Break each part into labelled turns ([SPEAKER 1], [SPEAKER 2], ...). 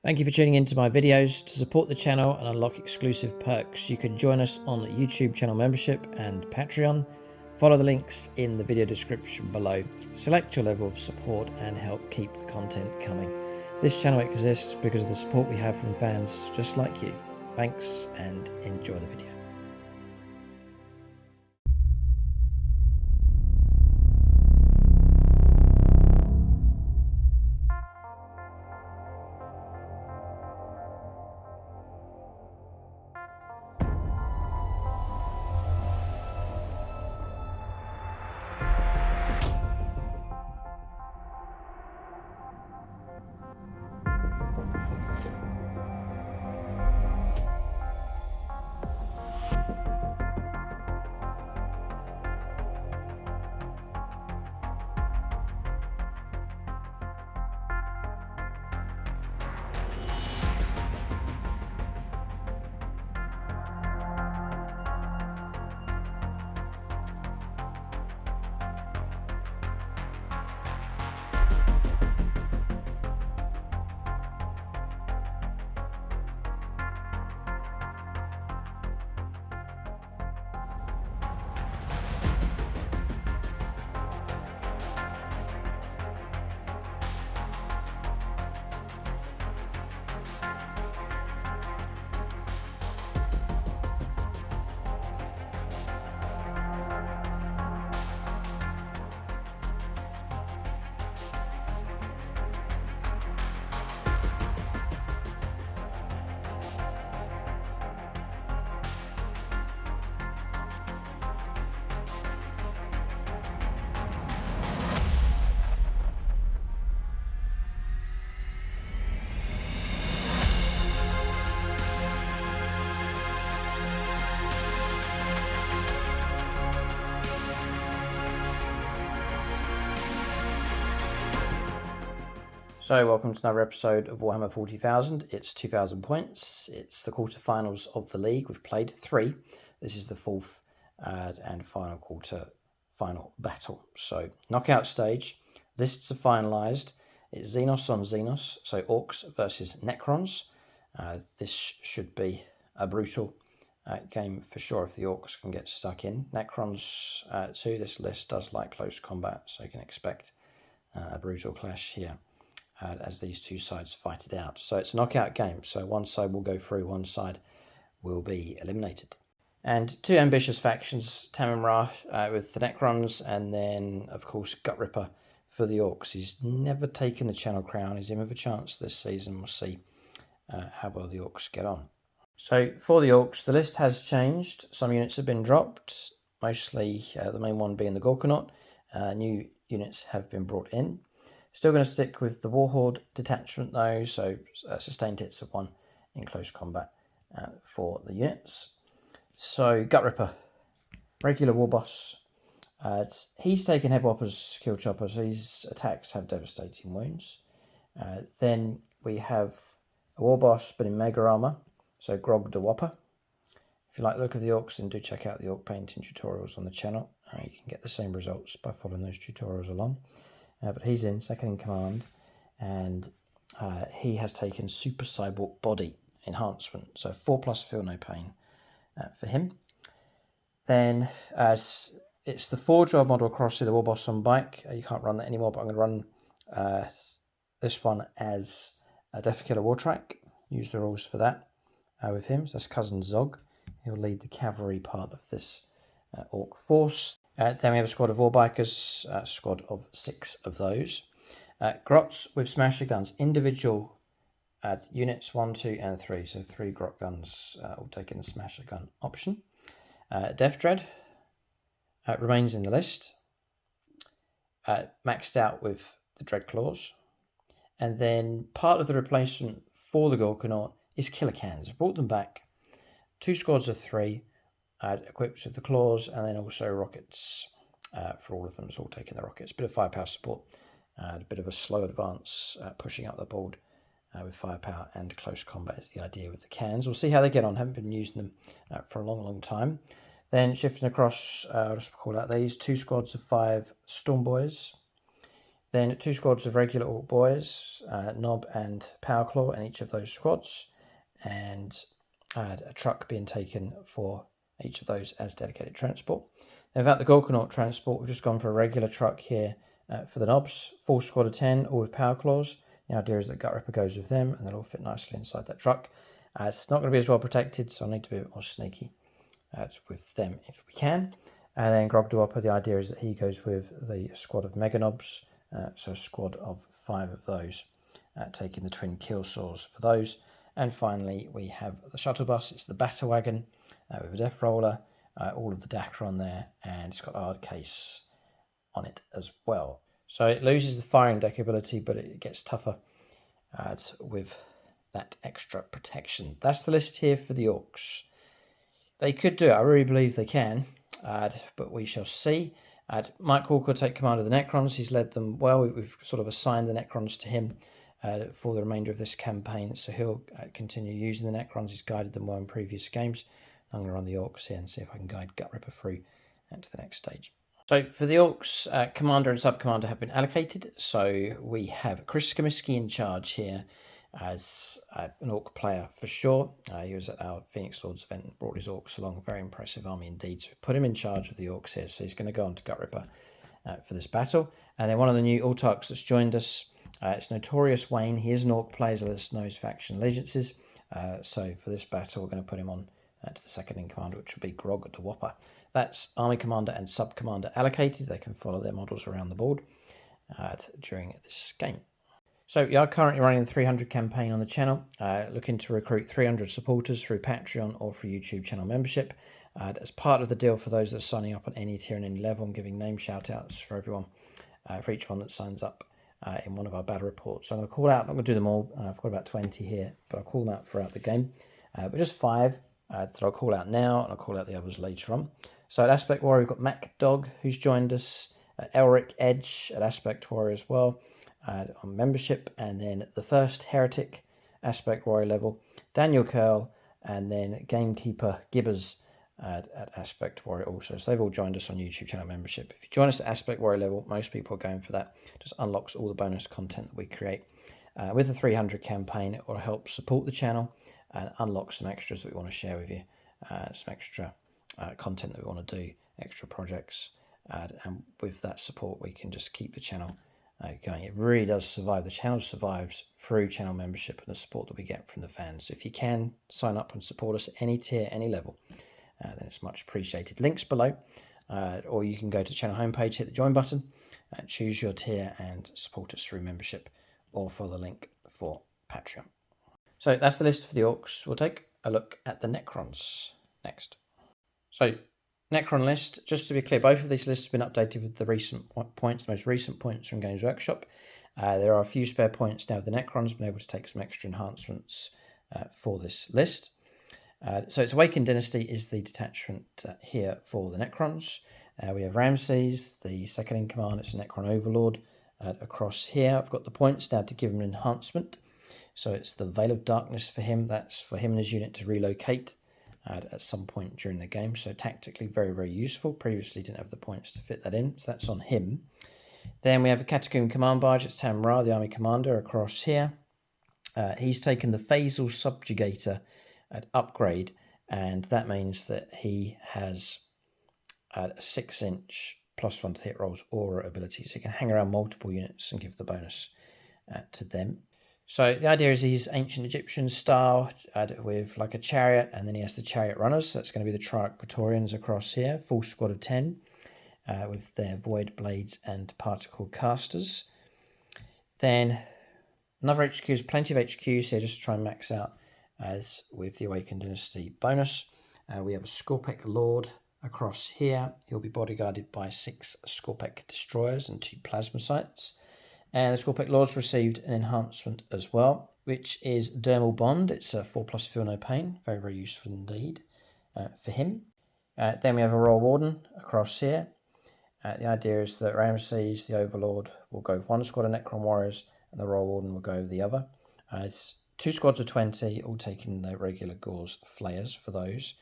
[SPEAKER 1] Thank you for tuning into my videos. To support the channel and unlock exclusive perks, you can join us on YouTube channel membership and Patreon. Follow the links in the video description below. Select your level of support and help keep the content coming. This channel exists because of the support we have from fans just like you. Thanks and enjoy the video. So welcome to another episode of Warhammer 40,000. It's 2,000 points. It's the quarterfinals of the league. We've played 3. This is the fourth and final final battle. So knockout stage. Lists are finalised. It's Xenos on Xenos. So Orks versus Necrons. This should be a brutal game for sure if the Orks can get stuck in. Necrons too. This list does like close combat, so you can expect a brutal clash here. As these two sides fight it out. So it's a knockout game. So one side will go through, one side will be eliminated. And two ambitious factions, Tamun'Ra with the Necrons, and then, of course, Gutrippa for the Orks. He's never taken the Channel Crown. He's in with a chance this season. We'll see how well the Orks get on. So for the Orks, the list has changed. Some units have been dropped, mostly the main one being the Gorkanaut. New units have been brought in. Still going to stick with the Warhorde detachment though, so sustained hits of 1 in close combat for the units. So Gutrippa, regular war boss. He's taken head whoppers, kill choppers, so his attacks have devastating wounds. Then we have a war boss but in mega armor, so Grog the Whopper. If you like the look of the Orks, then do check out the Ork painting tutorials on the channel. You can get the same results by following those tutorials along. But he's in second in command, and he has taken Super Cyborg Body Enhancement, so 4+ Feel No Pain for him. Then it's the 4-job model across the War Boss on bike. You can't run that anymore, but I'm going to run this one as a Death Killer War Track. Use the rules for that with him. So that's Cousin Zog. He'll lead the cavalry part of this Ork force. Then we have a squad of Warbikers, a squad of 6 of those. Grots with Smasher Guns, individual units 1, 2 and 3. So 3 Grot Guns all taking the Smasher Gun option. Death Dread remains in the list. Maxed out with the Dread Claws. And then part of the replacement for the Gorkanaut is Killer Cans. Brought them back. 2 squads of 3. Equipped with the claws, and then also rockets for all of them. It's all taking the rockets. Bit of firepower support, a bit of a slow advance, pushing up the board with firepower and close combat is the idea with the cans. We'll see how they get on. Haven't been using them for a long time. Then shifting across, I'll just call out these 2 squads of 5 Storm Boys. Then 2 squads of regular Orc boys, Knob and Powerclaw in each of those squads, and a truck being taken for each of those as dedicated transport. Then without the Gorkanaut transport, we've just gone for a regular truck here for the Knobs, full squad of 10, all with Powerclaws. The idea is that Gutrippa goes with them, and they'll all fit nicely inside that truck. It's not going to be as well protected, so I need to be a bit more sneaky with them if we can. And then Grogdawappa, the idea is that he goes with the squad of Mega Knobs, so a squad of 5 of those, taking the twin kill saws for those. And finally, we have the shuttle bus. It's the Battle Wagon with a Death Roller, all of the DACA on there, and it's got a hard case on it as well. So it loses the firing deck ability, but it gets tougher with that extra protection. That's the list here for the Orcs. They could do it. I really believe they can, but we shall see. Mike Walker will take command of the Necrons. He's led them well. We've sort of assigned the Necrons to him for the remainder of this campaign, so he'll continue using the Necrons. He's guided them well in previous games. I'm going to run the Orcs here and see if I can guide Gutrippa through to the next stage. So for the Orcs, Commander and Sub-Commander have been allocated. So we have Chris Comiskey in charge here as an Orc player for sure. He was at our Phoenix Lords event and brought his Orcs along. Very impressive army indeed. So we put him in charge of the Orcs here. So he's going to go on to Gutrippa for this battle. And then one of the new Autarchs that's joined us, it's Notorious Wayne. He is an Orc player, so let us know his faction allegiances. So for this battle, we're going to put him on to the second in command, which will be Grogdawappa. That's Army Commander and Sub-Commander allocated. They can follow their models around the board during this game. So we are currently running the 300 campaign on the channel, looking to recruit 300 supporters through Patreon or through YouTube channel membership. As part of the deal for those that are signing up on any tier and any level, I'm giving name shout-outs for everyone, for each one that signs up in one of our battle reports. So I'm going to call out, I'm not going to do them all, I've got about 20 here, but I'll call them out throughout the game. But just 5 that I'll call out now, and I'll call out the others later on. So at Aspect Warrior, we've got Mac Dog, who's joined us, Elric Edge at Aspect Warrior as well, on membership, and then the first Heretic Aspect Warrior level, Daniel Curl, and then Gamekeeper Gibbers at Aspect Warrior also. So they've all joined us on YouTube channel membership. If you join us at Aspect Warrior level, most people are going for that. Just unlocks all the bonus content that we create. With the 300 campaign, it will help support the channel and unlock some extras that we want to share with you, some extra content that we want to do, extra projects, and with that support we can just keep the channel going. It really does survive. The channel survives through channel membership and the support that we get from the fans. So if you can sign up and support us at any tier, any level, then it's much appreciated. Links below, or you can go to the channel homepage, hit the join button, and choose your tier and support us through membership, or follow the link for Patreon. So that's the list for the Orcs. We'll take a look at the Necrons next. So Necron list, just to be clear, both of these lists have been updated with the recent points, the most recent points from Games Workshop. There are a few spare points now with the Necrons, been able to take some extra enhancements for this list. So it's Awakened Dynasty is the detachment here for the Necrons. We have Ramses, the second in command, it's a Necron Overlord across here. I've got the points now to give him an enhancement. So it's the Veil of Darkness for him. That's for him and his unit to relocate at some point during the game. So tactically very, very useful. Previously didn't have the points to fit that in. So that's on him. Then we have a Catacomb Command Barge. It's Tamun'Ra, the Army Commander, across here. He's taken the Phasal Subjugator at upgrade. And that means that he has a 6-inch +1 to hit rolls aura ability. So he can hang around multiple units and give the bonus to them. So the idea is he's ancient Egyptian style with like a chariot, and then he has the chariot runners. So that's going to be the Triarch Praetorians across here, full squad of 10 with their void blades and particle casters. Then another HQs, plenty of HQs here just to try and max out as with the Awakened Dynasty bonus. We have a Scorpec Lord across here. He'll be bodyguarded by 6 Scorpec Destroyers and 2 Plasma Sites. And the Scorpec Lord's received an enhancement as well, which is Dermal Bond. It's a 4+ Feel No Pain. Very, very useful indeed for him. Then we have a Royal Warden across here. The idea is that Ramses, the Overlord, will go with one squad of Necron Warriors, and the Royal Warden will go with the other. It's 2 squads of 20, all taking the regular Gauze Flayers for those.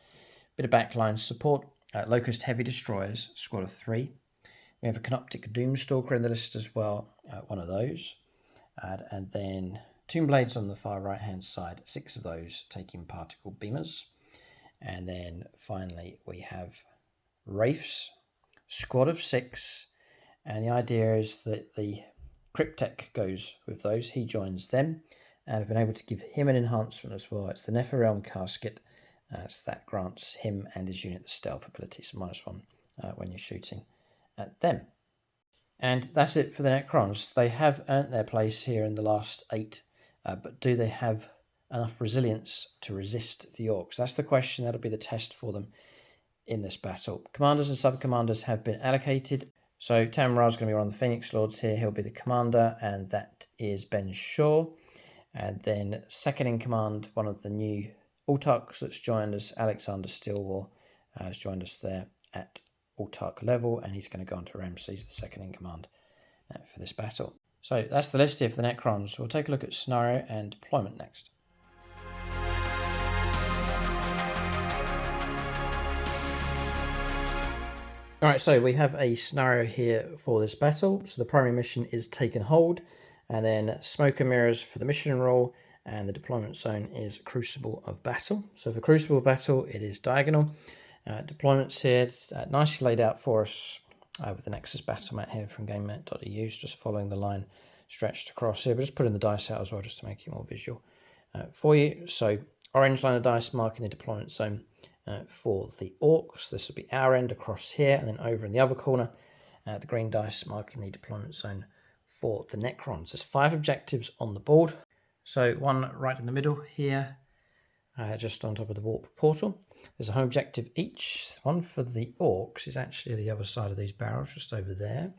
[SPEAKER 1] Bit of backline support. Locust Heavy Destroyers, squad of 3. We We have a Canoptic Doomstalker in the list as well, one of those. And then Tomb Blades on the far right hand side, 6 of those taking particle beamers. And then finally we have Wraiths, squad of 6. And the idea is that the Cryptek goes with those, he joins them. And I've been able to give him an enhancement as well. It's the Nephilim Casket. So that grants him and his unit the stealth ability, so -1 when you're shooting at them. And that's it for the Necrons. They have earned their place here in the last 8, but do they have enough resilience to resist the Orks? That's the question. That'll be the test for them in this battle. Commanders and sub-commanders have been allocated. So Tamun'Ra is going to be one of the Phoenix Lords here. He'll be the commander, and that is Ben Shaw. And then second in command, one of the new Autarchs that's joined us, Alexander Stillwell, has joined us there at Autarch level, and he's going to go on to Ramses, the second in command for this battle. So that's the list here for the Necrons. We'll take a look at scenario and deployment next. Alright, so we have a scenario here for this battle. So the primary mission is Take and Hold, and then Smoke and Mirrors for the mission role, and the deployment zone is Crucible of Battle. So for Crucible of Battle, it is diagonal. Deployments here, nicely laid out for us with the Nexus battle mat here from GameMat.eu, just following the line stretched across here, but just putting the dice out as well just to make it more visual for you. So orange line of dice marking the deployment zone for the Orks. This will be our end across here, and then over in the other corner, the green dice marking the deployment zone for the Necrons. There's 5 objectives on the board. So one right in the middle here, just on top of the warp portal. There's a home objective each. One for the Orks is actually the other side of these barrels, just over there.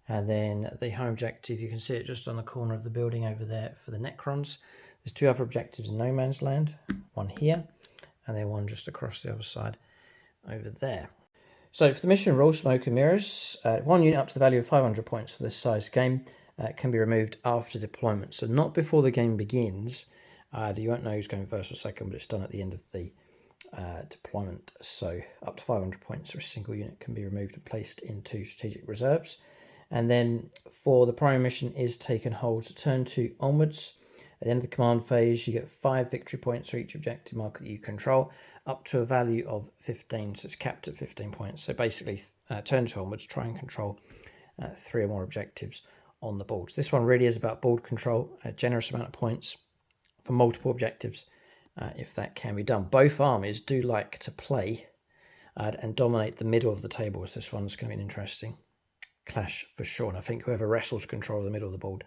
[SPEAKER 1] And then the home objective, you can see it just on the corner of the building over there for the Necrons. There's 2 other objectives in no man's land, one here, and then one just across the other side over there. So for the mission rule, Smoke and Mirrors, 1 unit up to the value of 500 points for this size game can be removed after deployment. So not before the game begins. You won't know who's going first or second, but it's done at the end of the deployment. So up to 500 points for a single unit can be removed and placed into strategic reserves. And then for the primary mission is Take and Hold. So turn 2 onwards. At the end of the command phase, you get 5 victory points for each objective marker that you control, up to a value of 15. So it's capped at 15 points. So basically, turn 2 onwards, try and control 3 or more objectives on the board. So this one really is about board control, a generous amount of points for multiple objectives, if that can be done. Both armies do like to play and dominate the middle of the table, so this one's going to be an interesting clash for sure. And I think whoever wrestles control of the middle of the board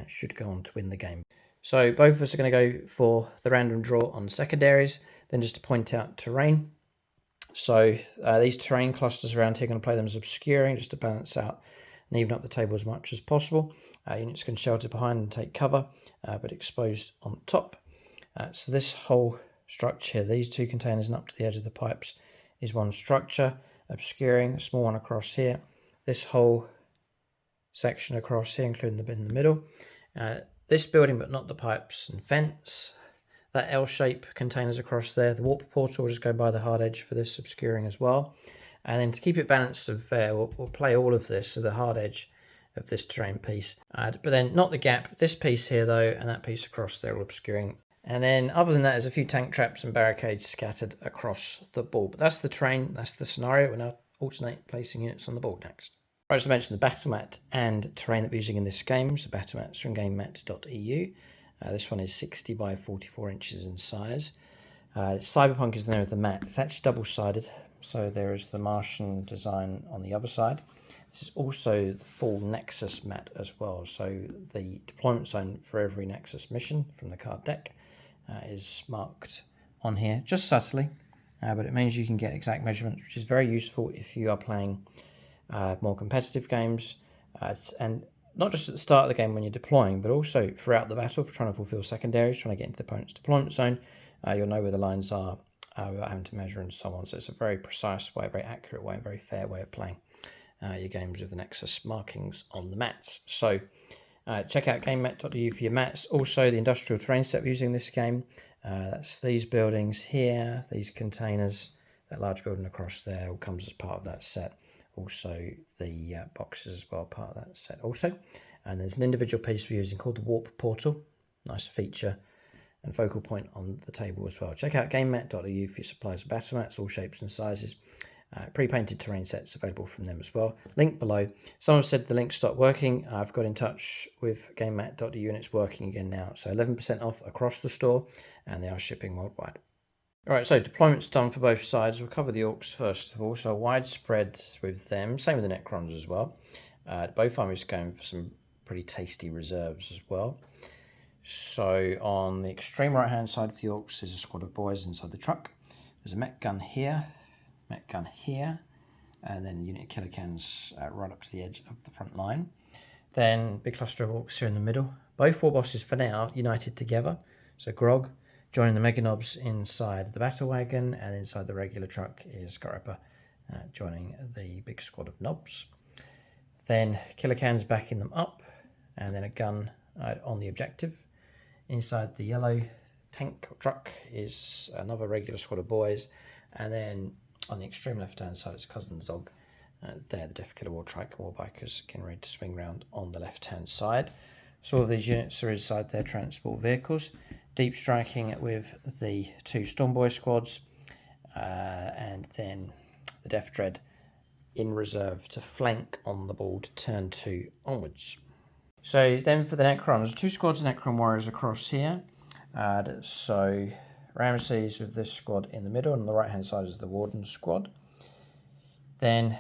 [SPEAKER 1] should go on to win the game. So both of us are going to go for the random draw on secondaries. Then just to point out terrain. So these terrain clusters around here, going to play them as obscuring just to balance out and even up the table as much as possible. Units can shelter behind and take cover, but exposed on top. So this whole structure here, these 2 containers and up to the edge of the pipes is one structure, obscuring, a small one across here. This whole section across here, including the bit in the middle. This building, but not the pipes and fence. That L-shape containers across there. The warp portal will just go by the hard edge for this obscuring as well. And then to keep it balanced and fair, we'll play all of this, so the hard edge of this terrain piece. But then not the gap, this piece here though, and that piece across there all obscuring. And then other than that, there's a few tank traps and barricades scattered across the board. But that's the terrain, that's the scenario. We'll now alternate placing units on the board next. I just mentioned the battle mat and terrain that we're using in this game. So battle mats from GameMat.eu. This one is 60 by 44 inches in size. Cyberpunk is the name of the mat. It's actually double-sided. So there is the Martian design on the other side. This is also the full Nexus mat as well. So the deployment zone for every Nexus mission from the card deck is marked on here, just subtly. But it means you can get exact measurements, which is very useful if you are playing more competitive games. And not just at the start of the game when you're deploying, but also throughout the battle for trying to fulfill secondaries, trying to get into the opponent's deployment zone. You'll know where the lines are without having to measure and so on. So it's a very precise way, very accurate way, very fair way of playing your games with the Nexus markings on the mats. So check out GameMat.eu for your mats. Also the industrial terrain set we're using in this game. That's these buildings here, these containers, that large building across there all comes as part of that set. also the boxes as well, part of that set also. And there's an individual piece we're using called the Warp Portal. Nice feature and focal point on the table as well. Check out gamemat.eu for your supplies of battle mats, all shapes and sizes. Pre-painted terrain sets available from them as well. Link below. Someone said the link stopped working. I've got in touch with gamemat.eu and it's working again now. So 11% off across the store, and they are shipping worldwide. All right, so deployment's done for both sides. We'll cover the Orks first of all. So widespread with them. Same with the Necrons as well. Both armies going for some pretty tasty reserves as well. So on the extreme right-hand side of the Orks is a squad of boys inside the truck. There's a mech gun here, and then a unit of killer cans right up to the edge of the front line. Then big cluster of Orks here in the middle. Both war bosses for now united together. So Grog joining the Mega Knobs inside the battle wagon, and inside the regular truck is Gutrippa joining the big squad of knobs. Then killer cans backing them up, and then a gun on the objective. Inside the yellow tank truck is another regular squad of boys, and then on the extreme left-hand side is Cousin Zog. They're the Death Killer War Trike War Bikers getting ready to swing round on the left-hand side. So all these units are inside their transport vehicles. Deep striking with the two Stormboy squads, and then the Death Dread in reserve to flank on the board turn 2 onwards. So then for the Necrons, 2 squads of Necron warriors across here. So Ramesses with this squad in the middle, and on the right hand side is the Warden squad. Then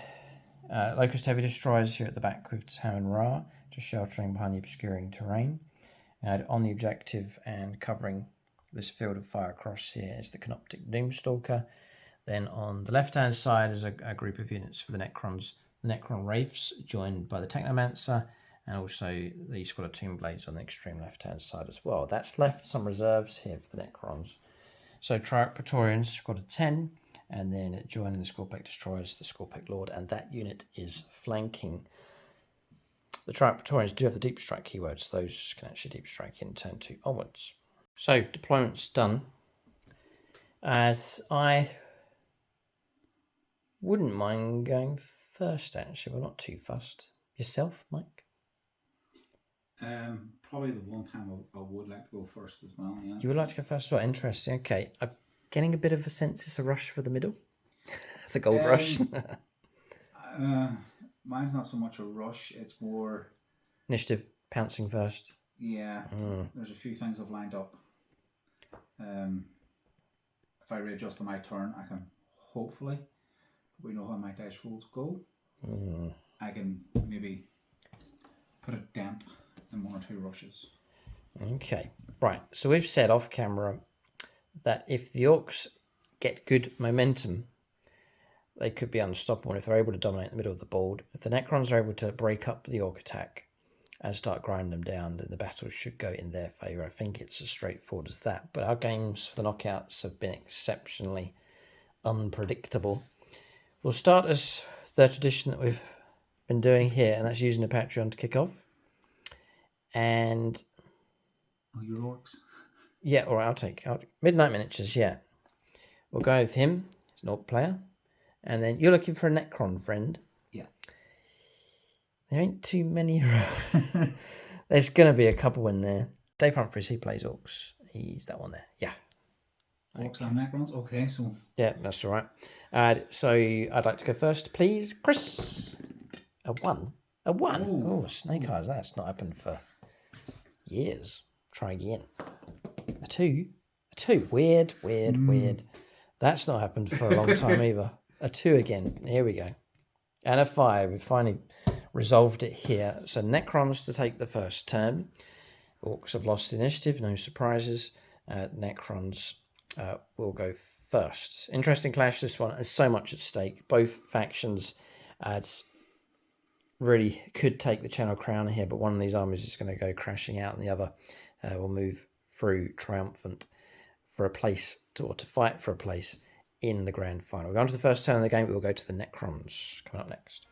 [SPEAKER 1] Locust Heavy Destroyers here at the back with Tamun'Ra, just sheltering behind the obscuring terrain. On the objective and covering this field of fire across here is the Canoptic Doomstalker. Then on the left hand side is a group of units for the Necrons. The Necron Wraiths joined by the Technomancer, and also the squad of Tomb Blades on the extreme left-hand side as well. That's left some reserves here for the Necrons. So Triarch Praetorians, squad of 10, and then joining the Scorpec Destroyers, the Scorpec Lord, and that unit is flanking. The Triarch Praetorians do have the deep strike keywords. Those can actually deep strike in turn 2 onwards. So deployment's done. As I wouldn't mind going first, actually. We're not too fussed. Yourself, Mike?
[SPEAKER 2] Probably the one time I would like to go first as well. Yeah.
[SPEAKER 1] You would like to go first as well? Interesting. Okay. I'm getting a bit of a sense it's a rush for the middle. The gold rush.
[SPEAKER 2] Mine's not so much a rush. It's more...
[SPEAKER 1] Initiative, pouncing first.
[SPEAKER 2] Yeah. There's a few things I've lined up. If I readjust on my turn, I can hopefully, we know how my dice rolls go. I can maybe put a dent in 1 or 2 rushes.
[SPEAKER 1] Okay, right. So we've said off camera that if the Orks get good momentum, they could be unstoppable if they're able to dominate the middle of the board. If the Necrons are able to break up the Ork attack and start grinding them down, then the battle should go in their favour. I think it's as straightforward as that. But our games for the knockouts have been exceptionally unpredictable. We'll start as the tradition that we've been doing here, and that's using the Patreon to kick off. And
[SPEAKER 2] your Orks?
[SPEAKER 1] Yeah, all right, I'll take Midnight Miniatures, yeah. We'll go with him. He's an Ork player. And then you're looking for a Necron friend.
[SPEAKER 2] Yeah.
[SPEAKER 1] There ain't too many around. There's going to be a couple in there. Dave Humphries, he plays Orks. He's that one there. Yeah.
[SPEAKER 2] Orks and Necrons? Okay, so...
[SPEAKER 1] Yeah, that's all right. So I'd like to go first, please. Chris. A 1. A 1? Oh, snake eyes. That's not happened for years. Try again. A 2. A 2. Weird. That's not happened for a long time either. A 2 again. Here we go. And a 5. We finally resolved it here. So Necrons to take the first turn. Orks have lost initiative. No surprises. Necrons will go first. Interesting clash, this one. There's so much at stake. Both factions really could take the Channel Crown here, but one of these armies is going to go crashing out, and the other will move through triumphant for a place to fight for a place in the grand final. We're on to the first turn of the game. We'll go to the Necrons coming up next.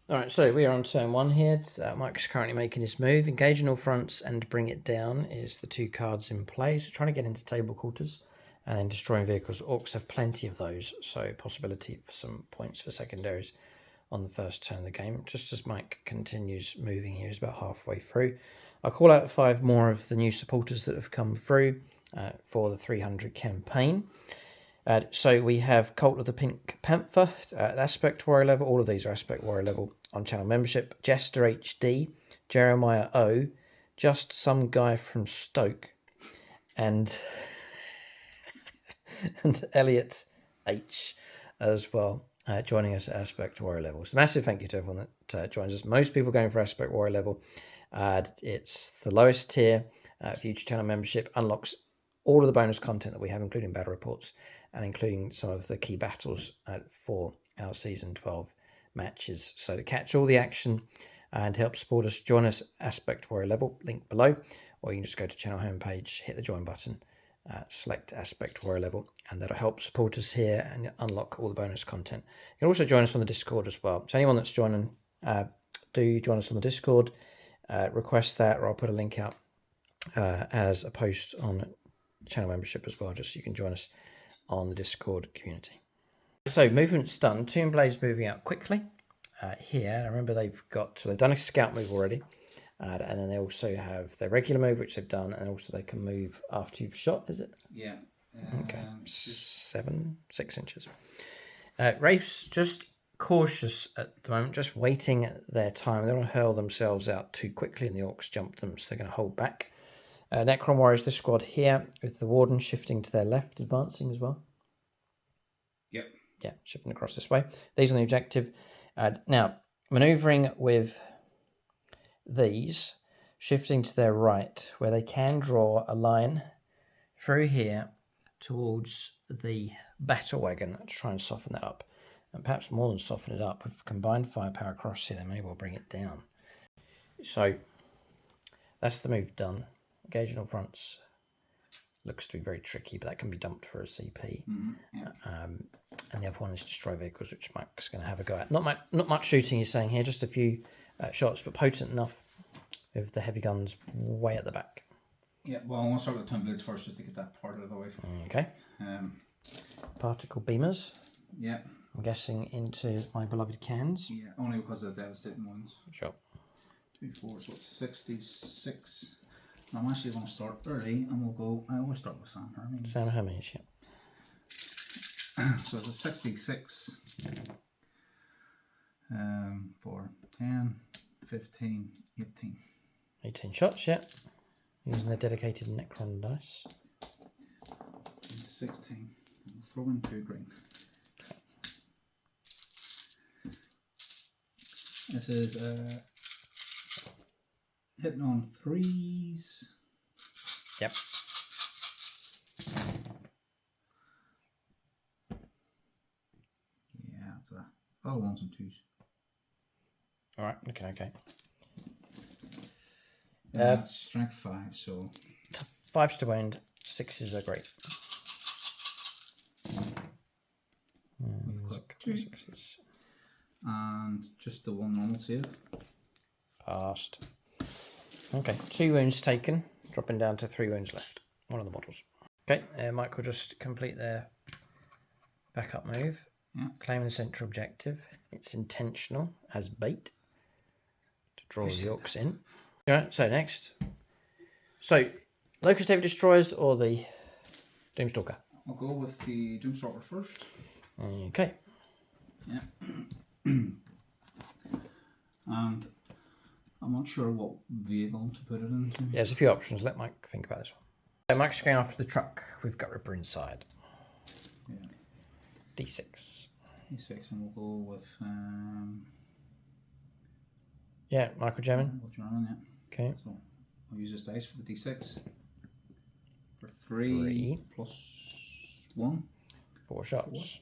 [SPEAKER 1] Alright, so we are on turn 1 here. Mike's currently making his move. Engage in all fronts and bring it down is the 2 cards in play. So trying to get into table quarters and then destroying vehicles. Orcs have plenty of those, so possibility for some points for secondaries on the first turn of the game. Just as Mike continues moving here, he's about halfway through. I'll call out 5 more of the new supporters that have come through for the 300 campaign. So we have Cult of the Pink Panther, Aspect Warrior level. All of these are Aspect Warrior level on channel membership. Jester HD, Jeremiah O, Just Some Guy from Stoke, and and Elliot H as well, joining us at Aspect Warrior level. So massive thank you to everyone that joins us. Most people going for Aspect Warrior level. It's the lowest tier. Future channel membership unlocks all of the bonus content that we have, including battle reports and including some of the key battles for our Season 12 matches. So to catch all the action and help support us, join us Aspect Warrior level, link below, or you can just go to channel homepage, hit the join button, select Aspect Warrior level, and that'll help support us here and unlock all the bonus content. You can also join us on the Discord as well. So anyone that's joining, do join us on the Discord, request that, or I'll put a link out as a post on channel membership as well, just so you can join us on the Discord community. So movement's done. Tomb Blade's moving out quickly here. I remember they've done a scout move already, and then they also have their regular move, which they've done, and also they can move after you've shot. Is it?
[SPEAKER 2] Yeah.
[SPEAKER 1] Okay. 6 inches. Wraiths just cautious at the moment, just waiting their time. They don't want to hurl themselves out too quickly, and the Orcs jump them, so they're going to hold back. Necron Warriors, this squad here, with the Warden shifting to their left, advancing as well.
[SPEAKER 2] Yep.
[SPEAKER 1] Yeah, shifting across this way. These on the objective. Now, manoeuvring with these, shifting to their right, where they can draw a line through here towards the battle wagon to try and soften that up. And perhaps more than soften it up, with combined firepower across here, they may well bring it down. So, that's the move done. Engage in all fronts. Looks to be very tricky, but that can be dumped for a CP.
[SPEAKER 2] Yeah.
[SPEAKER 1] And the other one is destroy vehicles, which Mike's going to have a go at. Not much shooting, he's saying here, just a few shots, but potent enough with the heavy guns way at the back.
[SPEAKER 2] Yeah, well, I want to start with the Tomb Blades first, just to get that part out of the way.
[SPEAKER 1] Okay. Particle beamers.
[SPEAKER 2] Yeah.
[SPEAKER 1] I'm guessing into my beloved cans.
[SPEAKER 2] Yeah, only because of the devastating ones.
[SPEAKER 1] Sure.
[SPEAKER 2] 2, 4, so it's 66. I'm actually going to start early, and we'll go. I always start with Sam Hermes.
[SPEAKER 1] Sam Hermes, yeah.
[SPEAKER 2] So it's a 66 for 10, 15, 18.
[SPEAKER 1] 18 shots, yeah. Using the dedicated Necron dice.
[SPEAKER 2] 16. We'll throw in 2 green. This is hitting on 3s.
[SPEAKER 1] Yep.
[SPEAKER 2] Yeah, it's a lot of 1s and 2s.
[SPEAKER 1] All right. Okay.
[SPEAKER 2] Strength 5, so
[SPEAKER 1] 5s to wound. 6s are great.
[SPEAKER 2] we've got 2 and just the 1 normal save.
[SPEAKER 1] Passed. Okay, 2 wounds taken, dropping down to 3 wounds left. One of the models. Okay, Mike will just complete their backup move.
[SPEAKER 2] Yeah.
[SPEAKER 1] Claim the central objective. It's intentional as bait to draw the Orcs in. All right, so next. So, Locust Heavy Destroyers or the Doomstalker?
[SPEAKER 2] I'll go with the Doomstalker first.
[SPEAKER 1] Okay.
[SPEAKER 2] Yeah. And I'm not sure what vehicle to put it into.
[SPEAKER 1] Yeah, there's a few options. Let Mike think about this one. So Mike's going after the truck. We've got Gutrippa inside.
[SPEAKER 2] Yeah.
[SPEAKER 1] D6.
[SPEAKER 2] D6, and we'll go with
[SPEAKER 1] Yeah, Michael German.
[SPEAKER 2] German, yeah.
[SPEAKER 1] Okay.
[SPEAKER 2] So I'll use this dice for the D6 for 3 plus 1.
[SPEAKER 1] 4 shots.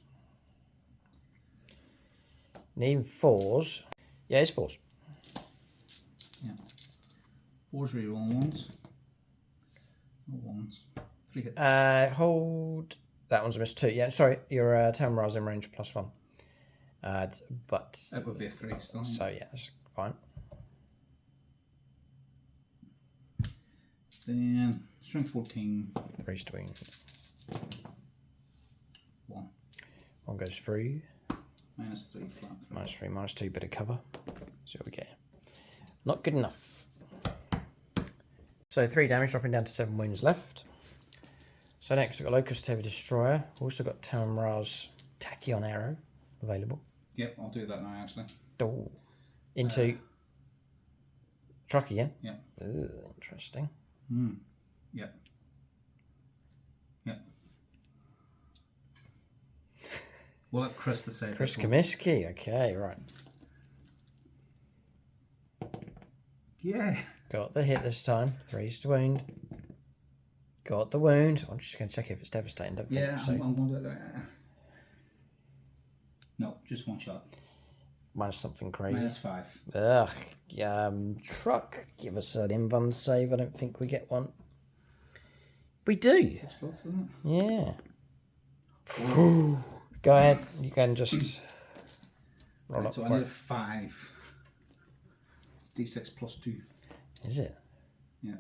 [SPEAKER 1] Need 4s. Yeah, it's 4s.
[SPEAKER 2] Yeah. 4s reroll 1s. No 1s. 3 hits.
[SPEAKER 1] Hold. That one's a miss 2. Yeah, sorry. Your Tamun'Ra's in range +1. But
[SPEAKER 2] it would be a 3 still.
[SPEAKER 1] So yeah, that's fine.
[SPEAKER 2] Then strength 14.
[SPEAKER 1] 3 swing.
[SPEAKER 2] 1.
[SPEAKER 1] 1 goes through.
[SPEAKER 2] -3 flat.
[SPEAKER 1] -3, -2, bit of cover. See what we get. Not good enough. So 3 damage, dropping down to 7 wounds left. So next we've got Locust Heavy Destroyer. We've also got Tamun'Ra's Tachyon Arrow available.
[SPEAKER 2] Yep, I'll do that now actually.
[SPEAKER 1] Oh. Into truck again.
[SPEAKER 2] Yep.
[SPEAKER 1] Ooh, interesting.
[SPEAKER 2] Yep. Yep. We'll let Chris decide.
[SPEAKER 1] Chris Comiskey, okay, right.
[SPEAKER 2] Yeah.
[SPEAKER 1] Got the hit this time. 3's to wound. Got the wound. I'm just going to check if it's devastating. Don't
[SPEAKER 2] Yeah,
[SPEAKER 1] think so.
[SPEAKER 2] I'm going to do that. No, just 1 shot.
[SPEAKER 1] Minus something crazy.
[SPEAKER 2] -5.
[SPEAKER 1] Ugh. Truck. Give us an invuln save. I don't think we get one. We do.
[SPEAKER 2] 6 plus, isn't it?
[SPEAKER 1] Yeah. Go ahead. You can just roll
[SPEAKER 2] Right,
[SPEAKER 1] up
[SPEAKER 2] so I
[SPEAKER 1] for
[SPEAKER 2] need a
[SPEAKER 1] it.
[SPEAKER 2] 5. It's D6 plus 2.
[SPEAKER 1] Is it?
[SPEAKER 2] Yeah.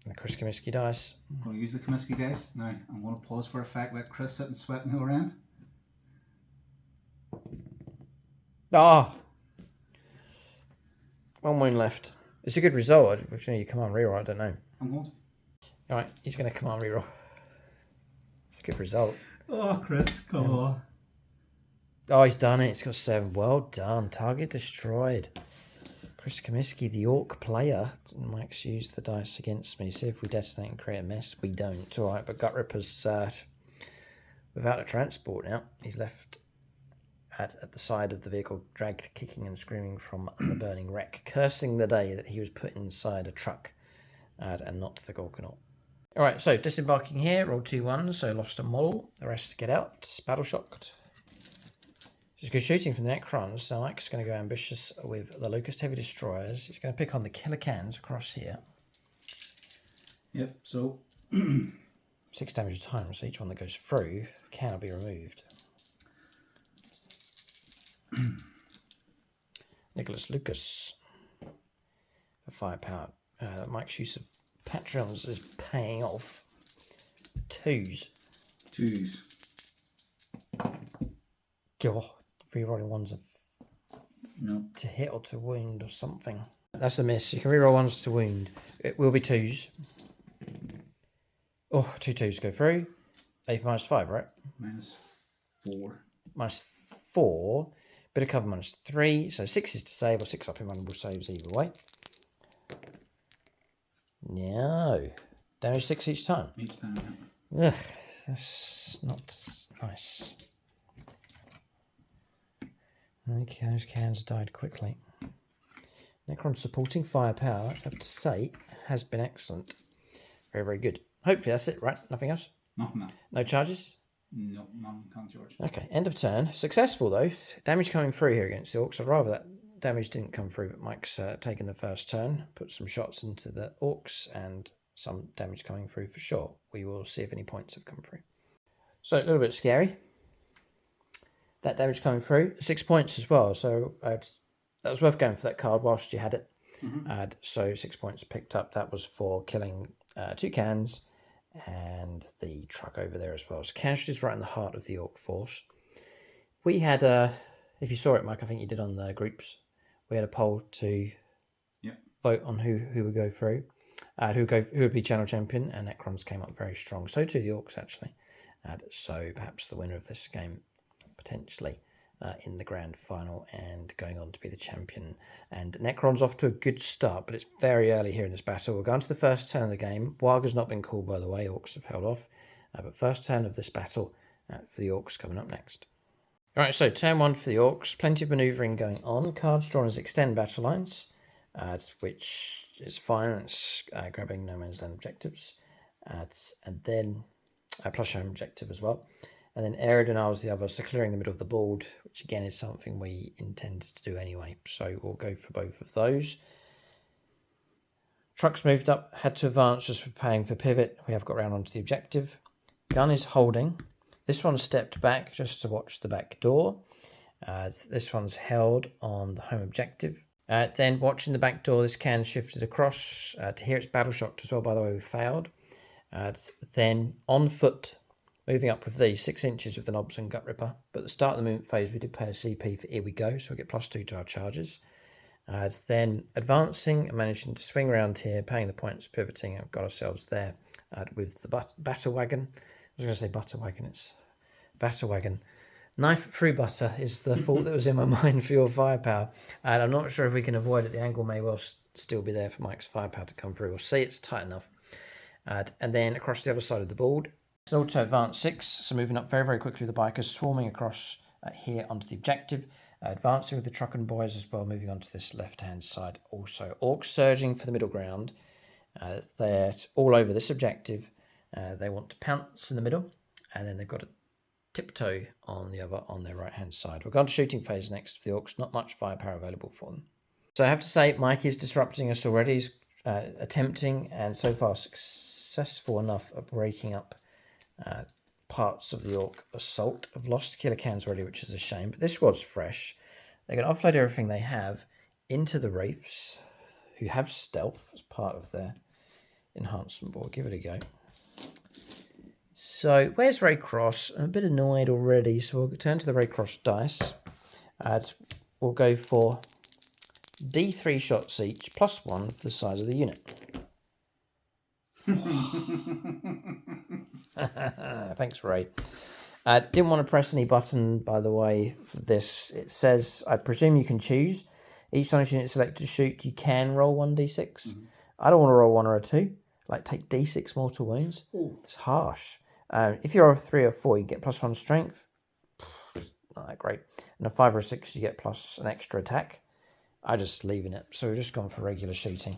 [SPEAKER 1] The Chris Comiskey dice.
[SPEAKER 2] I'm going to use the Comiskey dice. Now, I'm going to pause for effect, let Chris sit and sweat me around.
[SPEAKER 1] Ah! 1 wound left. It's a good result. If you come on reroll, I don't know.
[SPEAKER 2] I'm going to.
[SPEAKER 1] Alright, he's going to come on reroll. It's a good result.
[SPEAKER 2] Oh, Chris, come on.
[SPEAKER 1] Oh, he's done it. It's got 7. Well done. Target destroyed. Chris Comiskey, the Orc player, likes to use the dice against me. See if we detonate and create a mess. We don't. Alright, but Gutrippa's without a transport now. He's left at the side of the vehicle, dragged, kicking and screaming from the burning wreck, cursing the day that he was put inside a truck and not the Gorgonaut. Alright, so disembarking here, roll 2 1s, so lost a model. The rest get out, battle shocked. Just good shooting from the Necrons. So Mike's going to go ambitious with the Locust Heavy Destroyers. He's going to pick on the killer cans across here.
[SPEAKER 2] Yep, so
[SPEAKER 1] 6 damage a time, so each one that goes through can be removed. Nicholas Lucas for firepower. Mike's use of Patreons is paying off. 2s.
[SPEAKER 2] 2s.
[SPEAKER 1] God, rerolling 1s
[SPEAKER 2] No.
[SPEAKER 1] to hit or to wound or something. That's a miss. You can reroll 1s to wound. It will be 2s. Oh, 2 2s go through. 8 -5, right?
[SPEAKER 2] -4.
[SPEAKER 1] -4. Bit of cover -3. So 6 is to save, or 6 up in vulnerable saves either way. No. Damage 6 each time.
[SPEAKER 2] Each time,
[SPEAKER 1] yeah. Ugh, that's not nice. Okay, those cans died quickly. Necron supporting firepower, I have to say, has been excellent. Very, very good. Hopefully that's it, right? Nothing else?
[SPEAKER 2] Nothing else.
[SPEAKER 1] No charges?
[SPEAKER 2] No, none can't George.
[SPEAKER 1] Okay, end of turn. Successful though. Damage coming through here against the Orcs. I'd rather that damage didn't come through, but Mike's taken the first turn, put some shots into the Orcs, and some damage coming through for sure. We will see if any points have come through. So a little bit scary. That damage coming through. 6 points as well, so that was worth going for that card whilst you had it. So 6 points picked up. That was for killing 2 cans and the truck over there as well. So casualties right in the heart of the Orc force. We had if you saw it, Mike, I think you did on the groups, we had a poll to vote on who would go through, who would be channel champion, and Necrons came up very strong. So too the Orcs actually. So perhaps the winner of this game potentially in the grand final and going on to be the champion. And Necron's off to a good start, but it's very early here in this battle. We're going to the first turn of the game. Warg's not been called, by the way. Orcs have held off. But first turn of this battle for the Orcs coming up next. All right, so turn 1 for the Orcs. Plenty of manoeuvring going on. Cards drawn as extend battle lines, which is fine. It's grabbing no man's land objectives. And then plus home objective as well. And then Eridan was the other, so clearing the middle of the board, which again is something we intended to do anyway. So we'll go for both of those. Trucks moved up, had to advance just for paying for pivot. We have got round onto the objective. Gun is holding. This one stepped back just to watch the back door. This one's held on the home objective. Then watching the back door, this can shifted across to here. It's battle shocked as well, by the way, we failed. Then on foot, moving up with these 6 inches with the knobs and Gutrippa. But at the start of the movement phase, we did pay a CP for Here We Go, so we get +2 to our charges. Then advancing and managing to swing around here, paying the points, pivoting, and got ourselves there with the Battle Wagon. I was going to say Butter Wagon, it's Batter Wagon. Knife through butter is the thought that was in my mind for your firepower. And I'm not sure if we can avoid it. The angle may well still be there for Mike's firepower to come through. We'll see, it's tight enough. And then across the other side of the board, it's also advanced 6, so moving up very, very quickly with the bikers, swarming across here onto the objective. Advancing with the truck and boys as well, moving onto this left-hand side also. Orcs surging for the middle ground. They're all over this objective. They want to pounce in the middle, and then they've got a tiptoe on the other on their right-hand side. We're going to shooting phase next for the Orcs. Not much firepower available for them. So I have to say, Mike is disrupting us already. He's attempting, and so far successful enough at breaking up parts of the Orc assault. I've lost killer cans already, which is a shame, but this squad's fresh. They're going to offload everything they have into the Wraiths, who have stealth as part of their enhancement board. Give it a go. So where's Ray Cross? I'm a bit annoyed already, so we'll turn to the Ray Cross dice. We'll go for D3 shots each, +1 for the size of the unit. Thanks, Ray. Didn't want to press any button, by the way, for this. It says, I presume you can choose. Each time unit selected to shoot, you can roll 1d6. I don't want to roll 1 or a 2. Like, take d6 mortal wounds. Ooh. It's harsh. If you're a 3 or 4, you get +1 strength. Not that great. And a 5 or a 6, you get plus an extra attack. I'm just leaving it. So we've just gone for regular shooting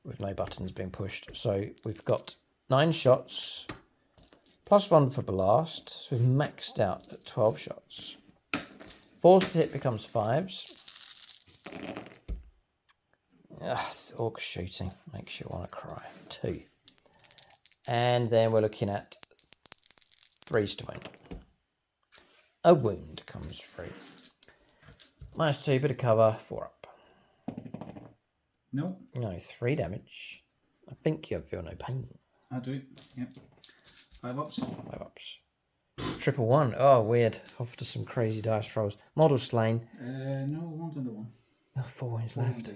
[SPEAKER 1] with no buttons being pushed. So we've got 9 shots, +1 for blast. So we've maxed out at 12 shots. 4s to hit becomes 5s. Orc shooting makes you want to cry. 2. And then we're looking at 3s to wound. A wound comes through. -2, bit of cover, 4 up.
[SPEAKER 2] No.
[SPEAKER 1] No, 3 damage. I think you feel no pain.
[SPEAKER 2] I do, yep. 5 ups.
[SPEAKER 1] 5 ups. 111. Oh, weird. Off to some crazy dice rolls. Model slain.
[SPEAKER 2] No, 1 to the 1.
[SPEAKER 1] Oh, 4 wounds left.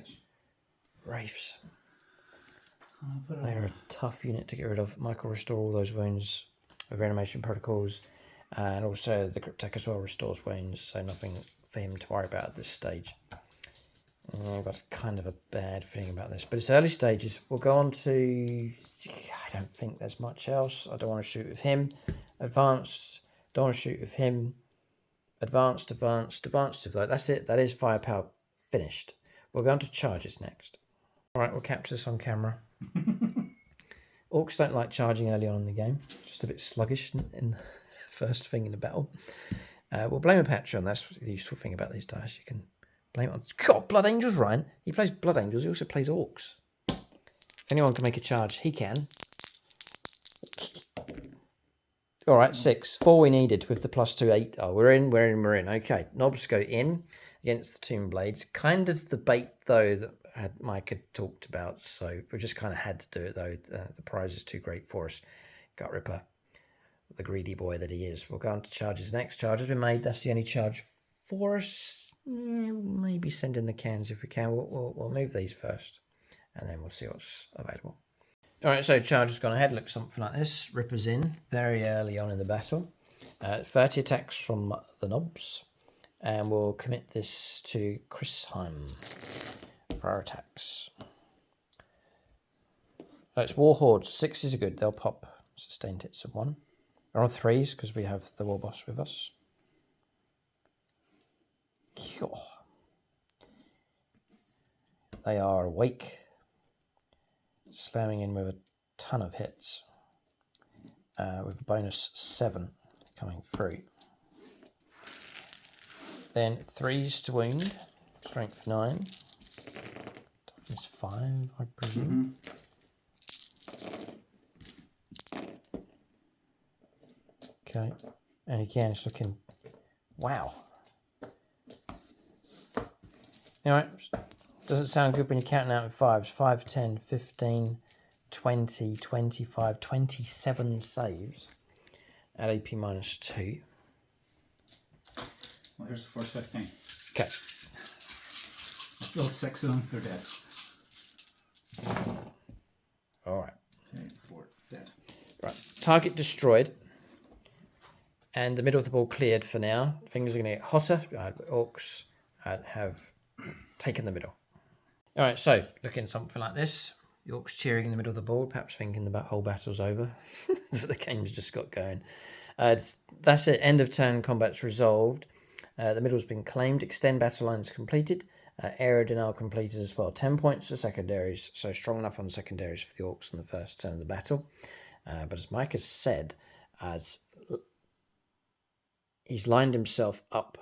[SPEAKER 1] Wraiths. They're a tough unit to get rid of. Michael restore all those wounds with reanimation protocols. And also the Cryptek as well restores wounds, so nothing for him to worry about at this stage. I've got kind of a bad feeling about this, but it's early stages. We'll go on to, I don't think there's much else. I don't want to shoot with him. Advanced, don't want to shoot with him. Advanced. That's it. That is firepower finished. We'll go on to charges next. All right, we'll capture this on camera. Orcs don't like charging early on in the game. Just a bit sluggish in the first thing in the battle. We'll blame Apache on. That's the useful thing about these dice. You can blame it on. God, Blood Angels, Ryan. He plays Blood Angels. He also plays Orcs. If anyone can make a charge, he can. All right, 6. 4 we needed with the +2, 8. Oh, we're in. Okay, knobs go in against the Tomb Blades. Kind of the bait, though, that Mike had talked about. So we just kind of had to do it, though. The prize is too great for us. Gutrippa, the greedy boy that he is. We'll go on to charges next. Charge has been made. That's the only charge for us. Yeah, maybe send in the cans if we can. We'll move these first, and then we'll see what's available. All right, so charge has gone ahead. Looks something like this. Ripper's in very early on in the battle. 30 attacks from the knobs, and we'll commit this to Chrisheim for our attacks. So it's War Hordes. 6s are good. They'll pop sustained hits of 1. We're on 3s because we have the War Boss with us. They are awake, slamming in with a ton of hits, with a bonus 7 coming through. Then 3s to wound, strength 9, toughness 5, I presume. Okay, And again, it's looking, wow. Anyway, doesn't sound good when you're counting out in fives. 5, 10, 15, 20, 25, 27 saves at AP -2.
[SPEAKER 2] Well, here's the first 15.
[SPEAKER 1] Okay.
[SPEAKER 2] I've killed 6 of them, they're dead.
[SPEAKER 1] Alright.
[SPEAKER 2] 2, 4, dead.
[SPEAKER 1] Right. Target destroyed. And the middle of the board cleared for now. Things are going to get hotter. Orcs have taken the middle. Alright, so looking something like this. The Orcs cheering in the middle of the board, perhaps thinking the whole battle's over. But the game's just got going. That's it. End of turn combat's resolved. The middle's been claimed. Extend battle lines completed. Area denial completed as well. 10 points for secondaries. So strong enough on secondaries for the Orcs on the first turn of the battle. But as Mike has said, as he's lined himself up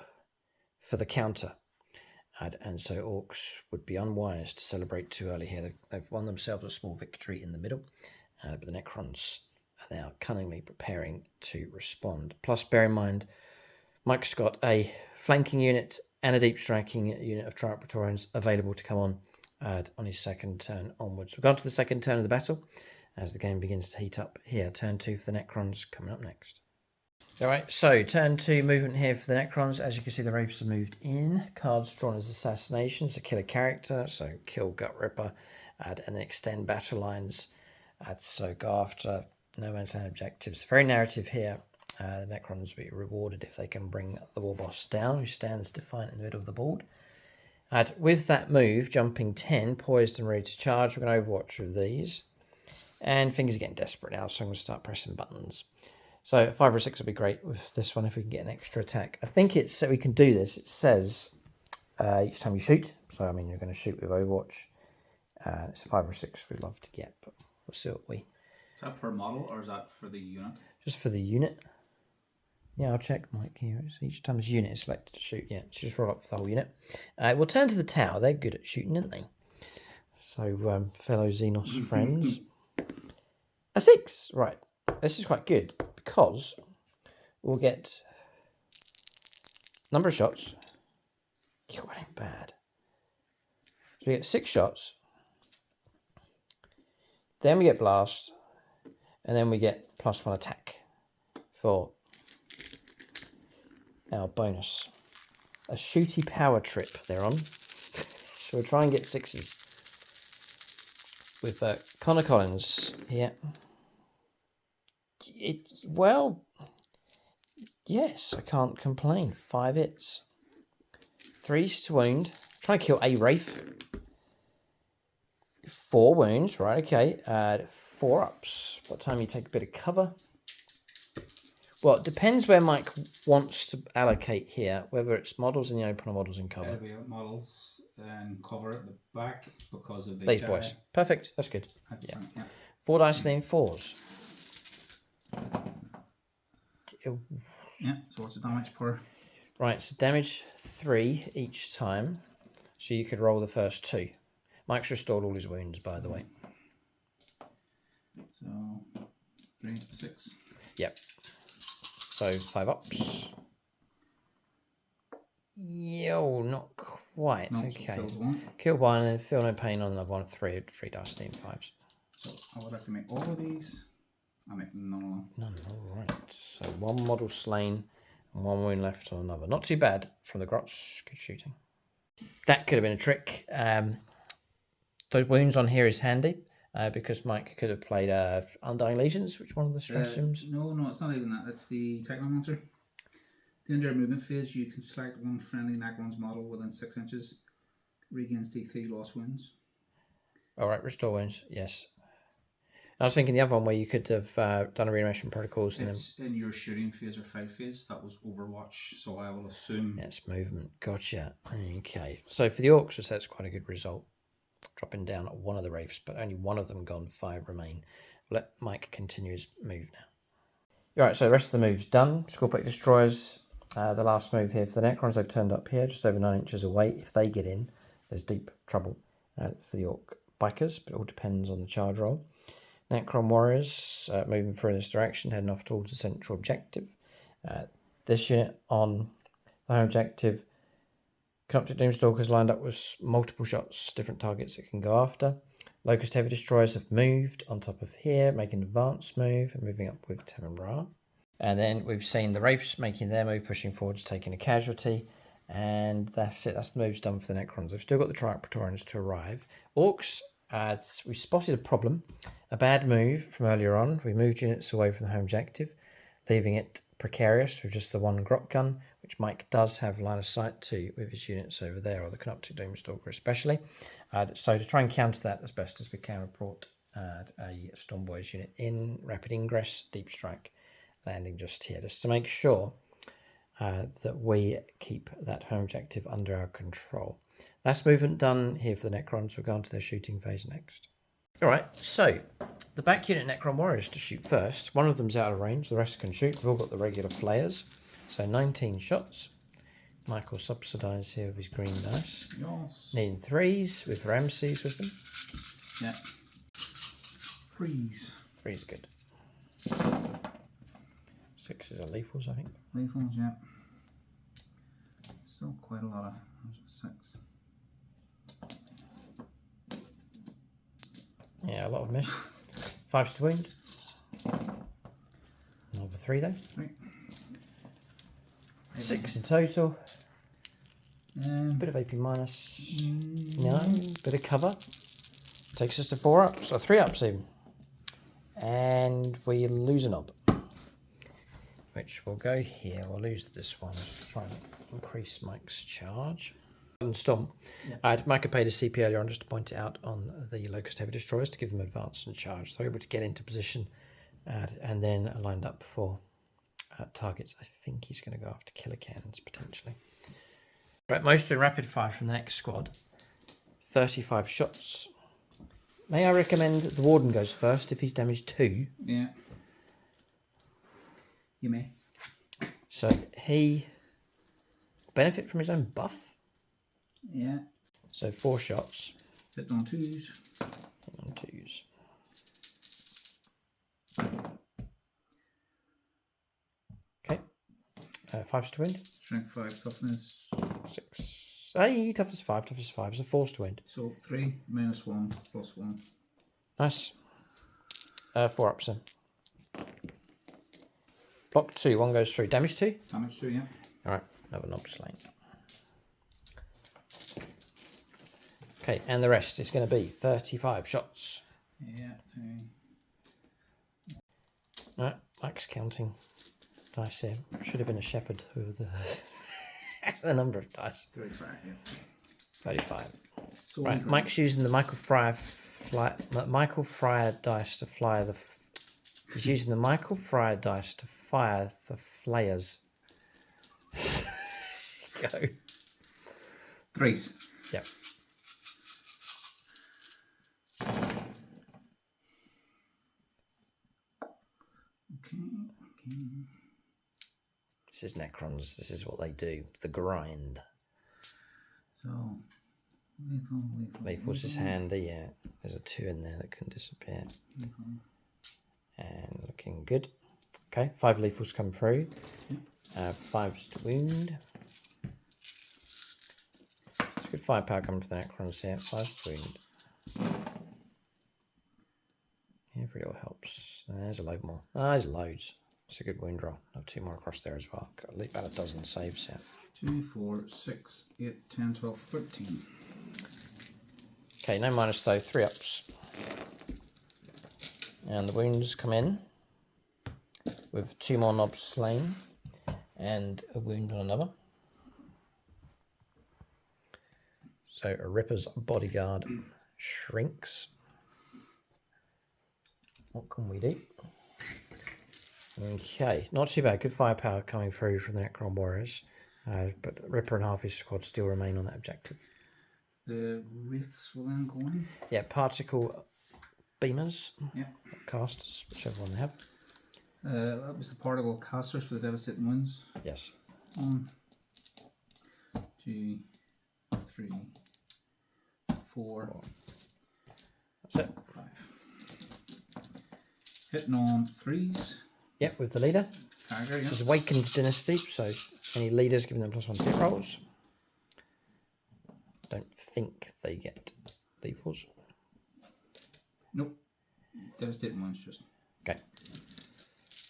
[SPEAKER 1] for the counter. And so Orcs would be unwise to celebrate too early here. They've won themselves a small victory in the middle. But the Necrons are now cunningly preparing to respond. Plus, bear in mind, Mike's got a flanking unit and a deep striking unit of Triumph Praetorians available to come on his second turn onwards. We've gone to the second turn of the battle as the game begins to heat up here. Turn 2 for the Necrons coming up next. Alright, so turn 2 movement here for the Necrons. As you can see, the Wraiths have moved in. Cards drawn as assassinations, a killer character, so kill Gutrippa, and then extend battle lines. So go after no man's land objectives. Very narrative here. The Necrons will be rewarded if they can bring the war boss down, who stands defiant in the middle of the board. With that move, jumping 10, poised and ready to charge, we're going to Overwatch with these. And things are getting desperate now, so I'm going to start pressing buttons. So 5 or 6 would be great with this one if we can get an extra attack. I think it's we can do this. It says each time you shoot. So I mean you're going to shoot with Overwatch. It's 5 or 6 we'd love to get, but we'll see what we.
[SPEAKER 2] Is that per model or is that for the unit?
[SPEAKER 1] Just for the unit. Yeah, I'll check, Mike, here. It's each time this unit is selected to shoot. Yeah, so just roll up the whole unit. We'll turn to the tower. They're good at shooting, aren't they? So, fellow Xenos friends. A 6. Right. This is quite good because we'll get number of shots. God, that ain't bad. So we get 6 shots. Then we get blast. And then we get +1 attack for our bonus. A shooty power trip they're on. So we'll try and get 6s. With Connor Collins here. Well, yes, I can't complain. 5 hits. 3s to wound. Trying to kill a Wraith. 4 wounds, right, okay. 4 ups. What time you take a bit of cover? Well, it depends where Mike wants to allocate here, whether it's models in the open or models in cover.
[SPEAKER 2] It'll be models and cover at the back because of the
[SPEAKER 1] These boys. Perfect, that's good.
[SPEAKER 2] Yeah.
[SPEAKER 1] 4 dice lean 4s.
[SPEAKER 2] Yeah, so what's the damage per?
[SPEAKER 1] Right, so damage 3 each time. So you could roll the first 2. Mike's restored all his wounds, by the way.
[SPEAKER 2] So 3, 6.
[SPEAKER 1] Yep. So 5 ups. Yo, not quite.
[SPEAKER 2] No,
[SPEAKER 1] okay.
[SPEAKER 2] So
[SPEAKER 1] Kill 1 and then feel no pain on another one. 3 dice lean 5s.
[SPEAKER 2] So I would like to make all of these. I make none of them.
[SPEAKER 1] None, alright. So 1 model slain and 1 wound left on another. Not too bad from the Grots. Good shooting. That could have been a trick. Those wounds on here is handy because Mike could have played Undying Legions, which one of the stratagems?
[SPEAKER 2] No, it's not even that. It's the Technomancer. At the end of your movement phase, you can select 1 friendly Necrons model within 6 inches. Regains D3 lost wounds.
[SPEAKER 1] Alright, restore wounds, yes. I was thinking the other one where you could have done a reanimation protocols.
[SPEAKER 2] It's in your shooting phase or fight phase. That was Overwatch, so I will assume.
[SPEAKER 1] It's movement. Gotcha. Okay. So for the Orcs, that's quite a good result. Dropping down 1 of the Wraiths, but only 1 of them gone, 5 remain. Let Mike continue his move now. Alright, so the rest of the move's done. Scorpic Destroyers, the last move here for the Necrons. They've turned up here, just over 9 inches away. If they get in, there's deep trouble for the Orc bikers, but it all depends on the charge roll. Necron Warriors moving through in this direction, heading off towards the central objective. this unit on the home objective. Canoptic Doomstalkers lined up with multiple shots, different targets it can go after. Locust Heavy Destroyers have moved on top of here, making an advanced move and moving up with Tamun'Ra. And then we've seen the Wraiths making their move, pushing forwards, taking a casualty. And that's it. That's the moves done for the Necrons. They've still got the Triarch Praetorians to arrive. Orcs, we spotted a problem. A bad move from earlier on. We moved units away from the home objective, leaving it precarious with just the one Grot gun, which Mike does have line of sight to with his units over there, or the Canoptic Doomstalker especially. So to try and counter that as best as we can, we brought a Stormboys unit in, rapid ingress, deep strike, landing just here, just to make sure that we keep that home objective under our control. That's movement done here for the Necrons. We'll go on to their shooting phase next. All right, so the back unit Necron Warriors to shoot first. One of them's out of range, the rest can shoot. We've all got the regular flayers. So 19 shots. Michael subsidised here with his green dice.
[SPEAKER 2] Yes.
[SPEAKER 1] Needing 3s with Ramses with them.
[SPEAKER 2] Yeah. 3s.
[SPEAKER 1] 3's good. 6s are lethals, I think.
[SPEAKER 2] Lethals, yeah. Still quite a lot of 6.
[SPEAKER 1] Yeah, a lot of miss. 5s to wound. Another 3 though.
[SPEAKER 2] 3.
[SPEAKER 1] 6 in total. Bit of AP minus. No, bit of cover. Takes us to 4 ups, or 3 ups even. And we lose a knob, which will go here. We'll lose this one. Try and increase Mike's charge. And Storm. Yeah. Mike had paid a CP earlier on just to point it out on the Locust Heavy Destroyers to give them advance and charge. So able to get into position and then lined up for targets. I think he's going to go after killer cannons potentially. Right, most in rapid fire from the next squad. 35 shots. May I recommend the Warden goes first if he's damaged 2?
[SPEAKER 2] Yeah. You may.
[SPEAKER 1] So he benefit from his own buff.
[SPEAKER 2] Yeah.
[SPEAKER 1] So 4 shots.
[SPEAKER 2] Hit on 2s.
[SPEAKER 1] Hit on 2s. Okay. 5s to wind.
[SPEAKER 2] Strength 5, toughness
[SPEAKER 1] 6. Hey, toughness 5, toughness 5. It's a 4s to wind.
[SPEAKER 2] So 3, -1, +1.
[SPEAKER 1] Nice. 4 ups then. Block 2, 1 goes through. Damage 2?
[SPEAKER 2] Damage 2, yeah.
[SPEAKER 1] Alright, another knob slain. Okay, and the rest is going to be 35 shots.
[SPEAKER 2] Yeah, 2.
[SPEAKER 1] Alright, Mike's counting dice here. Should have been a shepherd with the number of dice.
[SPEAKER 2] 35, yeah.
[SPEAKER 1] 35.
[SPEAKER 2] So
[SPEAKER 1] right, Mike's using the Michael Fryer dice to fly the... He's using the Michael Fryer dice to fire the flayers. Go.
[SPEAKER 2] 3s.
[SPEAKER 1] Yep.
[SPEAKER 2] Okay.
[SPEAKER 1] This is Necrons. This is what they do. The grind.
[SPEAKER 2] So, lethal.
[SPEAKER 1] Lethal's is handy, yeah. There's a 2 in there that can disappear.
[SPEAKER 2] Lethal.
[SPEAKER 1] And looking good. Okay, 5 lethals come through.
[SPEAKER 2] Yeah.
[SPEAKER 1] 5s to wound. It's good firepower coming from the Necrons here. 5s to wound. Every little helps. There's a load more. There's loads. It's a good wound roll. I'll have 2 more across there as well. Got at least about a dozen saves here.
[SPEAKER 2] 2, 4, 6, 8, 10, 12, 13.
[SPEAKER 1] Okay, no minus though. 3 ups. And the wounds come in with 2 more knobs slain and a wound on another. So a Ripper's bodyguard shrinks. What can we do? Okay, not too bad. Good firepower coming through from the Necron Warriors. But Ripper and half his squad still remain on that objective.
[SPEAKER 2] The Wraiths will then go in.
[SPEAKER 1] Yeah, particle beamers.
[SPEAKER 2] Yeah.
[SPEAKER 1] Casters, whichever one they have.
[SPEAKER 2] That was the particle casters for the devastating wounds.
[SPEAKER 1] Yes.
[SPEAKER 2] 1, 2, 3, 4.
[SPEAKER 1] That's it.
[SPEAKER 2] 5. Hitting on 3s.
[SPEAKER 1] Yep, with the leader.
[SPEAKER 2] Tiger,
[SPEAKER 1] This is
[SPEAKER 2] yeah.
[SPEAKER 1] Awakened Dynasty, so any leaders giving them +1 to hit rolls. Don't think they get defaults.
[SPEAKER 2] Nope. Devastating ones just.
[SPEAKER 1] Okay.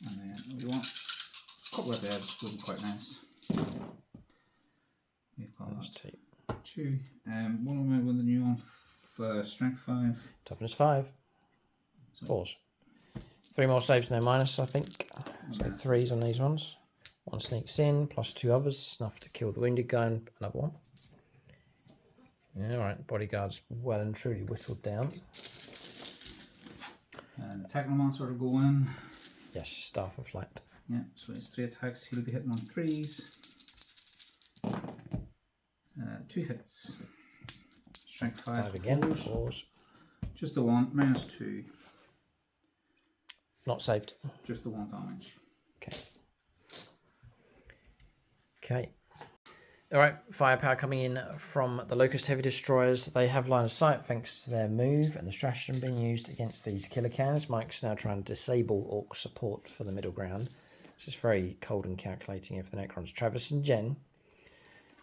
[SPEAKER 2] And then we want a couple of devs would be quite nice. We've got
[SPEAKER 1] That's 2.
[SPEAKER 2] 2. What am I with the new one? Strength 5.
[SPEAKER 1] Toughness 5.
[SPEAKER 2] So,
[SPEAKER 1] 4s. 3 more saves, no minus, I think. So 3s on these ones. 1 sneaks in, +2 others. Enough to kill the wounded guy and another one. Yeah, alright, bodyguard's well and truly whittled down.
[SPEAKER 2] and the Technomancer will go in.
[SPEAKER 1] Yes, Staff of Light.
[SPEAKER 2] Yeah, so it's 3 attacks. He'll be hitting on 3s. 2 hits. Strength 5.
[SPEAKER 1] 5 again,
[SPEAKER 2] 4s.
[SPEAKER 1] 4s.
[SPEAKER 2] Just the 1. -2.
[SPEAKER 1] Not saved.
[SPEAKER 2] Just the 1 damage.
[SPEAKER 1] Okay. Okay. Alright, firepower coming in from the Locust Heavy Destroyers. They have line of sight thanks to their move and the stratagem being used against these killer cans. Mike's now trying to disable Orc support for the middle ground. This is very cold and calculating here for the Necrons. Travis and Jen.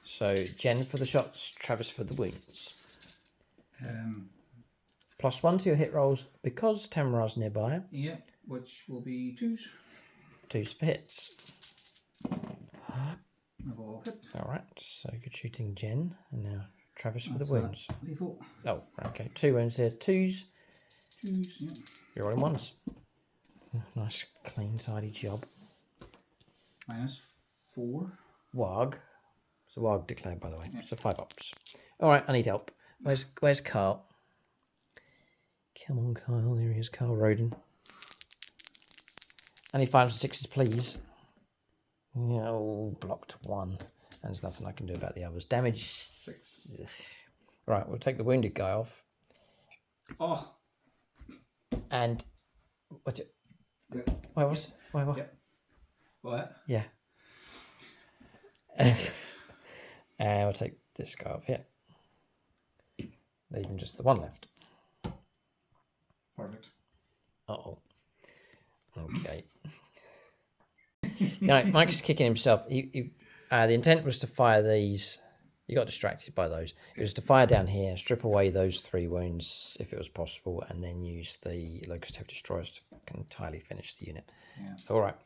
[SPEAKER 1] So Jen for the shots, Travis for the wounds. +1 to your hit rolls because Tamun'Ra's nearby.
[SPEAKER 2] Yeah, which will be 2s.
[SPEAKER 1] 2s for hits.
[SPEAKER 2] I've all hit.
[SPEAKER 1] Alright, so good shooting, Jen. And now Travis for
[SPEAKER 2] That's
[SPEAKER 1] the wounds.
[SPEAKER 2] Lethal.
[SPEAKER 1] Oh, okay. 2 wounds here. 2s.
[SPEAKER 2] 2s, yeah.
[SPEAKER 1] You're rolling 1s. Nice, clean, tidy job.
[SPEAKER 2] -4.
[SPEAKER 1] Warg. It's a Warg declared, by the way.
[SPEAKER 2] Yeah.
[SPEAKER 1] So 5 ups. Alright, I need help. Where's Carl? Come on, Kyle. There he is, Carl Roden. I need 5s and 6s, please. Yeah, oh, blocked 1. There's nothing I can do about the others. Damage
[SPEAKER 2] 6.
[SPEAKER 1] Right, we'll take the wounded guy off.
[SPEAKER 2] Oh.
[SPEAKER 1] And what's it?
[SPEAKER 2] Yeah.
[SPEAKER 1] Wait, what's wait, what?
[SPEAKER 2] Yep. What?
[SPEAKER 1] Yeah. And we'll take this guy off here. Leaving just the 1 left.
[SPEAKER 2] Perfect.
[SPEAKER 1] Uh-oh. Okay. No, Mike's kicking himself. The intent was to fire these. You got distracted by those. It was to fire down here, strip away those 3 wounds if it was possible, and then use the Locust Heavy Destroyers to entirely finish the unit.
[SPEAKER 2] Yeah.
[SPEAKER 1] All right.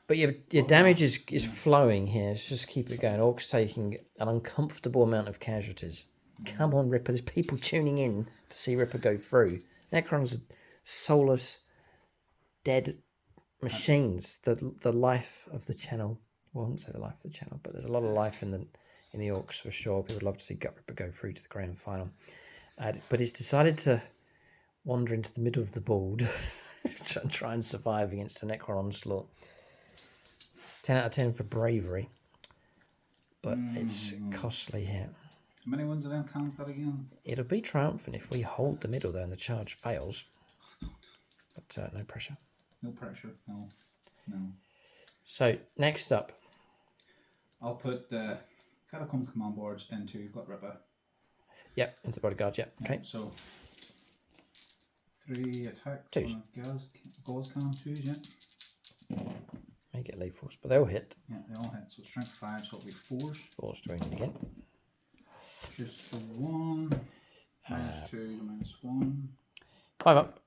[SPEAKER 1] But your damage is flowing here. Let's just keep it going. Orcs taking an uncomfortable amount of casualties. Come on, Ripper. There's people tuning in to see Ripper go through. Necrons are soulless, dead machines. The life of the channel. Well, I wouldn't say the life of the channel, but there's a lot of life in the Orcs for sure. People would love to see Gut Ripper go through to the grand final. But he's decided to wander into the middle of the board and try and survive against a Necron onslaught. 10 out of 10 for bravery, but it's costly here.
[SPEAKER 2] How many ones of them cans got against?
[SPEAKER 1] It'll be triumphant if we hold the middle though and the charge fails. But no pressure.
[SPEAKER 2] No pressure. No.
[SPEAKER 1] So next up,
[SPEAKER 2] I'll put the Catacomb command boards into Gutrippa.
[SPEAKER 1] yep, into the bodyguard. Yep. Okay.
[SPEAKER 2] So 3 attacks
[SPEAKER 1] 2s.
[SPEAKER 2] on a Gauze can, 2s, yeah.
[SPEAKER 1] May get lethals, but they all hit.
[SPEAKER 2] Yeah, they all hit. So strength 5, so it'll be 4s.
[SPEAKER 1] 4's to wound again.
[SPEAKER 2] Just the 1. -2 to -1.
[SPEAKER 1] 5 up.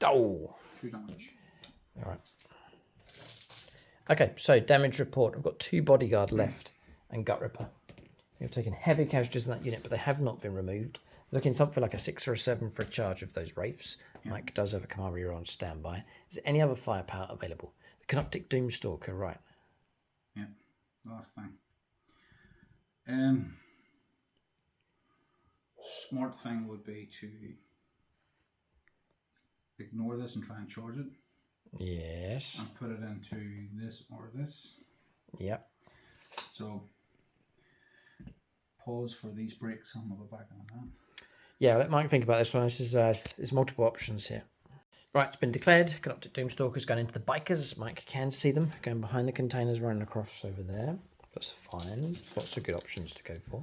[SPEAKER 1] Oh!
[SPEAKER 2] 2 damage.
[SPEAKER 1] All right. Okay, so damage report. I've got 2 bodyguard left and Gut Ripper. We've taken heavy casualties in that unit, but they have not been removed. Looking something like a 6 or a 7 for a charge of those Wraiths. Yeah. Mike does have a command reader on standby. Is there any other firepower available? The Canoptic Doomstalker, right.
[SPEAKER 2] Yeah, last thing. Smart thing would be to ignore this and try and charge it.
[SPEAKER 1] Yes.
[SPEAKER 2] And put it into this or this.
[SPEAKER 1] Yep.
[SPEAKER 2] So pause for these breaks and we'll go back on that.
[SPEAKER 1] Yeah, let Mike think about this one. This is there's multiple options here. Right, it's been declared. Canoptic Doomstalker's going into the bikers. Mike can see them going behind the containers, running across over there. That's fine. Lots of good options to go for.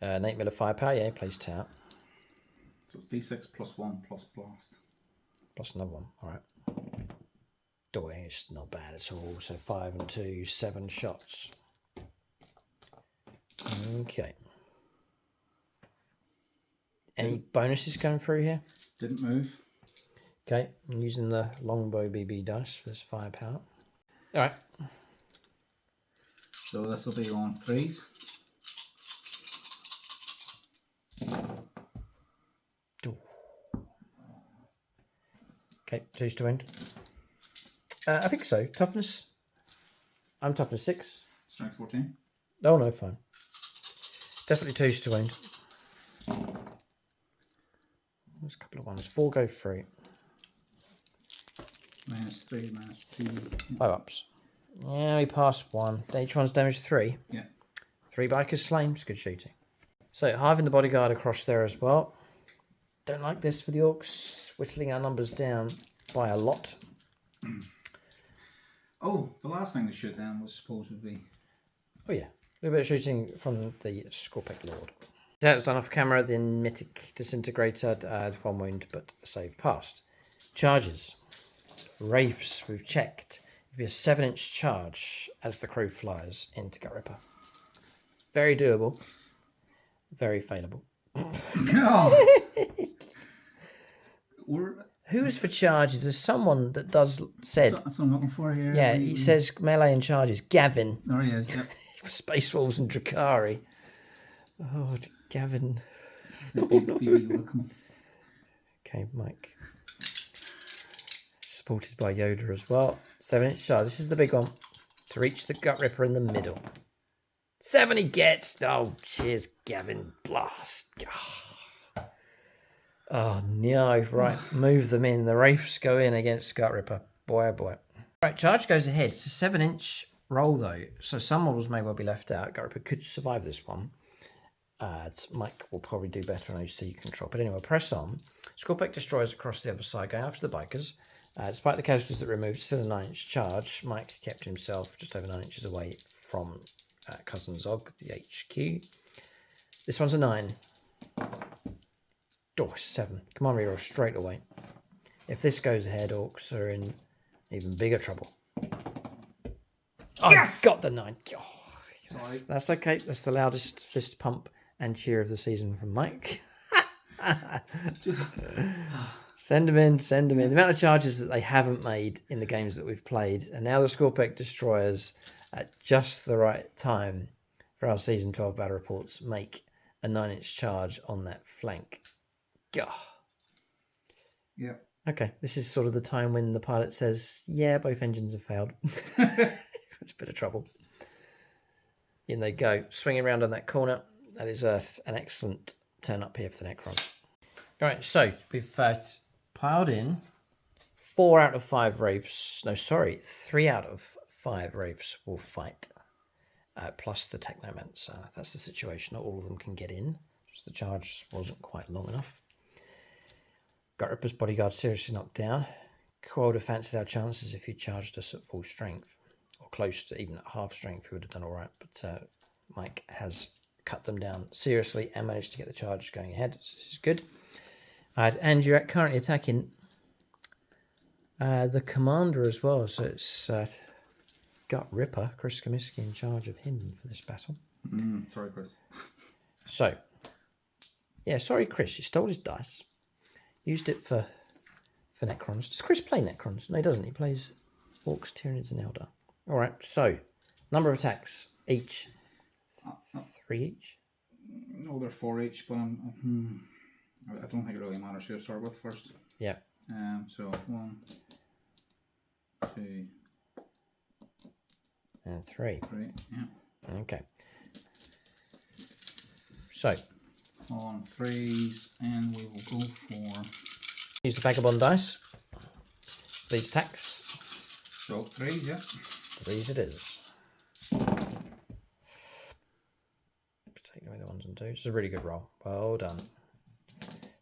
[SPEAKER 1] Nate Miller firepower, yeah, plays tout.
[SPEAKER 2] So it's D6 +1 plus blast.
[SPEAKER 1] Plus another one, all right. Oh, it's not bad at all. So 5 and 2, 7 shots. Okay. Any bonuses going through here?
[SPEAKER 2] Didn't move.
[SPEAKER 1] Okay, I'm using the longbow BB dice for this firepower. All right.
[SPEAKER 2] So this will be on 3s.
[SPEAKER 1] Okay, 2s to wind. I think so. Toughness. I'm toughness 6.
[SPEAKER 2] Strength 14.
[SPEAKER 1] Oh no, fine. Definitely 2s to wind. There's a couple of ones. 4 go through.
[SPEAKER 2] -3, -2.
[SPEAKER 1] 5 ups. Yeah, we passed 1. Each one's damage 3.
[SPEAKER 2] Yeah.
[SPEAKER 1] 3 bikers slain. It's good shooting. So hiving the bodyguard across there as well. Don't like this for the orcs. Whittling our numbers down by a lot.
[SPEAKER 2] Oh, the last thing to shoot then was supposed to be...
[SPEAKER 1] Oh yeah, a little bit of shooting from the Scorpic Lord. That was done off camera. The Mythic Disintegrator had 1 wound, but save passed. Charges. Wraiths, we've checked. It'd be a 7-inch charge as the crow flies into Gutrippa. Very doable. Very failable.
[SPEAKER 2] Oh.
[SPEAKER 1] Who's for charges? There's someone that said.
[SPEAKER 2] That's what I'm looking for here.
[SPEAKER 1] Yeah, he says melee and charges. Gavin.
[SPEAKER 2] There he is, yep.
[SPEAKER 1] Space Wolves and Drakari. Oh, Gavin. Okay, Mike. Supported by Yoda as well. 7-inch charge. This is the big one. To reach the Gutrippa in the middle. 7 he gets. Oh, cheers, Gavin. Blast. Oh, no. Right, move them in. The Wraiths go in against Gutrippa. Boy, oh boy. Right, charge goes ahead. It's a 7-inch roll, though. So some models may well be left out. Gutrippa could survive this one. Mike will probably do better on OC control. But anyway, press on. Scorpic destroys across the other side, going after the bikers. Despite the casualties that removed, still a 9-inch charge. Mike kept himself just over 9 inches away from Cousin Zog, the HQ. This one's a 9. Oh, 7. Come on, reroll straight away. If this goes ahead, Orcs are in even bigger trouble.
[SPEAKER 2] Yes!
[SPEAKER 1] I got the 9. Oh,
[SPEAKER 2] sorry.
[SPEAKER 1] That's okay. That's the loudest fist pump and cheer of the season from Mike. Send them in, send them in. The amount of charges that they haven't made in the games that we've played, and now the Scorpic destroyers at just the right time for our season 12 battle reports make a 9-inch charge on that flank. Gah.
[SPEAKER 2] Yeah.
[SPEAKER 1] Okay, this is sort of the time when the pilot says, yeah, both engines have failed. It's a bit of trouble. In they go, swinging around on that corner. That is an excellent turn up here for the Necrons. All right, so we've piled in 4 out of 5 Wraiths. No, sorry, 3 out of 5 Wraiths will fight, plus the Technomancer. That's the situation. Not all of them can get in. Just the charge wasn't quite long enough. Gutrippa's bodyguard seriously knocked down. KOYO fancies our chances if he charged us at full strength, or close to even at half strength. We would have done all right, but Mike has cut them down seriously and managed to get the charge going ahead. So this is good. And you're currently attacking the commander as well. So it's Gutrippa, Chris Comiskey, in charge of him for this battle.
[SPEAKER 2] Sorry, Chris.
[SPEAKER 1] So, yeah, sorry, Chris. You stole his dice. Used it for Necrons. Does Chris play Necrons? No, he doesn't. He plays Orcs, Tyranids, and Eldar. All right, so number of attacks each. 3 each?
[SPEAKER 2] No, they're 4 each, but I don't think it really matters who to start with first.
[SPEAKER 1] Yeah.
[SPEAKER 2] So 1, 2,
[SPEAKER 1] and 3.
[SPEAKER 2] 3. Yeah.
[SPEAKER 1] Okay. So
[SPEAKER 2] On 3s, and we will go for.
[SPEAKER 1] Use the vagabond dice. These attacks.
[SPEAKER 2] So 3s, yeah.
[SPEAKER 1] 3s it is. Take away the 1s and 2s. It's a really good roll. Well done.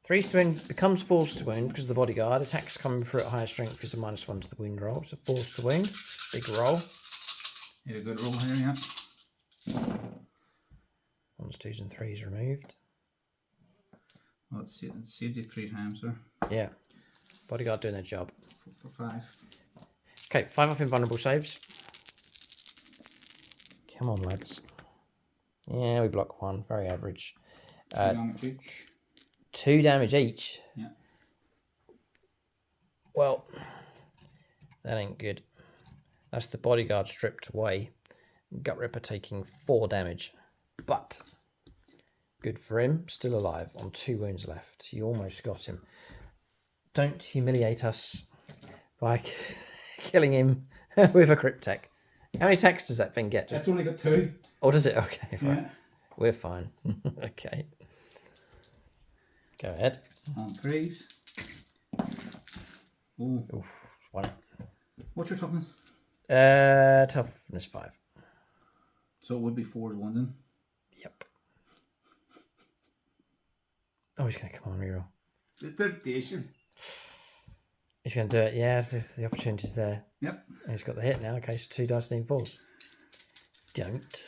[SPEAKER 1] 3s to wound becomes 4s to wound because the bodyguard attacks coming through at higher strength is a -1 to the wound roll. So 4s to wound. Big roll.
[SPEAKER 2] Need a good roll here, yeah.
[SPEAKER 1] 1s, 2s, and 3s removed.
[SPEAKER 2] Well, it's saved you 3 times there.
[SPEAKER 1] Yeah. Bodyguard doing their job.
[SPEAKER 2] For 5.
[SPEAKER 1] Okay, 5 up invulnerable saves. Come on, lads. Yeah, we block 1. Very average.
[SPEAKER 2] 2 damage each.
[SPEAKER 1] 2 damage each.
[SPEAKER 2] Yeah.
[SPEAKER 1] Well, that ain't good. That's the bodyguard stripped away. Gutrippa taking 4 damage. But good for him. Still alive on 2 wounds left. You almost got him. Don't humiliate us by killing him with a cryptek. How many attacks does that thing get?
[SPEAKER 2] It's only got 2.
[SPEAKER 1] Oh, does it? Okay, right.
[SPEAKER 2] Yeah.
[SPEAKER 1] We're fine. Okay. Go ahead.
[SPEAKER 2] On 3s. Ooh.
[SPEAKER 1] Oof, 1.
[SPEAKER 2] What's your toughness?
[SPEAKER 1] Toughness 5.
[SPEAKER 2] So it would be 4 as 1 then?
[SPEAKER 1] Yep. Oh, he's going to come on reroll.
[SPEAKER 2] The temptation.
[SPEAKER 1] He's going to do it, yeah, if the opportunity's there.
[SPEAKER 2] Yep.
[SPEAKER 1] And he's got the hit now. Okay, so 2 dice need 4s. Don't.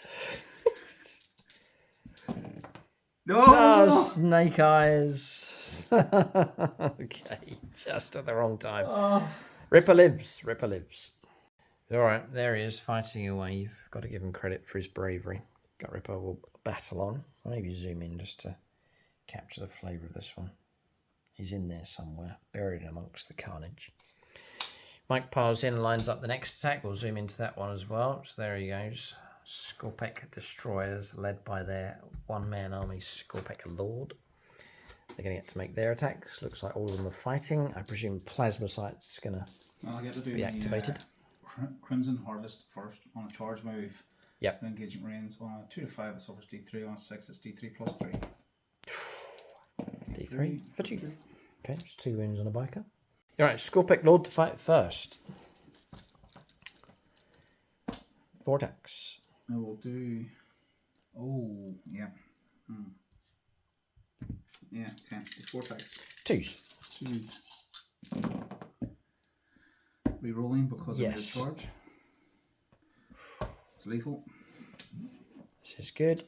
[SPEAKER 2] No!
[SPEAKER 1] Oh, snake eyes. Okay, just at the wrong time.
[SPEAKER 2] Oh.
[SPEAKER 1] Ripper lives. Ripper lives. All right, there he is, fighting away. You've got to give him credit for his bravery. Gutrippa will battle on. I'll maybe zoom in just to capture the flavour of this one. He's in there somewhere, buried amongst the carnage. Mike piles in and lines up the next attack. We'll zoom into that one as well. So there he goes. Skorpek Destroyers, led by their one-man army, Skorpek Lord. They're going to get to make their attacks. Looks like all of them are fighting. I presume Plasma Sight's going to
[SPEAKER 2] Well, I get to do
[SPEAKER 1] be activated.
[SPEAKER 2] Crimson Harvest first on a charge move.
[SPEAKER 1] Yep.
[SPEAKER 2] Engagement range on a 2 to 5, it suffers D3. On a 6, it's D3 plus 3.
[SPEAKER 1] D3 for 2. Okay, it's 2 wounds on a biker. Alright, Skorpek Lord to fight first. 4 attacks.
[SPEAKER 2] I will do. Oh, yeah. Yeah, okay. 4 attacks.
[SPEAKER 1] 2s.
[SPEAKER 2] 2. Rerolling because
[SPEAKER 1] Yes.
[SPEAKER 2] I made a charge. It's lethal.
[SPEAKER 1] This is good.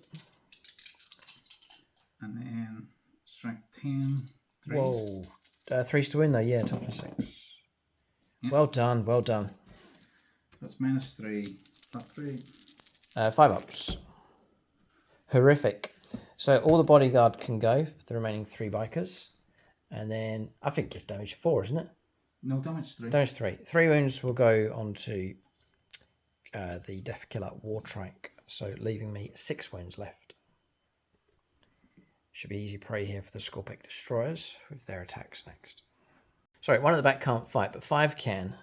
[SPEAKER 2] And then strength 10. 3.
[SPEAKER 1] Whoa. 3s to win though, yeah, toughness 6.
[SPEAKER 2] Yep.
[SPEAKER 1] Well done, well done.
[SPEAKER 2] That's minus 3. Flat 3.
[SPEAKER 1] 5 ups. Horrific. So all the bodyguard can go, the remaining 3 bikers. And then, I think it's damage 4, isn't it?
[SPEAKER 2] No, damage 3.
[SPEAKER 1] Damage 3. 3 wounds will go onto the Death Killer Wartrike. So leaving me 6 wounds left. Should be easy prey here for the Skorpek Destroyers with their attacks next. Sorry, 1 at the back can't fight, but 5 can.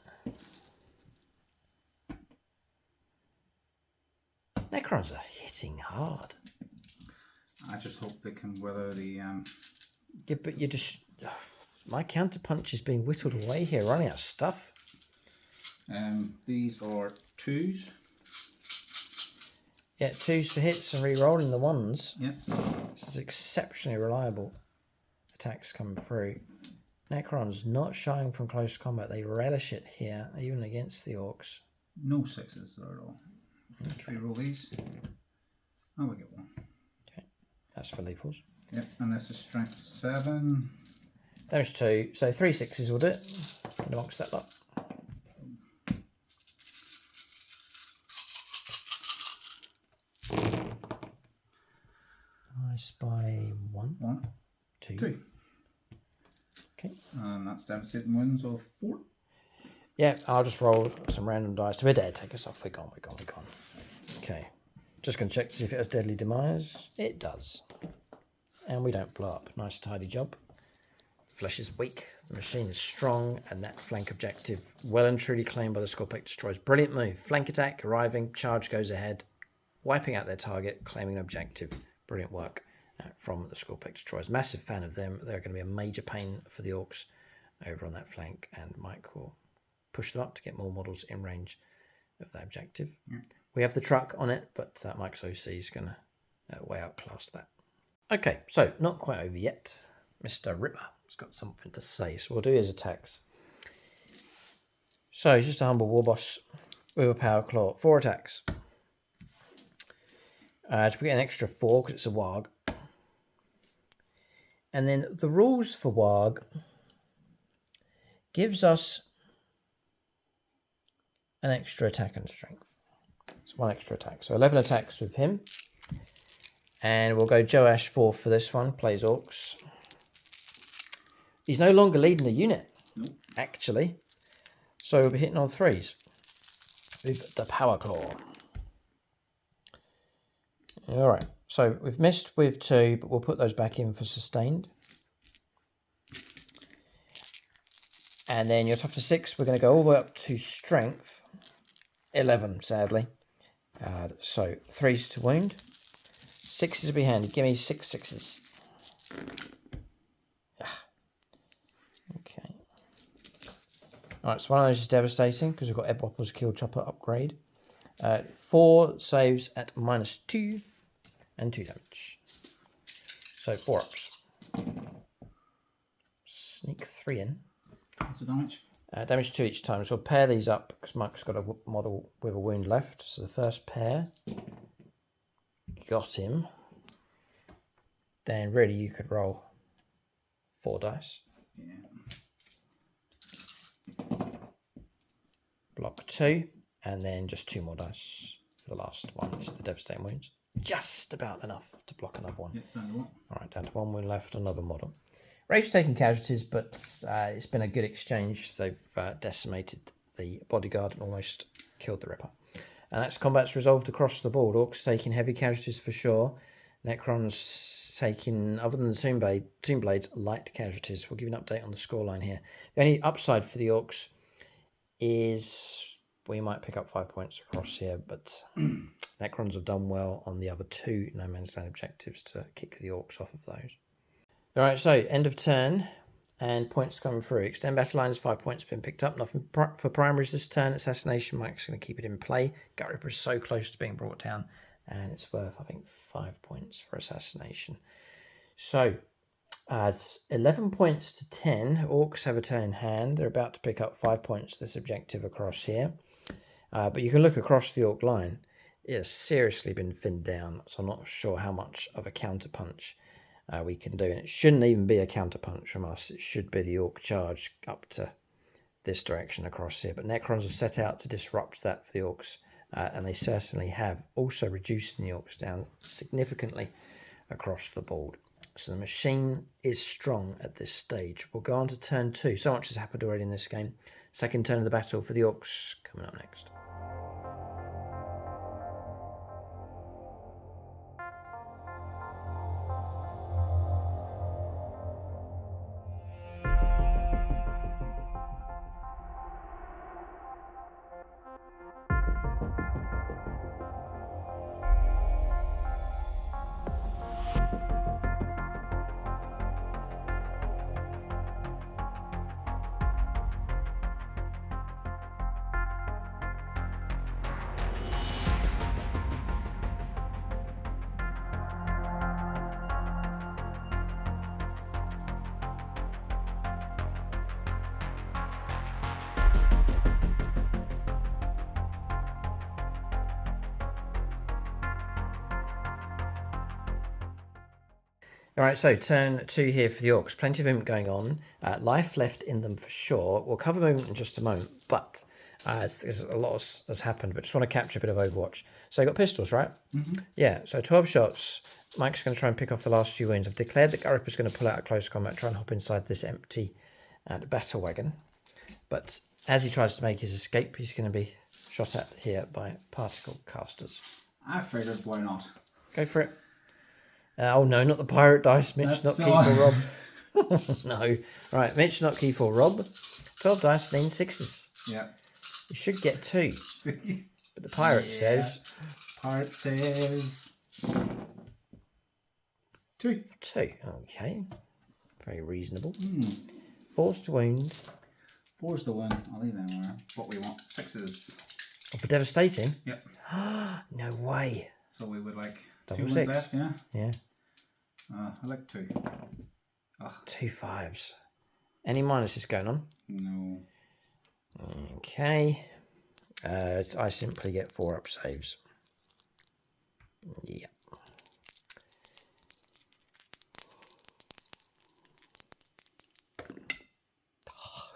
[SPEAKER 1] Necrons are hitting hard.
[SPEAKER 2] I just hope they can weather the.
[SPEAKER 1] Yeah, but you just... my counterpunch is being whittled away here, running out of stuff.
[SPEAKER 2] These are 2s.
[SPEAKER 1] Yeah, 2s for hits and re-rolling the 1s.
[SPEAKER 2] Yep.
[SPEAKER 1] This is exceptionally reliable. Attacks coming through. Necrons not shying from close combat. They relish it here, even against the Orks.
[SPEAKER 2] No 6s there at all.
[SPEAKER 1] Okay.
[SPEAKER 2] Reroll these. Oh, we get 1.
[SPEAKER 1] Okay, that's for lethals.
[SPEAKER 2] Yep, and this is strength 7.
[SPEAKER 1] Damage 2, so 3 6s will do it. And amongst that lot. I spy 1.
[SPEAKER 2] 1.
[SPEAKER 1] 2.
[SPEAKER 2] 2.
[SPEAKER 1] Okay.
[SPEAKER 2] And that's devastating wounds of 4.
[SPEAKER 1] Yeah, I'll just roll some random dice. We're dead. Take us off. We're gone. We're gone. We're gone. Okay. Just going to check to see if it has deadly demise. It does. And we don't blow up. Nice tidy job. Flesh is weak. The machine is strong. And that flank objective well and truly claimed by the Skorpek Destroyers. Brilliant move. Flank attack, arriving. Charge goes ahead. Wiping out their target. Claiming an objective. Brilliant work from the Skorpek Destroyers. Massive fan of them. They're going to be a major pain for the Orks over on that flank. And Mike will push them up to get more models in range of that objective.
[SPEAKER 2] Yeah.
[SPEAKER 1] We have the truck on it, but Mike's OC is going to way outclass that. Okay, so not quite over yet. Mr. Ripper has got something to say, so we'll do his attacks. So he's just a humble war boss with a power claw. 4 attacks. To get an extra 4 because it's a warg. And then the rules for warg gives us an extra attack and strength. So 1 extra attack. So 11 attacks with him. And we'll go Joash 4 for this one. Plays Orcs. He's no longer leading the unit, actually. So we'll be hitting on 3s with the Power Claw. Alright, so we've missed with 2, but we'll put those back in for sustained. And then you're tough to 6. We're going to go all the way up to strength. 11, sadly. So 3s to wound. 6s will be handy. Give me 6 6s. Okay. Alright, so one of those is devastating because we've got Ebwopple's Kill Chopper upgrade. 4 saves at -2 and 2 damage. So 4 ups. Sneak 3 in.
[SPEAKER 2] What's the damage?
[SPEAKER 1] Damage 2 each time. So we'll pair these up because Mike's got a model with a wound left. So the first pair. Got him. Then really you could roll 4 dice.
[SPEAKER 2] Yeah.
[SPEAKER 1] Block 2. And then just 2 more dice. The last one is the devastating wounds. Just about enough to block another one.
[SPEAKER 2] Yep, down to 1.
[SPEAKER 1] Alright, down to 1 wound left, another model. Rafe's taken casualties, but it's been a good exchange. They've decimated the bodyguard and almost killed the Ripper. And that's combat's resolved across the board. Orcs taking heavy casualties for sure. Necrons taking, other than the Tomb Blades, light casualties. We'll give you an update on the scoreline here. The only upside for the Orcs is we might pick up 5 points across here, but Necrons have done well on the other 2 No Man's Land objectives to kick the Orcs off of those. Alright, so end of turn and points coming through. Extend battle lines, 5 points been picked up. Nothing for primaries this turn. Assassination, Mike's going to keep it in play. Gutrippa is so close to being brought down, and it's worth, I think, 5 points for assassination. So, 11 points to 10. Orcs have a turn in hand. They're about to pick up 5 points this objective across here. But you can look across the Orc line. It has seriously been thinned down, so I'm not sure how much of a counterpunch we can do. And it shouldn't even be a counterpunch from us. It should be the Orc charge up to this direction across here. But Necrons have set out to disrupt that for the Orcs, and they certainly have, also reducing the Orcs down significantly across the board. So the machine is strong at this stage. We'll go on to turn 2. So much has happened already in this game. Second turn of the battle for the Orcs coming up next. Alright, so turn 2 here for the Orcs. Plenty of movement going on. Life left in them for sure. We'll cover movement in just a moment, but there's a lot has happened, but just want to capture a bit of Overwatch. So you got pistols, right? Mm-hmm. Yeah, so 12 shots. Mike's going to try and pick off the last few wounds. I've declared that Gutrippa's going to pull out a close combat, try and hop inside this empty battle wagon. But as he tries to make his escape, he's going to be shot at here by particle casters.
[SPEAKER 2] I figured, why not?
[SPEAKER 1] Go for it. Oh no, not the pirate dice. Mitch, not key for Rob. No. Right, Mitch, not key for Rob. 12 dice, then 6s.
[SPEAKER 2] Yeah.
[SPEAKER 1] You should get 2. But the pirate says...
[SPEAKER 2] Pirate says... 2.
[SPEAKER 1] 2, okay. Very reasonable. 4s to wound.
[SPEAKER 2] 4's the one. I'll leave them there. What we want. 6s.
[SPEAKER 1] Oh, for devastating?
[SPEAKER 2] Yep.
[SPEAKER 1] No way.
[SPEAKER 2] So we would like
[SPEAKER 1] Double
[SPEAKER 2] 2
[SPEAKER 1] 6.
[SPEAKER 2] ones left, yeah?
[SPEAKER 1] Yeah.
[SPEAKER 2] I like 2. Oh.
[SPEAKER 1] 2 5s. Any minuses going on?
[SPEAKER 2] No.
[SPEAKER 1] Okay. I simply get 4 up saves. Yeah.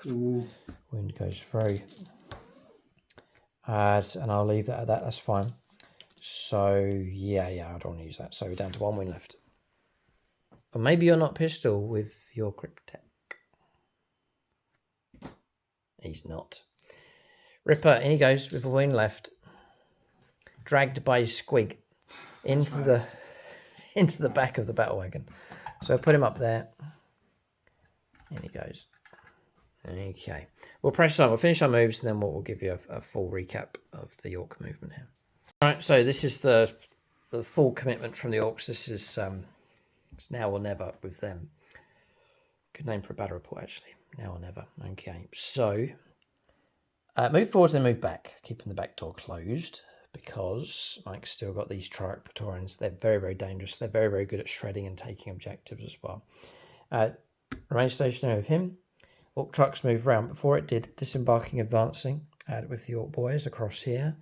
[SPEAKER 2] Ooh.
[SPEAKER 1] Wound goes through. And I'll leave that at that. That's fine. So, yeah, I don't want to use that. So we're down to 1 win left. Or maybe you're not pistol with your Cryptek. He's not. Ripper, in he goes with a win left. Dragged by his squig into the back of the battle wagon. So I'll put him up there. In he goes. Okay. We'll press on. We'll finish our moves, and then we'll give you a full recap of the Orc movement here. All right, so this is the full commitment from the Orcs. This is it's now or never with them. Good name for a battle report, actually. Now or never. Okay, so move forwards and move back, keeping the back door closed because Mike's still got these Triarch Praetorians. They're very, very dangerous. They're very, very good at shredding and taking objectives as well. Remain stationary with him. Orc trucks move round. Before it did, disembarking, advancing with the Orc boys across here.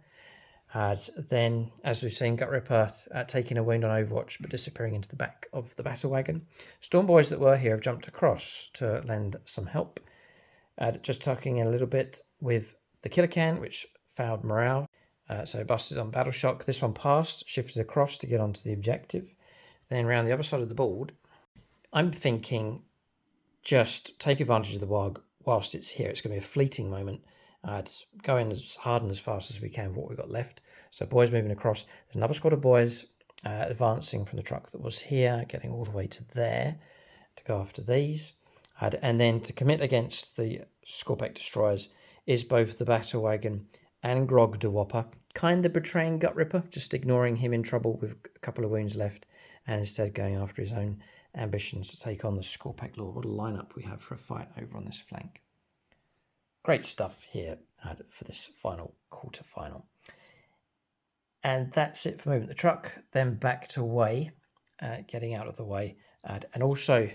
[SPEAKER 1] Then, as we've seen, Gutrippa taking a wound on Overwatch but disappearing into the back of the battle wagon. Storm boys that were here have jumped across to lend some help. Just tucking in a little bit with the Killer Can, which fouled morale. So busted on Battle Shock. This one passed, shifted across to get onto the objective. Then around the other side of the board, I'm thinking just take advantage of the WAG whilst it's here. It's going to be a fleeting moment. Just go in as hard and as fast as we can with what we've got left. So boys moving across. There's another squad of boys advancing from the truck that was here, getting all the way to there to go after these. And then to commit against the Scorpec destroyers is both the battle wagon and Grog de Whopper, kind of betraying Gutrippa, just ignoring him in trouble with a couple of wounds left, and instead going after his own ambitions to take on the Scorpec Lord. What a lineup we have for a fight over on this flank. Great stuff here for this final quarter-final. And that's it for moving the truck. Then back to way, getting out of the way, and also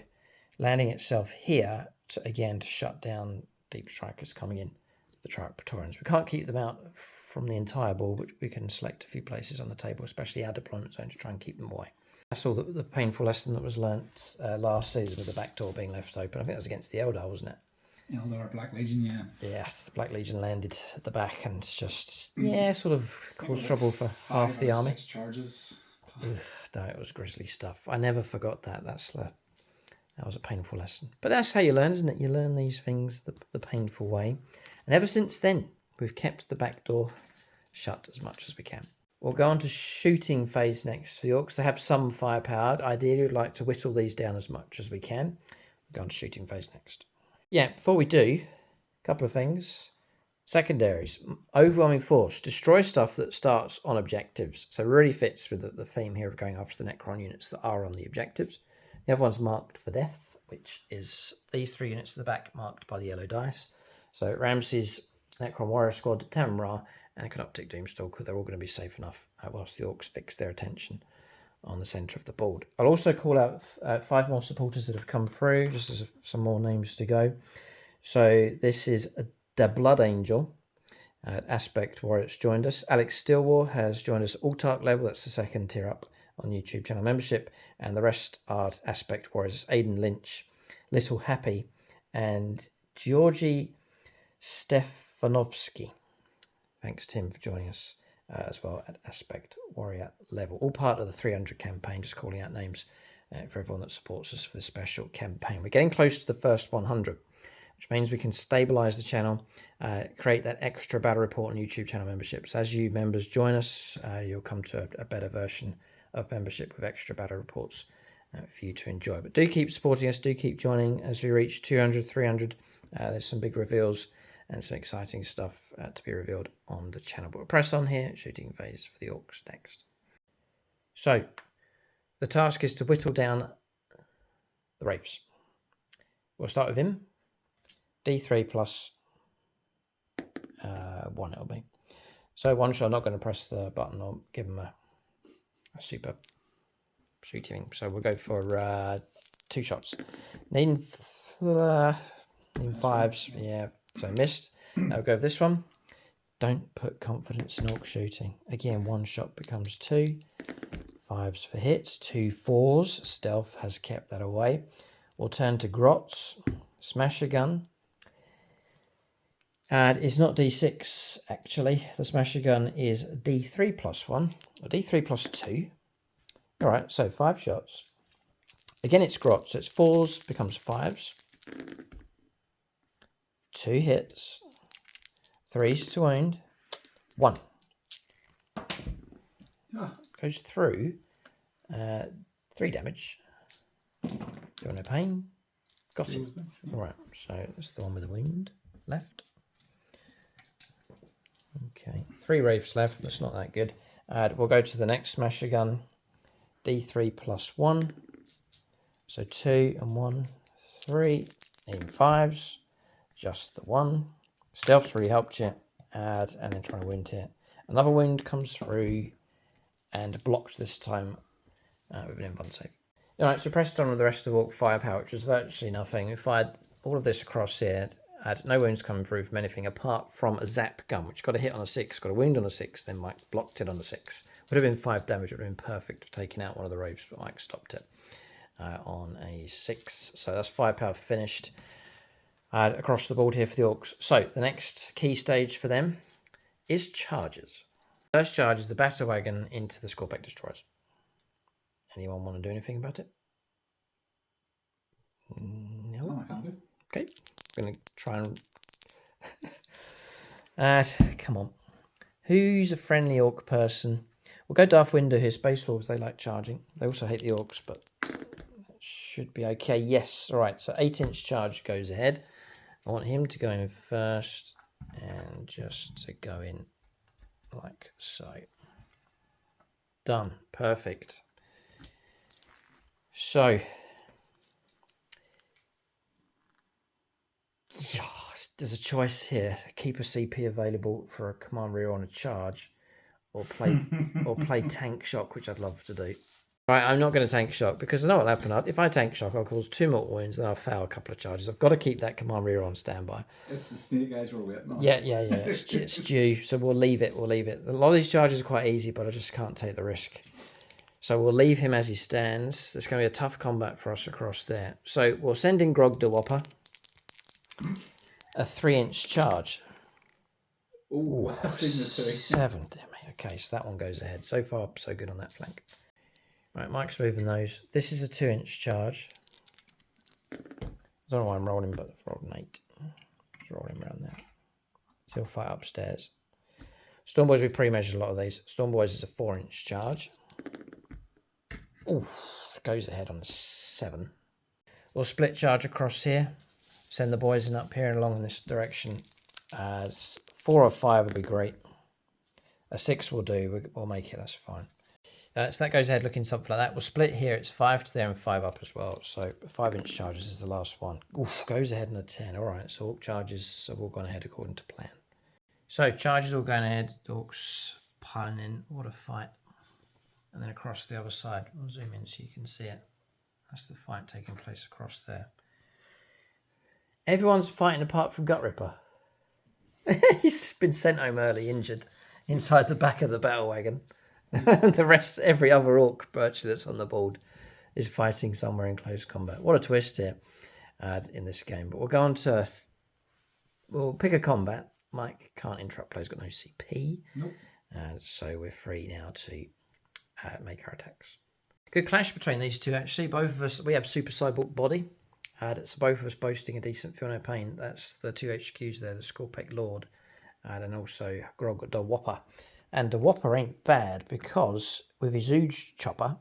[SPEAKER 1] landing itself here to shut down deep strikers coming in, the Triarch Praetorians. We can't keep them out from the entire board, but we can select a few places on the table, especially our deployment zone, to try and keep them away. That's all the painful lesson that was learnt last season with the back door being left open. I think that was against the Eldar, wasn't it?
[SPEAKER 2] Eldar, Black Legion, yeah.
[SPEAKER 1] Yeah, the Black Legion landed at the back and just, sort of caused trouble for half the army.
[SPEAKER 2] 6 charges.
[SPEAKER 1] No, it was grisly stuff. I never forgot that. That was a painful lesson. But that's how you learn, isn't it? You learn these things the painful way. And ever since then, we've kept the back door shut as much as we can. We'll go on to shooting phase next for the Orcs. They have some firepower. Ideally, we'd like to whittle these down as much as we can. We'll go on to shooting phase next. Yeah, before we do, a couple of things. Secondaries. Overwhelming force. Destroy stuff that starts on objectives. So it really fits with the theme here of going after the Necron units that are on the objectives. The other one's marked for death, which is these 3 units at the back marked by the yellow dice. So Ramsey's Necron Warrior Squad, Tamun'Ra, and the Canoptic Doomstalker, they're all going to be safe enough whilst the Orcs fix their attention on the centre of the board. I'll also call out 5 more supporters that have come through, just as some more names to go. So this is the Blood Angel, Aspect Warrior that's joined us. Alex Stillwar has joined us Altark level, that's the 2nd tier up on YouTube channel membership, and the rest are Aspect Warriors. Aidan Lynch, Little Happy, and Georgie Stefanovsky. Thanks, Tim, for joining us as well at Aspect Warrior level. All part of the 300 campaign, just calling out names for everyone that supports us for this special campaign. We're getting close to the first 100, which means we can stabilise the channel, create that extra battle report on YouTube channel memberships. As you members join us, you'll come to a better version of membership with extra battle reports for you to enjoy. But do keep supporting us, do keep joining as we reach 200, 300. There's some big reveals and some exciting stuff to be revealed on the channel. But we'll press on here, shooting phase for the Orcs next. So, the task is to whittle down the Wraiths. We'll start with him. D3 plus 1 it'll be. So 1 shot, I'm not going to press the button or give him a super shooting. So we'll go for 2 shots. Needing 5s, yeah. So missed. Now we'll go with this one. Don't put confidence in Orc shooting. Again, 1 shot becomes 2. 5s for hits. 2 4s. Stealth has kept that away. We'll turn to Grots. Smash a gun. And it's not D6, actually. The smasher gun is D3 plus 1, or D3 plus 2. All right, so 5 shots. Again, it's grot, so it's 4s, becomes 5s. 2 hits. 3s to wound. 1. Goes through. 3 damage. Doing no pain. Got it. All right, so that's the one with the wound left. Okay, 3 wraiths left. That's not that good. We'll go to the next smasher gun. D3 plus 1. So 2 and 1, 3. Even 5s. Just the 1. Stealth's really helped you. And then trying to wound here. Another wound comes through and blocked this time with an invuln save. Alright, so pressed on with the rest of the Orc firepower, which was virtually nothing. We fired all of this across here. Had no wounds coming through from anything apart from a zap gun, which got a hit on a 6, got a wound on a 6, then Mike blocked it on a 6. Would have been 5 damage, would have been perfect for taking out one of the wraiths, but Mike stopped it on a 6. So that's firepower finished across the board here for the Orcs. So the next key stage for them is charges. First charge is the battle wagon into the Scorpec Destroyers. Anyone want to do anything about it? No.
[SPEAKER 2] Oh, I can do.
[SPEAKER 1] Okay, I'm going to try and... come on. Who's a friendly Orc person? We'll go Darth Winder here. Space Wolves, they like charging. They also hate the Orcs, but that should be okay. Yes, all right, so 8-inch charge goes ahead. I want him to go in first and just to go in like so. Done. Perfect. So... there's a choice here. Keep a CP available for a command rear on a charge, or play tank shock, which I'd love to do. Right, I'm not going to tank shock because I know what'll happen. If I tank shock, I'll cause 2 mortal wounds and I'll fail a couple of charges. I've got to keep that command rear on standby.
[SPEAKER 2] It's the snake eyes we're waiting on.
[SPEAKER 1] Yeah. It's due. So we'll leave it. A lot of these charges are quite easy, but I just can't take the risk. So we'll leave him as he stands. There's going to be a tough combat for us across there. So we'll send in Grog the Whopper. A 3-inch charge.
[SPEAKER 2] Ooh,
[SPEAKER 1] 7. Damn it. Okay, so that one goes ahead. So far, so good on that flank. Right, Mike's moving those. This is a 2-inch charge. I don't know why I'm rolling, but I've rolled an 8. Just roll him around there. So he'll fight upstairs. Stormboys, we pre-measured a lot of these. Stormboys is a 4-inch charge. Ooh, goes ahead on a 7. We'll split charge across here. Send the boys in up here and along in this direction. As 4 or 5 would be great. A 6 will do. We'll make it. That's fine. So that goes ahead looking something like that. We'll split here. It's 5 to there and 5 up as well. So 5-inch charges is the last one. Oof, goes ahead in a 10. All right. So Orc charges have all gone ahead according to plan. So charges all going ahead. Orcs piling in. What a fight. And then across the other side. We'll zoom in so you can see it. That's the fight taking place across there. Everyone's fighting apart from Gutrippa. He's been sent home early, injured, inside the back of the battle wagon. The rest, every other Orc virtually that's on the board is fighting somewhere in close combat. What a twist here in this game. But we'll go on to... We'll pick a combat. Mike can't interrupt play. He's got no CP.
[SPEAKER 2] Nope.
[SPEAKER 1] So we're free now to make our attacks. Good clash between these two, actually. Both of us, we have super cyborg body. So both of us boasting a decent feel no pain. That's the 2 HQs there, the Scorpec Lord, and also Grog the Whopper. And the Whopper ain't bad because with his huge chopper,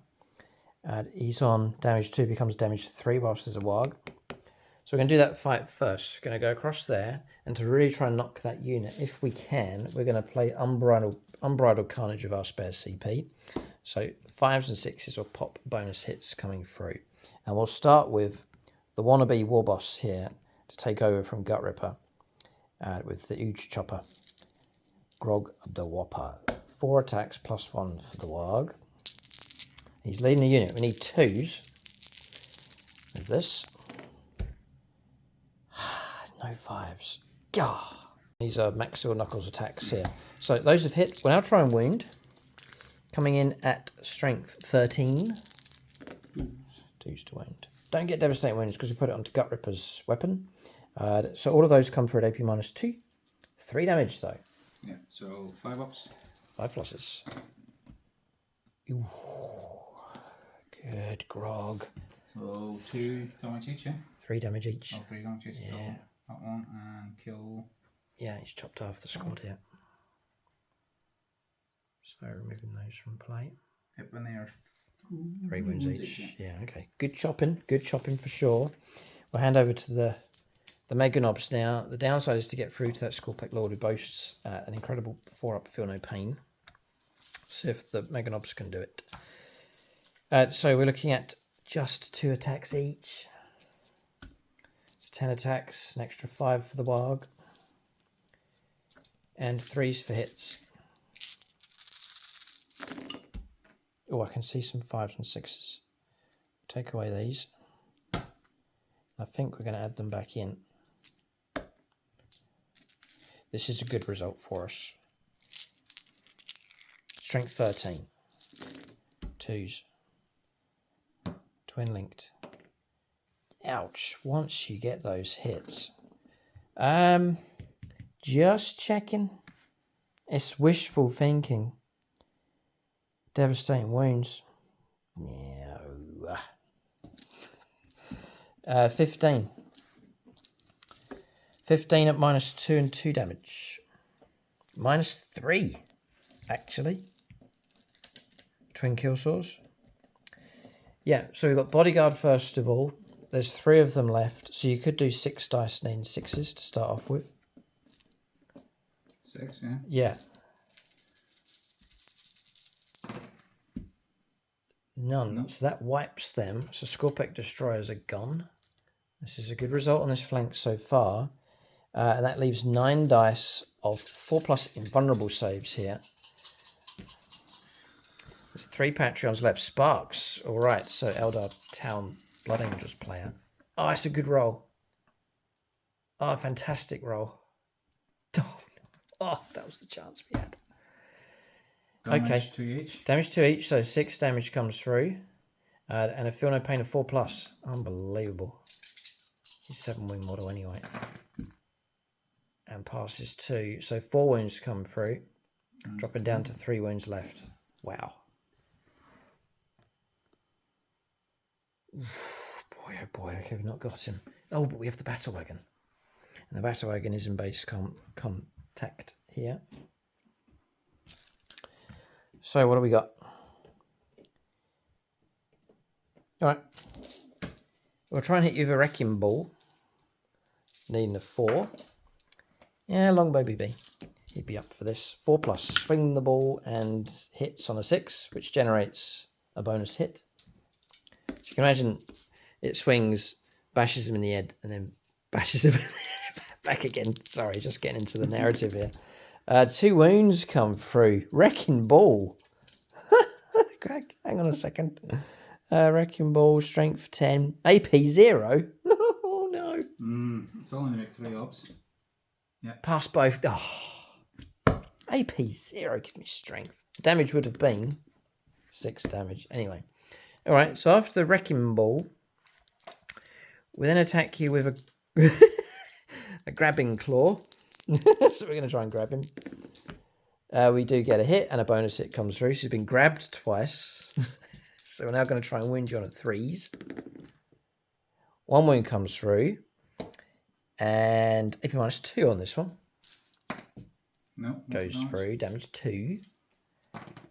[SPEAKER 1] he's on damage 2, becomes damage 3 whilst there's a Warg. So we're going to do that fight first. We're going to go across there, and to really try and knock that unit, if we can, we're going to play Unbridled Carnage of our spare CP. So 5s and 6s will pop bonus hits coming through. And we'll start with the wannabe war boss here to take over from Gutrippa with the huge chopper. Grog the Whopper. 4 attacks plus 1 for the Warg. He's leading a unit. We need 2s. With this. No 5s. Gah! These are Maxwell Knuckles attacks here. So those have hit. We'll now try and wound. Coming in at strength 13. 2s to wound. Don't get devastating wounds because we put it onto Gutrippa's weapon. So all of those come for an AP -2. 3 damage though.
[SPEAKER 2] Yeah, so 5 ups.
[SPEAKER 1] 5 pluses. Ooh. Good grog.
[SPEAKER 2] So 2 damage each, yeah?
[SPEAKER 1] 3 damage each.
[SPEAKER 2] Oh, 3 damage each.
[SPEAKER 1] Yeah.
[SPEAKER 2] That one and kill.
[SPEAKER 1] Yeah, he's chopped off the squad here. So removing those from play.
[SPEAKER 2] Yep, when they are
[SPEAKER 1] 3 wounds each. Yeah, okay. Good chopping for sure. We'll hand over to the Meganobs now. The downside is to get through to that Scorpic Lord who boasts an incredible 4-up Feel No Pain. See if the Meganobs can do it. So we're looking at just 2 attacks each. It's 10 attacks, an extra 5 for the Warg. And 3s for hits. Oh, I can see some 5s and 6s. Take away these. I think we're going to add them back in. This is a good result for us. Strength 13. 2s. Twin linked. Ouch. Once you get those hits. Just checking. It's wishful thinking. Devastating wounds. No. 15. 15 at -2 and 2 damage. -3, actually. Twin kill saws. Yeah, so we've got Bodyguard first of all. There's 3 of them left, so you could do 6 dice named 6s to start off with.
[SPEAKER 2] 6, yeah?
[SPEAKER 1] Yeah. None.
[SPEAKER 2] No.
[SPEAKER 1] So that wipes them. So Scorpic Destroyers are gone. This is a good result on this flank so far. And that leaves 9 dice of 4+ invulnerable saves here. There's 3 Patreons left. Sparks. All right. So Eldar Town Blood Angels player. Oh, it's a good roll. Oh, fantastic roll. Oh, that was the chance we had.
[SPEAKER 2] Damage 2 each.
[SPEAKER 1] Damage 2 each, so 6 damage comes through. And a Feel No Pain of 4+. Unbelievable. He's 7 wing model anyway. And passes 2. So 4 wounds come through. Dropping down to 3 wounds left. Wow. Boy, oh boy, okay, we've not got him. Oh, but we have the Battle Wagon. And the Battle Wagon is in base contact here. So what do we got? All right. We'll try and hit you with a Wrecking Ball. Needing a 4. Yeah, Longbow BB. He'd be up for this. 4+. Swing the ball and hits on a 6, which generates a bonus hit. So you can imagine it swings, bashes him in the head, and then bashes him back again. Sorry, just getting into the narrative here. 2 wounds come through. Wrecking Ball. Hang on a second. Wrecking Ball, strength 10. AP 0. Oh, no.
[SPEAKER 2] It's only going to make 3 ups. Yeah.
[SPEAKER 1] Pass both. Oh. AP 0. Give me strength. Damage would have been 6 damage. Anyway. All right. So after the Wrecking Ball, we then attack you with a Grabbing Claw. So we're going to try and grab him. We do get a hit and a bonus hit comes through. She's been grabbed twice. So we're now going to try and wound you on a 3s. 1 wound comes through. And AP -2 on this one.
[SPEAKER 2] No.
[SPEAKER 1] Goes through. Damage 2.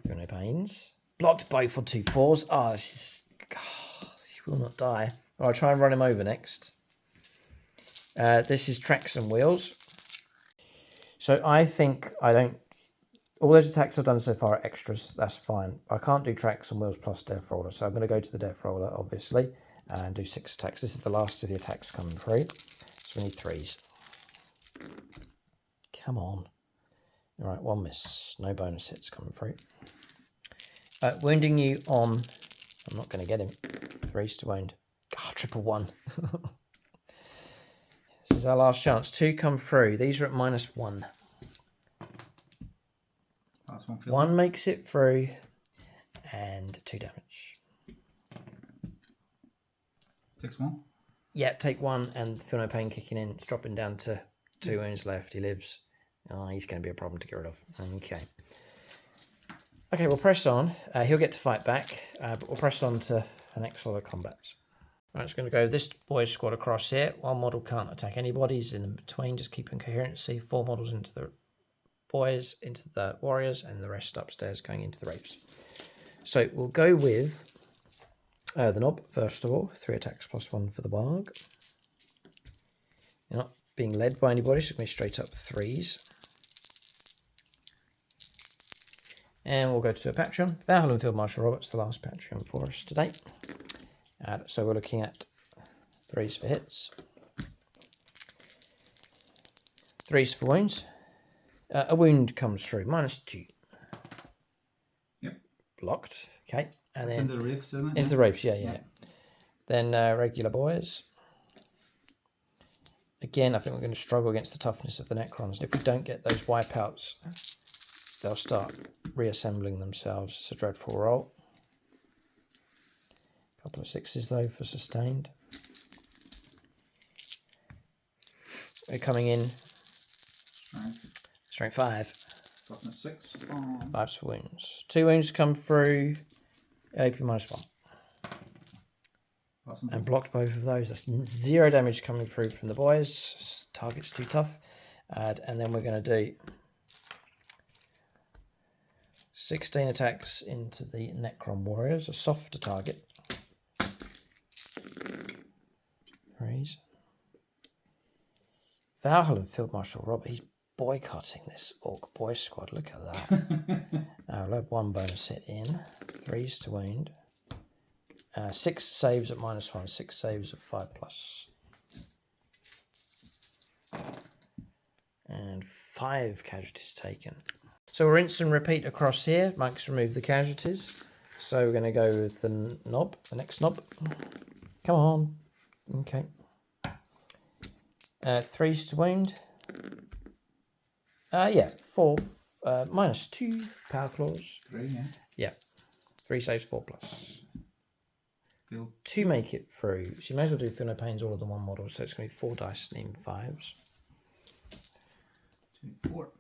[SPEAKER 1] Feel no pains. Blocked both for 2 4s. Oh, this is... Oh, he will not die. I'll try and run him over next. This is Tracks and Wheels. So I think I don't... All those attacks I've done so far are extras. That's fine. I can't do Tracks and Wheels plus Death Roller. So I'm going to go to the Death Roller, obviously, and do 6 attacks. This is the last of the attacks coming through. So we need 3s. Come on. All right, 1 miss. No bonus hits coming through. Wounding you on... I'm not going to get him. 3s to wound. Oh, triple 1. This is our last chance. 2 come through. These are at -1.
[SPEAKER 2] Last one.
[SPEAKER 1] 1 makes it through. And 2 damage.
[SPEAKER 2] Takes 1.
[SPEAKER 1] Yeah, take 1 and Feel No Pain kicking in. It's dropping down to 2 wounds left. He lives. Oh, he's going to be a problem to get rid of. Okay. Okay, we'll press on. He'll get to fight back, but we'll press on to the next lot of combats. Right, it's going to go this boys squad across here. One model can't attack anybody. He's in between, just keeping coherency. 4 models into the boys, into the warriors, and the rest upstairs going into the wraiths. So we'll go with the knob, first of all. 3 attacks plus 1 for the barg. You're not being led by anybody, so it's going to be straight up 3s. And we'll go to a Patreon. Valhalla and Field Marshal Roberts, the last Patreon for us today. So we're looking at 3s for hits. 3s for wounds. A wound comes through, -2.
[SPEAKER 2] Yep.
[SPEAKER 1] Blocked. Okay. And
[SPEAKER 2] it's
[SPEAKER 1] then
[SPEAKER 2] into the wraiths, isn't it?
[SPEAKER 1] into the wraiths, yeah. Then regular boys. Again, I think we're going to struggle against the toughness of the Necrons. If we don't get those wipeouts, they'll start reassembling themselves. It's a dreadful roll. Couple of 6s though for sustained. We're coming in. Strength 5.
[SPEAKER 2] Toughness 6.
[SPEAKER 1] 5 for wounds. 2 wounds come through. AP -1. And blocked both of those. That's 0 damage coming through from the boys. Target's too tough. And then we're going to do 16 attacks into the Necron warriors. A softer target. 3s. Valhalla and Field Marshal Robert. He's boycotting this Orc boy squad. Look at that. We'll have 1 bonus hit in. 3s to wound. 6 saves at -1. 6 saves of 5+. And 5 casualties taken. So we're rinse and repeat across here. Mike's removed the casualties. So we're going to go with the knob, the next knob. Come on. Okay. 3s to wound. 4. -2 power claws.
[SPEAKER 2] 3, yeah.
[SPEAKER 1] Yeah. 3 saves, 4+.
[SPEAKER 2] Feel
[SPEAKER 1] 2 make it through. So you may as well do Feel No Pains all of the 1 model. So it's going to be 4 dice neem 5s.
[SPEAKER 2] 2, 4.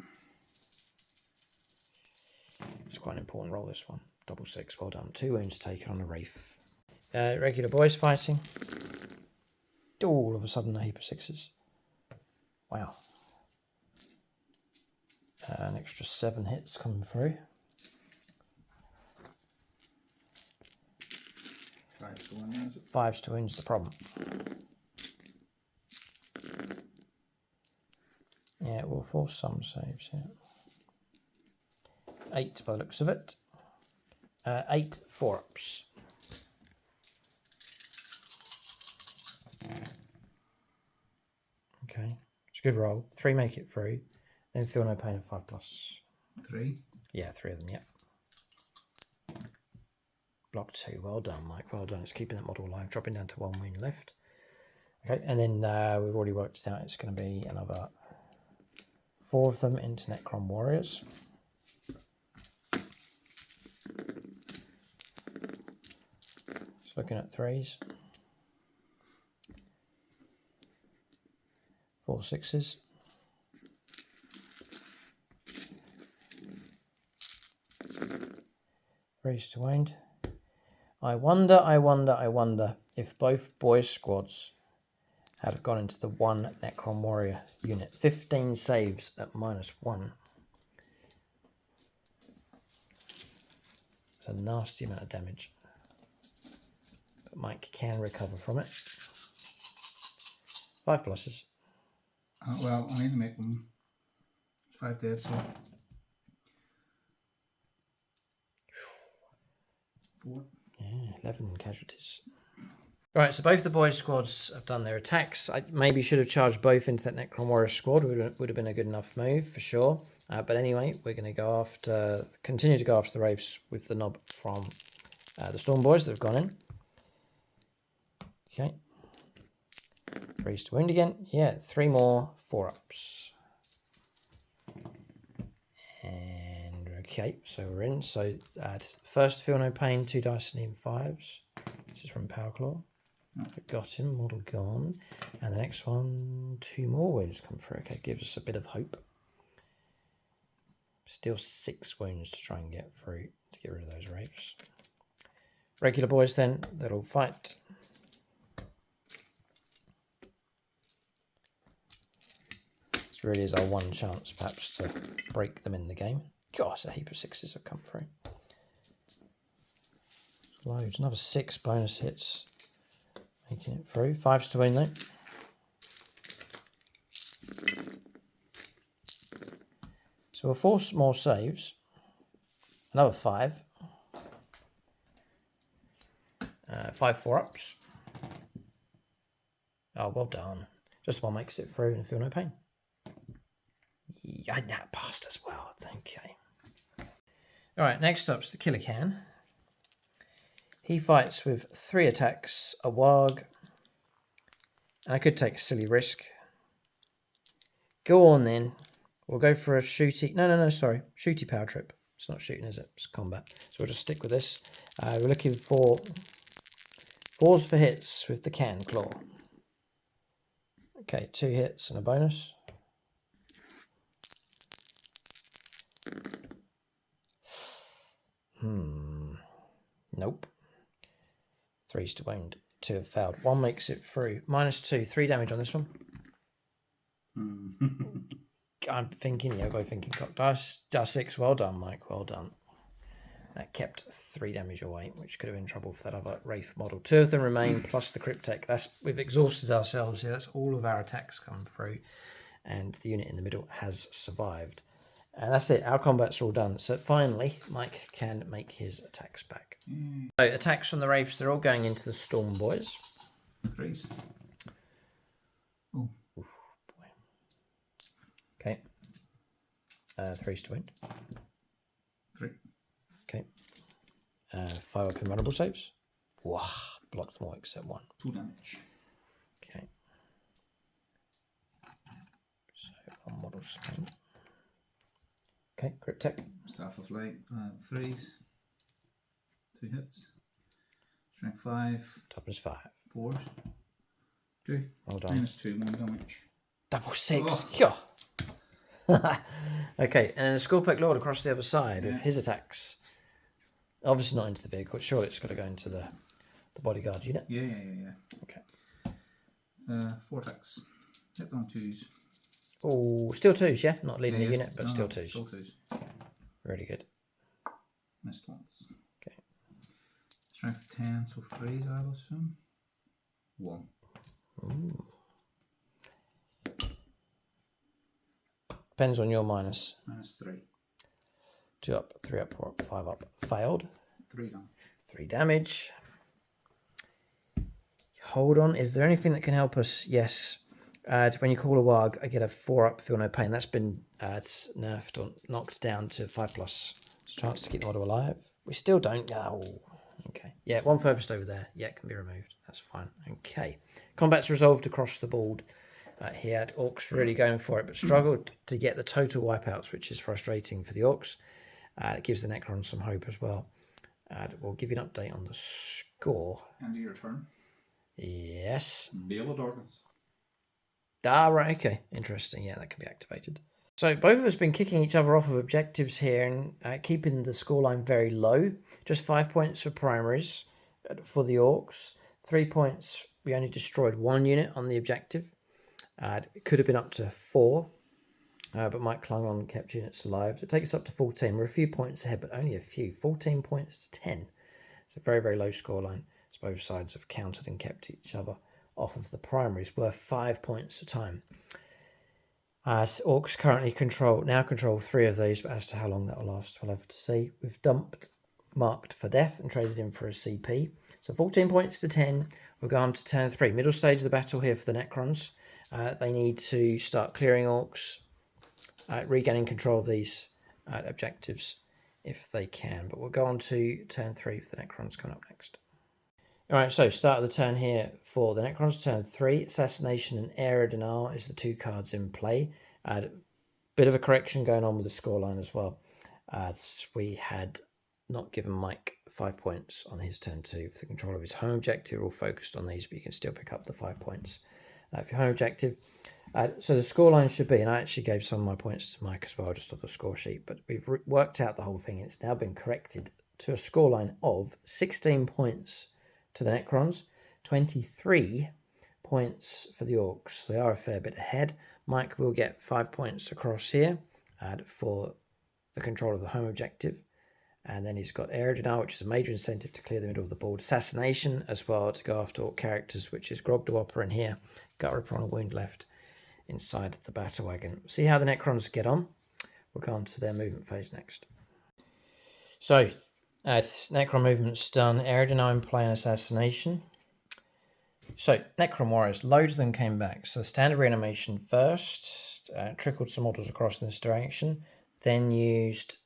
[SPEAKER 1] It's quite an important roll, this one. Double 6, well done. 2 wounds taken on a wraith. Regular boys fighting. All of a sudden a heap of 6s. Wow. An extra 7 hits coming through.
[SPEAKER 2] 5 to 1, is it?
[SPEAKER 1] 5s to wound's the problem. Yeah, it will force some saves, yeah. 8 by the looks of it. 8 4-ups. Okay, it's a good roll. 3 make it through. Then Feel No Pain of 5+.
[SPEAKER 2] 3.
[SPEAKER 1] Yeah, 3 of them, yeah. Block 2, well done, Mike, well done. It's keeping that model alive, dropping down to 1 wound left. Okay, and then we've already worked it out. It's going to be another 4 of them into Necron warriors. Looking at 3s. 4 6s. 3s to wound. I wonder if both boys squads had gone into the 1 Necron warrior unit. 15 saves at -1. It's a nasty amount of damage. But Mike can recover from it. 5 pluses.
[SPEAKER 2] Well, I need to make them 5 dead, so 4.
[SPEAKER 1] Yeah, 11 casualties. Right, so both the boys squads have done their attacks. I maybe should have charged both into that Necron warrior squad. Would have been a good enough move for sure. But anyway, we're going to continue to go after the wraiths with the knob from the storm boys that have gone in. Okay. 3s to wound again. Yeah, 3 more 4-ups. And okay, so we're in. So first Feel No Pain, 2 dice neem 5s. This is from Power Claw. Got him, model gone. And the next one, 2 more wounds come through. Okay, gives us a bit of hope. Still 6 wounds to try and get through to get rid of those wraiths. Regular boys then, they'll fight. This really is our one chance perhaps to break them in the game. Gosh, a heap of 6s have come through. Loads, another 6 bonus hits. Making it through. 5s to win though. So we'll force more saves. Another 5. 5 4-ups. Oh, well done. Just one makes it through and feel no pain. Yeah, that passed as well. Okay. Alright, next up's the Killer Can. He fights with 3 attacks, a warg. And I could take a silly risk. Go on then. We'll go for a shooty. No, sorry. Shooty power trip. It's not shooting, is it? It's combat. So we'll just stick with this. We're looking for 4s for hits with the can claw. Okay, 2 hits and a bonus. Nope. 3s to wound. 2 have failed. 1 makes it through. -2. 3 damage on this one. I'm thinking, yeah, go thinking cock dice. 6. Well done, Mike. Well done. That kept 3 damage away, which could have been trouble for that other Wraith model. 2 of them remain, plus the Cryptek. We've exhausted ourselves here. That's all of our attacks come through. And the unit in the middle has survived. And that's it. Our combats are all done. So finally, Mike can make his attacks back. So attacks from the Wraiths, they're all going into the Storm Boys.
[SPEAKER 2] 3s. Oh.
[SPEAKER 1] Okay. 3s to win.
[SPEAKER 2] 3.
[SPEAKER 1] Okay. 5 up in runnable saves. Wow. Blocked them all except 1.
[SPEAKER 2] 2 damage.
[SPEAKER 1] Okay. So 1 model slain. Okay, Cryptek.
[SPEAKER 2] Staff of Light. 3s. 2 hits. Strength 5.
[SPEAKER 1] Toughness 5.
[SPEAKER 2] 4s. 2.
[SPEAKER 1] Well done.
[SPEAKER 2] -2, 1 damage.
[SPEAKER 1] Double 6. Oh. Okay, and the Scorpic Lord across the other side with his attacks. Obviously not into the vehicle. Surely it's got to go into the bodyguard unit.
[SPEAKER 2] Yeah.
[SPEAKER 1] Okay.
[SPEAKER 2] 4 attacks. Hit on 2s.
[SPEAKER 1] Oh, still 2s, yeah? Not leading the unit, but still 2s.
[SPEAKER 2] Still 2s.
[SPEAKER 1] Really good.
[SPEAKER 2] Missed once.
[SPEAKER 1] Okay.
[SPEAKER 2] Strength 10, so 3s, I will assume. 1.
[SPEAKER 1] Ooh. Depends on your minus.
[SPEAKER 2] -3.
[SPEAKER 1] 2 up, 3 up, 4 up, 5 up. Failed.
[SPEAKER 2] 3 damage.
[SPEAKER 1] 3 damage. Hold on. Is there anything that can help us? Yes. When you call a warg, I get a 4 up, feel no pain. That's been nerfed or knocked down to 5+. Chance to keep the model alive. We still don't. Oh, okay. Yeah, 1 furthest over there. Yeah, it can be removed. That's fine. Okay. Combat's resolved across the board. He had Orks really going for it, but struggled to get the total wipeouts, which is frustrating for the Orks. It gives the Necron some hope as well. We'll give you an update on the score.
[SPEAKER 2] End of your turn.
[SPEAKER 1] Yes.
[SPEAKER 2] Veil of Darkness.
[SPEAKER 1] Ah, right, okay. Interesting. Yeah, that can be activated. So both of us have been kicking each other off of objectives here and keeping the scoreline very low. Just 5 points for primaries for the Orks. 3 points. We only destroyed 1 unit on the objective. It could have been up to 4, but Mike clung on and kept units alive. It takes us up to 14. We're a few points ahead, but only a few. 14 points to 10. It's a very, very low scoreline. So both sides have countered and kept each other off of the primaries, worth 5 points a time. Orks currently control 3 of these, but as to how long that will last, we'll have to see. We've dumped Marked for Death and traded in for a CP. So 14 points to 10. We're going to turn 3. Middle stage of the battle here for the Necrons. They need to start clearing Orks, regaining control of these objectives if they can. But we'll go on to turn 3 for the Necrons coming up next. Alright, so start of the turn here for the Necrons. Turn 3, Assassination and Era Dinar is the 2 cards in play. Bit of a correction going on with the scoreline as well. We had not given Mike 5 points on his turn 2 for the control of his home objective. We're all focused on these, but you can still pick up the 5 points for your home objective. So the scoreline should be, and I actually gave some of my points to Mike as well, just on the score sheet, but we've worked out the whole thing. It's now been corrected to a scoreline of 16 points to the Necrons, 23 points for the Orks. They are a fair bit ahead. Mike will get 5 points across here for the control of the home objective. And then he's got Area, which is a major incentive to clear the middle of the board. Assassination as well to go after Ork characters, which is Grogdawopper in here. Gutrippa on a wound left inside the battle wagon. See how the Necrons get on. We'll go on to their movement phase next. So, Necron movement's done. Area playing Assassination. So, Necron Warriors, loads of them came back. So, standard reanimation first, trickled some models across in this direction, then used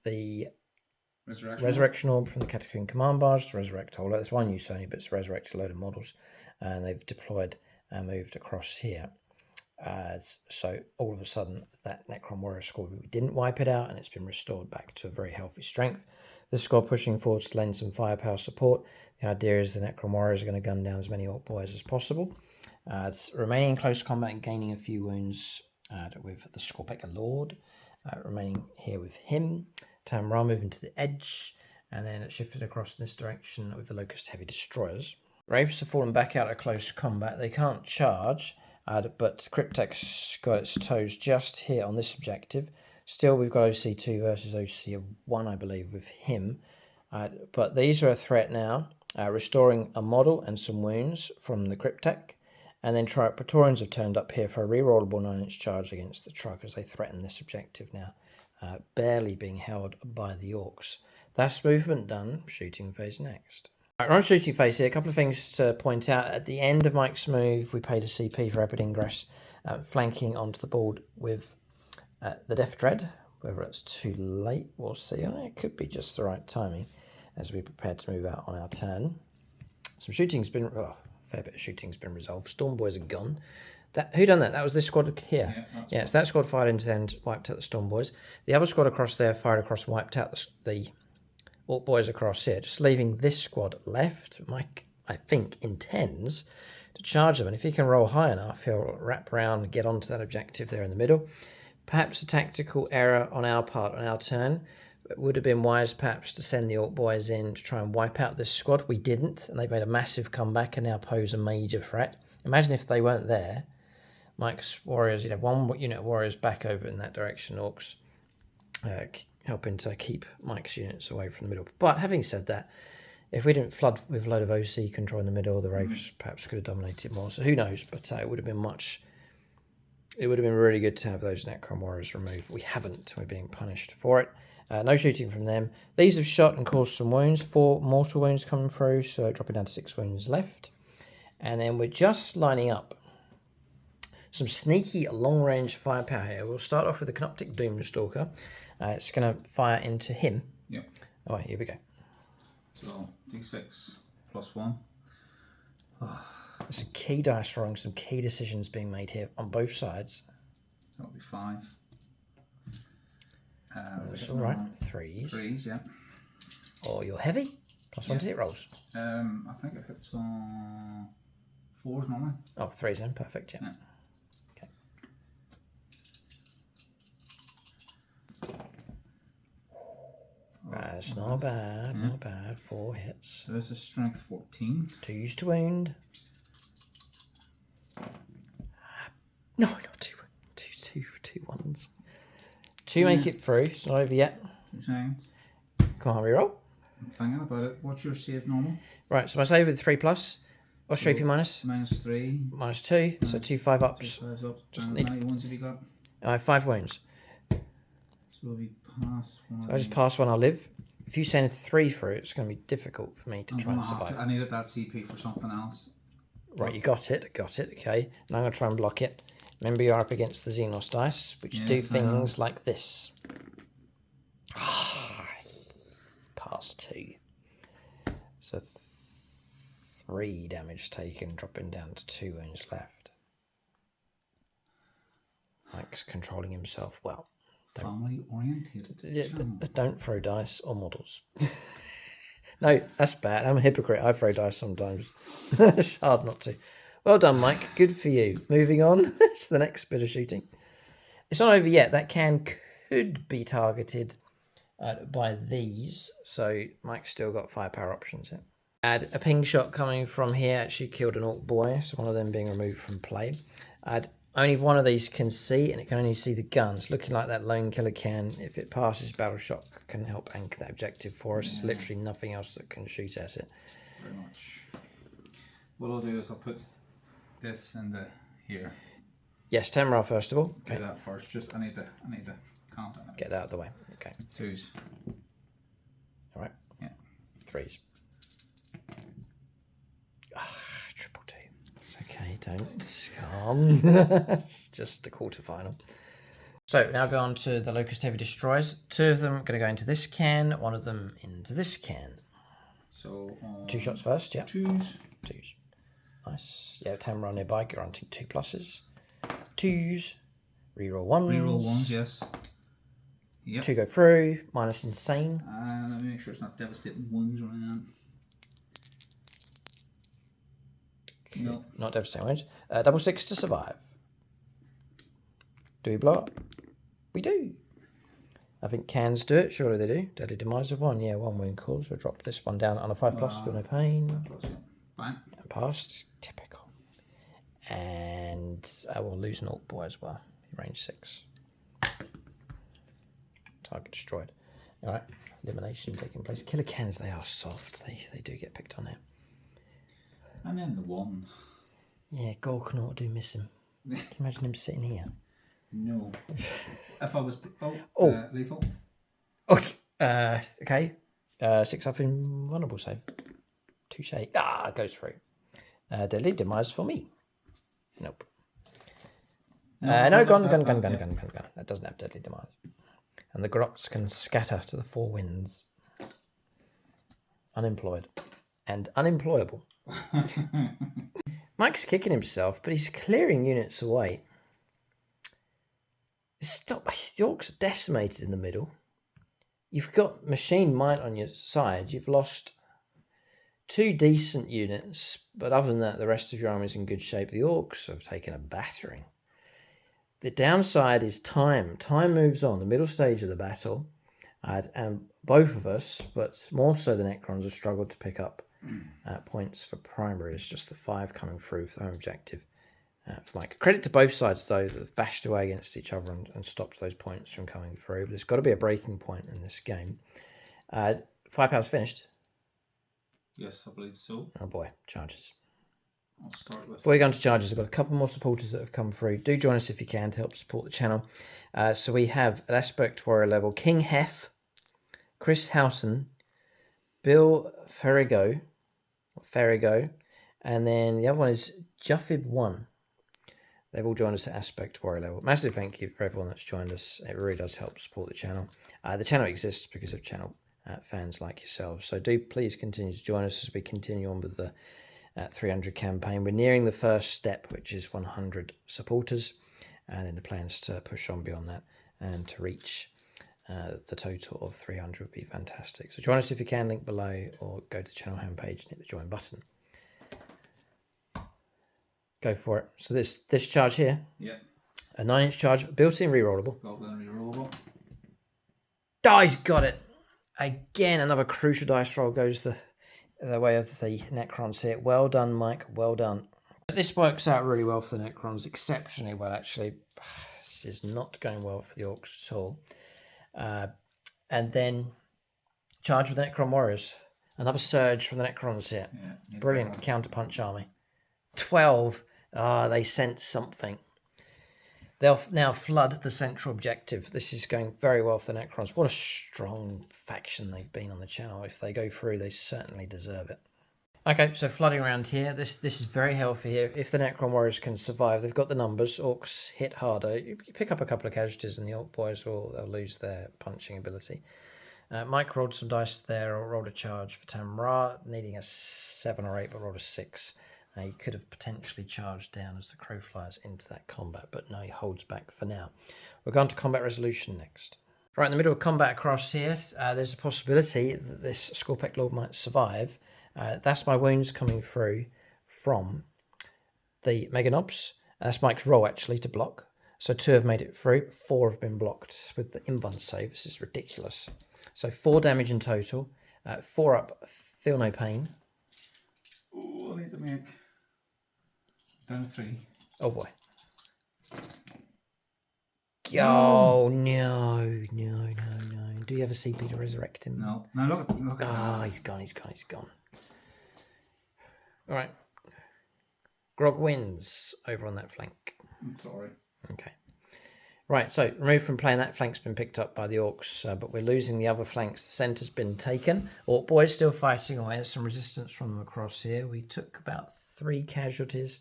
[SPEAKER 1] the Resurrection Orb from the Catacomb Command Barge to resurrect a whole lot. There's one use only, but it's resurrected a load of models, and they've deployed and moved across here. So all of a sudden, that Necron Warrior squad, we didn't wipe it out, and it's been restored back to a very healthy strength. This squad pushing forward to lend some firepower support. The idea is the Necron Warriors are going to gun down as many Ork boys as possible. It's remaining in close combat and gaining a few wounds with the Scorpecker Lord. Remaining here with him. Tamun'Ra moving to the edge, and then it shifted across in this direction with the Locust Heavy Destroyers. Wraiths have fallen back out of close combat. They can't charge, but Cryptek's got its toes just here on this objective. Still, we've got OC2 versus OC1, I believe, with him. But these are a threat now, restoring a model and some wounds from the Cryptek. And then Praetorians have turned up here for a rerollable 9-inch charge against the truck as they threaten this objective now. Barely being held by the Orks. That's movement done. Shooting phase next. Right, we're on shooting phase here. A couple of things to point out. At the end of Mike's move, we paid a CP for rapid ingress, flanking onto the board with the Death Dread. Whether it's too late, we'll see. It could be just the right timing as we prepare to move out on our turn. Some shooting's been... a fair bit of shooting's been resolved. Storm Boys are gone. Who done that? That was this squad here. Yeah, so that squad fired into the end, wiped out the Storm Boys. The other squad across there fired across and wiped out the Ork Boys across here, just leaving this squad left. Mike, I think, intends to charge them, and if he can roll high enough, he'll wrap around and get onto that objective there in the middle. Perhaps a tactical error on our part on our turn. It would have been wise, perhaps, to send the Ork Boys in to try and wipe out this squad. We didn't, and they've made a massive comeback and now pose a major threat. Imagine if they weren't there. Mike's Warriors, you'd have one unit of Warriors back over in that direction, Orks, helping to keep Mike's units away from the middle. But having said that, if we didn't flood with a load of OC control in the middle, the Wraiths perhaps could have dominated more. So who knows? But it would have been it would have been really good to have those Necron Warriors removed. We haven't. We're being punished for it. No shooting from them. These have shot and caused some wounds. 4 mortal wounds coming through, so dropping down to 6 wounds left. And then we're just lining up some sneaky long-range firepower here. We'll start off with the Canoptic Doomstalker. It's going to fire into him.
[SPEAKER 2] Yep.
[SPEAKER 1] All right, here we go.
[SPEAKER 2] So, D6 plus 1.
[SPEAKER 1] There's some key dice rolling, some key decisions being made here on both sides.
[SPEAKER 2] That'll be 5.
[SPEAKER 1] That's all right. 3s.
[SPEAKER 2] 3s, yeah.
[SPEAKER 1] Oh, you're heavy? Plus 1 to hit rolls.
[SPEAKER 2] I think it hits on 4s normally.
[SPEAKER 1] Oh, 3s then. Perfect, yeah. That's not bad, not bad. 4 hits.
[SPEAKER 2] So this is strength 14.
[SPEAKER 1] 2s to wound. No, not 2. 2 1s. 2 make it through. It's not over yet.
[SPEAKER 2] 2 seconds.
[SPEAKER 1] Come on, reroll.
[SPEAKER 2] I'm thinking about it. What's your save normal?
[SPEAKER 1] Right, so my save with 3+. What's your AP minus?
[SPEAKER 2] -3.
[SPEAKER 1] -2. So 2 5 ups.
[SPEAKER 2] 2 5s up.
[SPEAKER 1] Just
[SPEAKER 2] and
[SPEAKER 1] need-
[SPEAKER 2] how many ones have you got?
[SPEAKER 1] I have 5 wounds.
[SPEAKER 2] So if you pass one.
[SPEAKER 1] So I just pass one, I'll live. If you send 3 through, it's going to be difficult for me to try and survive.
[SPEAKER 2] I needed that CP for something else.
[SPEAKER 1] Right, you got it, okay. Now I'm going to try and block it. Remember, you're up against the Xenos dice, which do things like this. Pass 2. So 3 damage taken, dropping down to 2 wounds left. Mike's controlling himself well.
[SPEAKER 2] Family oriented.
[SPEAKER 1] Don't throw dice or models. No, that's bad. I'm a hypocrite. I throw dice sometimes. It's hard not to. Well done, Mike. Good for you. Moving on to the next bit of shooting. It's not over yet. That can could be targeted by these. So Mike's still got firepower options here. Add a ping shot coming from here. Actually killed an orc boy. So one of them being removed from play. Only one of these can see, and it can only see the guns. Looking like that lone killer can, if it passes battle shock, can help anchor that objective for us. There's literally nothing else that can shoot at it.
[SPEAKER 2] Very much. What I'll do is I'll put this into here.
[SPEAKER 1] Yes, Tamun'Ra first of all.
[SPEAKER 2] Okay. Do that first. Just I need to count it.
[SPEAKER 1] Get that out of the way. Okay.
[SPEAKER 2] 2s.
[SPEAKER 1] All right.
[SPEAKER 2] Yeah.
[SPEAKER 1] 3s. Triple 2. It's okay. Don't calm. It's just a quarterfinal. So now go on to the Locust Heavy Destroyers. 2 of them are going to go into this can. 1 of them into this can.
[SPEAKER 2] So
[SPEAKER 1] 2 shots first. Yeah.
[SPEAKER 2] 2s.
[SPEAKER 1] 2s. Nice. Yeah, Tamun'Ra nearby, granting 2 pluses. 2s. Reroll 1s.
[SPEAKER 2] Reroll 1s, yes. Yep.
[SPEAKER 1] 2 go through. Minus insane.
[SPEAKER 2] Let me make sure it's not devastating 1s around. No.
[SPEAKER 1] Not devastating ones. Double 6 to survive. Do we blow up? We do. I think cans do it. Surely they do. Deadly demise of 1. Yeah, 1 wound cause. We'll drop this one down on a 5+. Feel no pain.
[SPEAKER 2] Fine.
[SPEAKER 1] And passed. Typical. And I will lose an orc boy as well. Range 6. Target destroyed. All right. Elimination taking place. Killer cans, they are soft. They do get picked on here.
[SPEAKER 2] And then the 1.
[SPEAKER 1] Yeah, Gorkanaut do miss him. Can you imagine him sitting here?
[SPEAKER 2] No. If I was... lethal.
[SPEAKER 1] Okay. 6 up in vulnerable save. Touche. Goes through. Deadly demise for me. Nope. No, gun. That doesn't have deadly demise. And the grots can scatter to the 4 winds. Unemployed. And unemployable. Mike's kicking himself, but he's clearing units away. Stop. The orcs are decimated in the middle. You've got machine might on your side. You've lost 2 decent units, but other than that, the rest of your army is in good shape. The orcs have taken a battering. The downside is time. Time moves on. The middle stage of the battle, and both of us, but more so the Necrons, have struggled to pick up points for primary. It's just the 5 coming through for their objective. For Mike. Credit to both sides, though, that have bashed away against each other and stopped those points from coming through. But there's got to be a breaking point in this game. Firepower's finished.
[SPEAKER 2] Yes, I believe so.
[SPEAKER 1] Oh boy, charges.
[SPEAKER 2] I'll start with...
[SPEAKER 1] Before we go on to charges, I've got a couple more supporters that have come through. Do join us if you can to help support the channel. So we have at Aspect Warrior level King Hef, Chris Houghton, Bill Ferrigo, and then the other one is Juffib1. They've all joined us at Aspect Warrior level. Massive thank you for everyone that's joined us. It really does help support the channel. The channel exists because of channel fans like yourselves. So do please continue to join us as we continue on with the 300 campaign. We're nearing the first step, which is 100 supporters. And then the plans to push on beyond that and to reach the total of 300 would be fantastic. So join us if you can, link below, or go to the channel homepage and hit the join button. Go for it. So this charge here, a 9-inch charge, built-in rerollable.
[SPEAKER 2] Built-in rerollable.
[SPEAKER 1] He's got it. Again, another crucial dice roll goes the way of the Necrons here. Well done, Mike. Well done. This works out really well for the Necrons, exceptionally well, actually. This is not going well for the Orcs at all. And then charge with the Necron Warriors. Another surge from the Necrons here. Yeah, brilliant counter-punch army. 12. They sense something. They'll now flood the central objective. This is going very well for the Necrons. What a strong faction they've been on the channel. If they go through, they certainly deserve it. Okay, so flooding around here. This is very healthy here. If the Necron Warriors can survive, they've got the numbers. Orcs hit harder. You pick up a couple of casualties and the Orc boys they'll lose their punching ability. Mike rolled some dice there, or rolled a charge for Tamun'Ra, needing a 7 or 8, but rolled a 6. He could have potentially charged down as the crow flies into that combat, but no, he holds back for now. We're going to combat resolution next. Right in the middle of combat across here, there's a possibility that this Scorpec Lord might survive. That's my wounds coming through from the Mega Knobs. That's Mike's roll, actually, to block. So 2 have made it through. 4 have been blocked with the invuln save. This is ridiculous. So 4 damage in total. 4 up, feel no pain.
[SPEAKER 2] Oh, I need to make down to 3.
[SPEAKER 1] Oh boy. Oh, no. Do you have a CP to resurrect him?
[SPEAKER 2] No. Now look at
[SPEAKER 1] Ah, he's gone. All right. Grog wins over on that flank.
[SPEAKER 2] I'm sorry.
[SPEAKER 1] Okay. Right, so removed from play, and that flank's been picked up by the Orks, but we're losing the other flanks. The centre's been taken. Ork boys still fighting away. There's some resistance from them across here. We took about 3 casualties,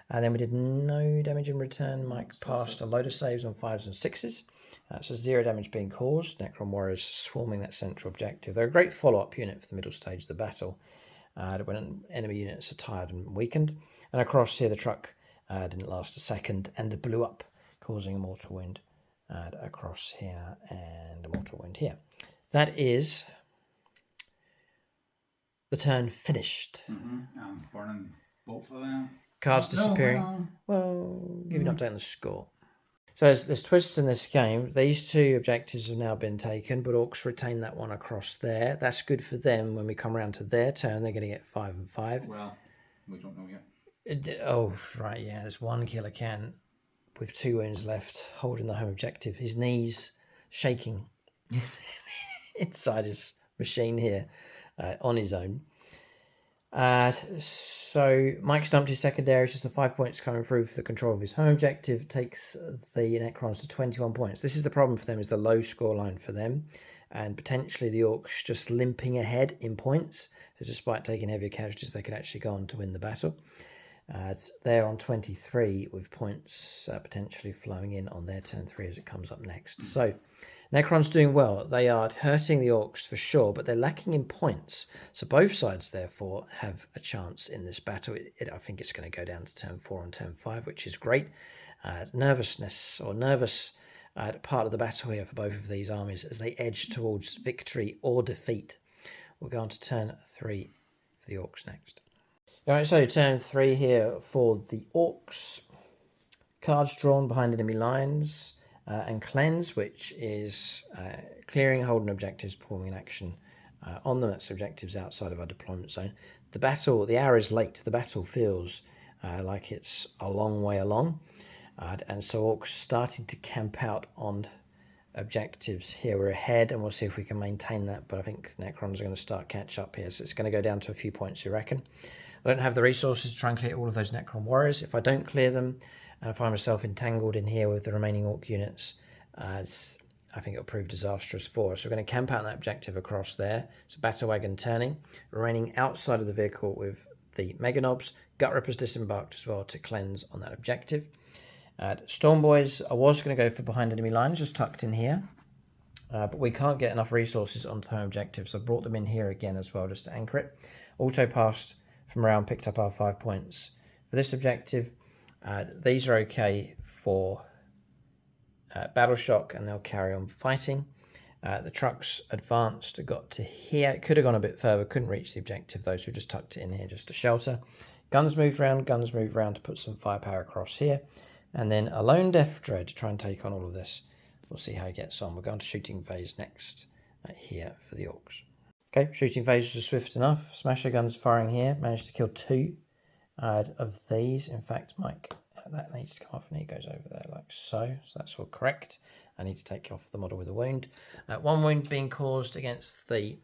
[SPEAKER 1] and then we did no damage in return. Mike passed a load of saves on 5s and 6s. So 0 damage being caused. Necron warriors swarming that central objective. They're a great follow-up unit for the middle stage of the battle, when enemy units are tired and weakened. And across here, the truck didn't last a second, and it blew up, causing a mortal wound across here and a mortal wound here. That is the turn finished.
[SPEAKER 2] I'm burning both of them.
[SPEAKER 1] Cards disappearing. Well, give you an update on the score. So there's twists in this game. These 2 objectives have now been taken, but Orks retain that one across there. That's good for them. When we come around to their turn, they're going to get 5 and 5.
[SPEAKER 2] Well, we don't know yet.
[SPEAKER 1] Oh, right, yeah. There's one killer can with 2 wounds left, holding the home objective. His knees shaking inside his machine here on his own. So Mike's dumped his secondary. It's just the 5 points coming through for the control of his home objective. Takes the Necrons to 21 points. This is the problem for them, is the low score line for them. And potentially the Orks just limping ahead in points. So despite taking heavier casualties, they could actually go on to win the battle. They're on 23 with points potentially flowing in on their turn 3 as it comes up next. So Necron's doing well. They are hurting the Orks for sure, but they're lacking in points. So both sides, therefore, have a chance in this battle. I think it's going to go down to turn 4 and turn 5, which is great. Nervous part of the battle here for both of these armies as they edge towards victory or defeat. We'll go on to turn 3 for the Orks next. All right, so turn 3 here for the Orks. Cards drawn behind enemy lines, and Cleanse, which is clearing, holding objectives, performing an action on them. That's objectives outside of our deployment zone. The hour is late. The battle feels like it's a long way along. And so Orks starting to camp out on objectives here. We're ahead, and we'll see if we can maintain that. But I think Necrons are going to start catch up here, so it's going to go down to a few points, you reckon? I don't have the resources to try and clear all of those Necron warriors. If I don't clear them, and I find myself entangled in here with the remaining Ork units, I think it'll prove disastrous for us. We're going to camp out that objective across there. So Battle Wagon turning, remaining outside of the vehicle with the Mega Knobs. Gutrippa's disembarked as well to cleanse on that objective. Storm Boys, I was going to go for behind enemy lines, just tucked in here. But we can't get enough resources onto home objectives, so I brought them in here again as well, just to anchor it. Auto passed from around, picked up our 5 points. For this objective, these are okay for battle shock, and they'll carry on fighting. The trucks advanced, got to here. It could have gone a bit further, couldn't reach the objective though, so we just tucked it in here just to shelter. Guns moved around to put some firepower across here. And then a lone Death Dread to try and take on all of this. We'll see how he gets on. We're going to shooting phase next here for the Orks. Okay, shooting phase was swift enough. Smasher guns firing here. Managed to kill 2 of these. In fact, Mike, that needs to come off and he goes over there like so. So that's all correct. I need to take off the model with a wound. 1 wound being caused against the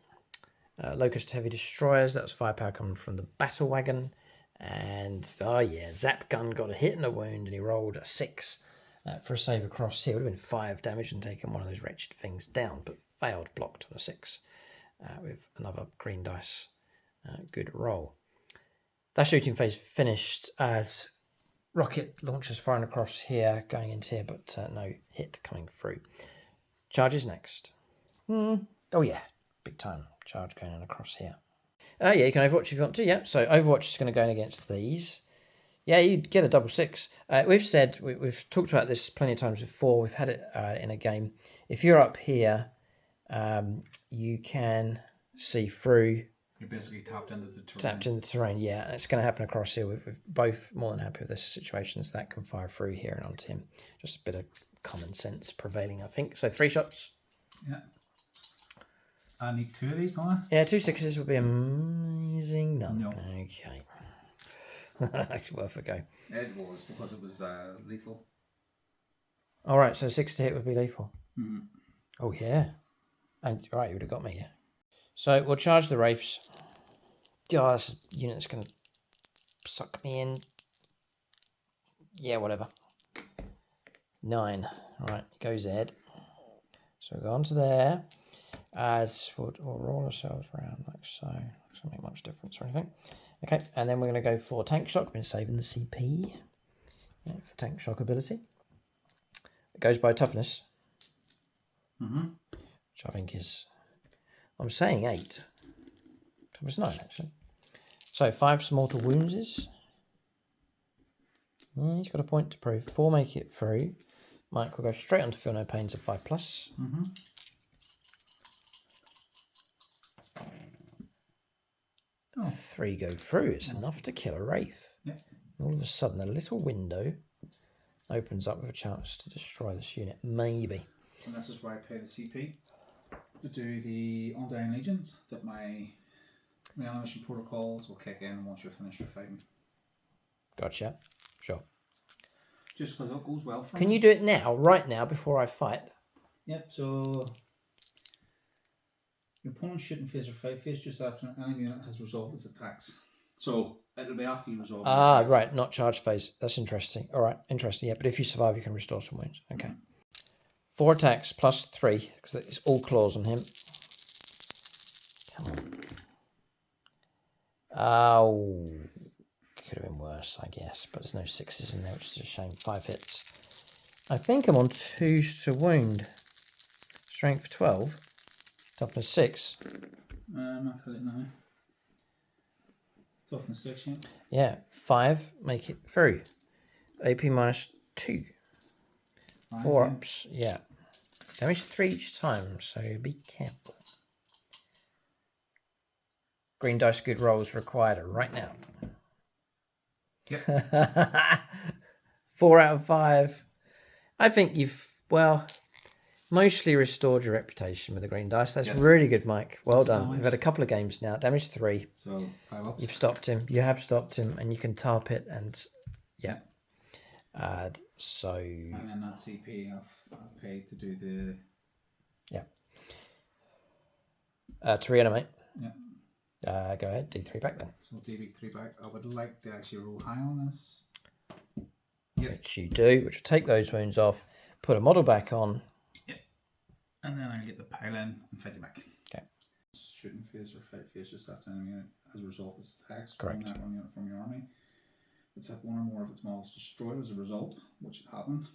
[SPEAKER 1] Locust Heavy Destroyers. That was firepower coming from the Battle Wagon. And, oh yeah, Zap Gun got a hit and a wound, and he rolled a 6 for a save across here. It would have been 5 damage and taken one of those wretched things down, but failed, blocked on a 6 with another green dice. Good roll. That shooting phase finished as rocket launchers firing across here, going into here, but no hit coming through. Charges next. Oh yeah, big time charge going on across here. Yeah, you can Overwatch if you want to, yeah. So Overwatch is going to go in against these. Yeah, you get a double 6. We've said, we've talked about this plenty of times before. We've had it in a game. If you're up here, you can see through
[SPEAKER 2] You're basically tapped into the terrain.
[SPEAKER 1] Tapped in the terrain, yeah. And it's going to happen across here. We're both more than happy with this situation, so that can fire through here and onto him. Just a bit of common sense prevailing, I think. So 3 shots.
[SPEAKER 2] Yeah. I need 2 of these, don't I?
[SPEAKER 1] Yeah, 2 6s would be amazing. No. Okay. It's worth a go.
[SPEAKER 2] It was, because it was lethal.
[SPEAKER 1] All right, so 6 to hit would be lethal.
[SPEAKER 2] Mm-hmm.
[SPEAKER 1] Oh, yeah. And, all right, you would have got me, yeah. So we'll charge the Wraiths. Oh, that's a unit that's going to suck me in. Yeah, whatever. 9. All right, goes Ed. So we'll go on to there. We'll roll ourselves around like so. It's not make much difference or anything. Okay, and then we're going to go for tank shock. We've been saving the CP for tank shock ability. It goes by toughness, which I think is, I'm saying 8. Toughness 9 actually. So 5 mortal wounds is. He's got a point to prove. 4 make it through. Mike will go straight on to feel no pains of 5+. 3 go through. It's enough to kill a Wraith.
[SPEAKER 2] Yeah.
[SPEAKER 1] All of a sudden, a little window opens up with a chance to destroy this unit. Maybe.
[SPEAKER 2] And this is where I pay the CP to do the Undying Legions, that my animation protocols will kick in once you're finished your fighting.
[SPEAKER 1] Gotcha. Sure.
[SPEAKER 2] Just because it goes well for
[SPEAKER 1] Can
[SPEAKER 2] me.
[SPEAKER 1] you do it now, right now, before I fight?
[SPEAKER 2] Yep, so your opponent's shooting phase or fight phase just after an enemy unit has resolved its attacks. So it'll be after you resolve.
[SPEAKER 1] Ah, right, not charge phase. That's interesting. All right, interesting. Yeah, but if you survive, you can restore some wounds. Okay. 4 attacks plus 3, because it's all claws on him. Come on. Oh, could have been worse, I guess, but there's no 6s in there, which is a shame. 5 hits. I think I'm on 2 to wound. Strength 12. Toughness 6.
[SPEAKER 2] I'll tell it now. Toughness 6, yeah.
[SPEAKER 1] Yeah, 5 make it through. AP minus 2. 4 ups, yeah. Damage 3 each time, so be careful. Green dice good rolls required right now.
[SPEAKER 2] Yep.
[SPEAKER 1] 4 out of 5. I think you've, well, mostly restored your reputation with the green dice. That's really good, Mike. Well done. We've had a couple of games now. Damage 3.
[SPEAKER 2] So 5 ups.
[SPEAKER 1] You've stopped him. You have stopped him, and you can tar pit and yeah. So.
[SPEAKER 2] And then that CP I've paid to do the.
[SPEAKER 1] Yeah. To reanimate.
[SPEAKER 2] Yeah.
[SPEAKER 1] Go ahead. D3 back then.
[SPEAKER 2] So D3 back. I would like to actually roll high on this.
[SPEAKER 1] Yep. Which you do. Which will take those wounds off. Put a model back on.
[SPEAKER 2] Yep. And then I'll get the pile in and fight you back.
[SPEAKER 1] Okay.
[SPEAKER 2] Shooting phase or fight phase just after an enemy unit has resolved its attacks.
[SPEAKER 1] Correct.
[SPEAKER 2] That one unit from your army. It's had 1 or more of its models destroyed as a result, which happened.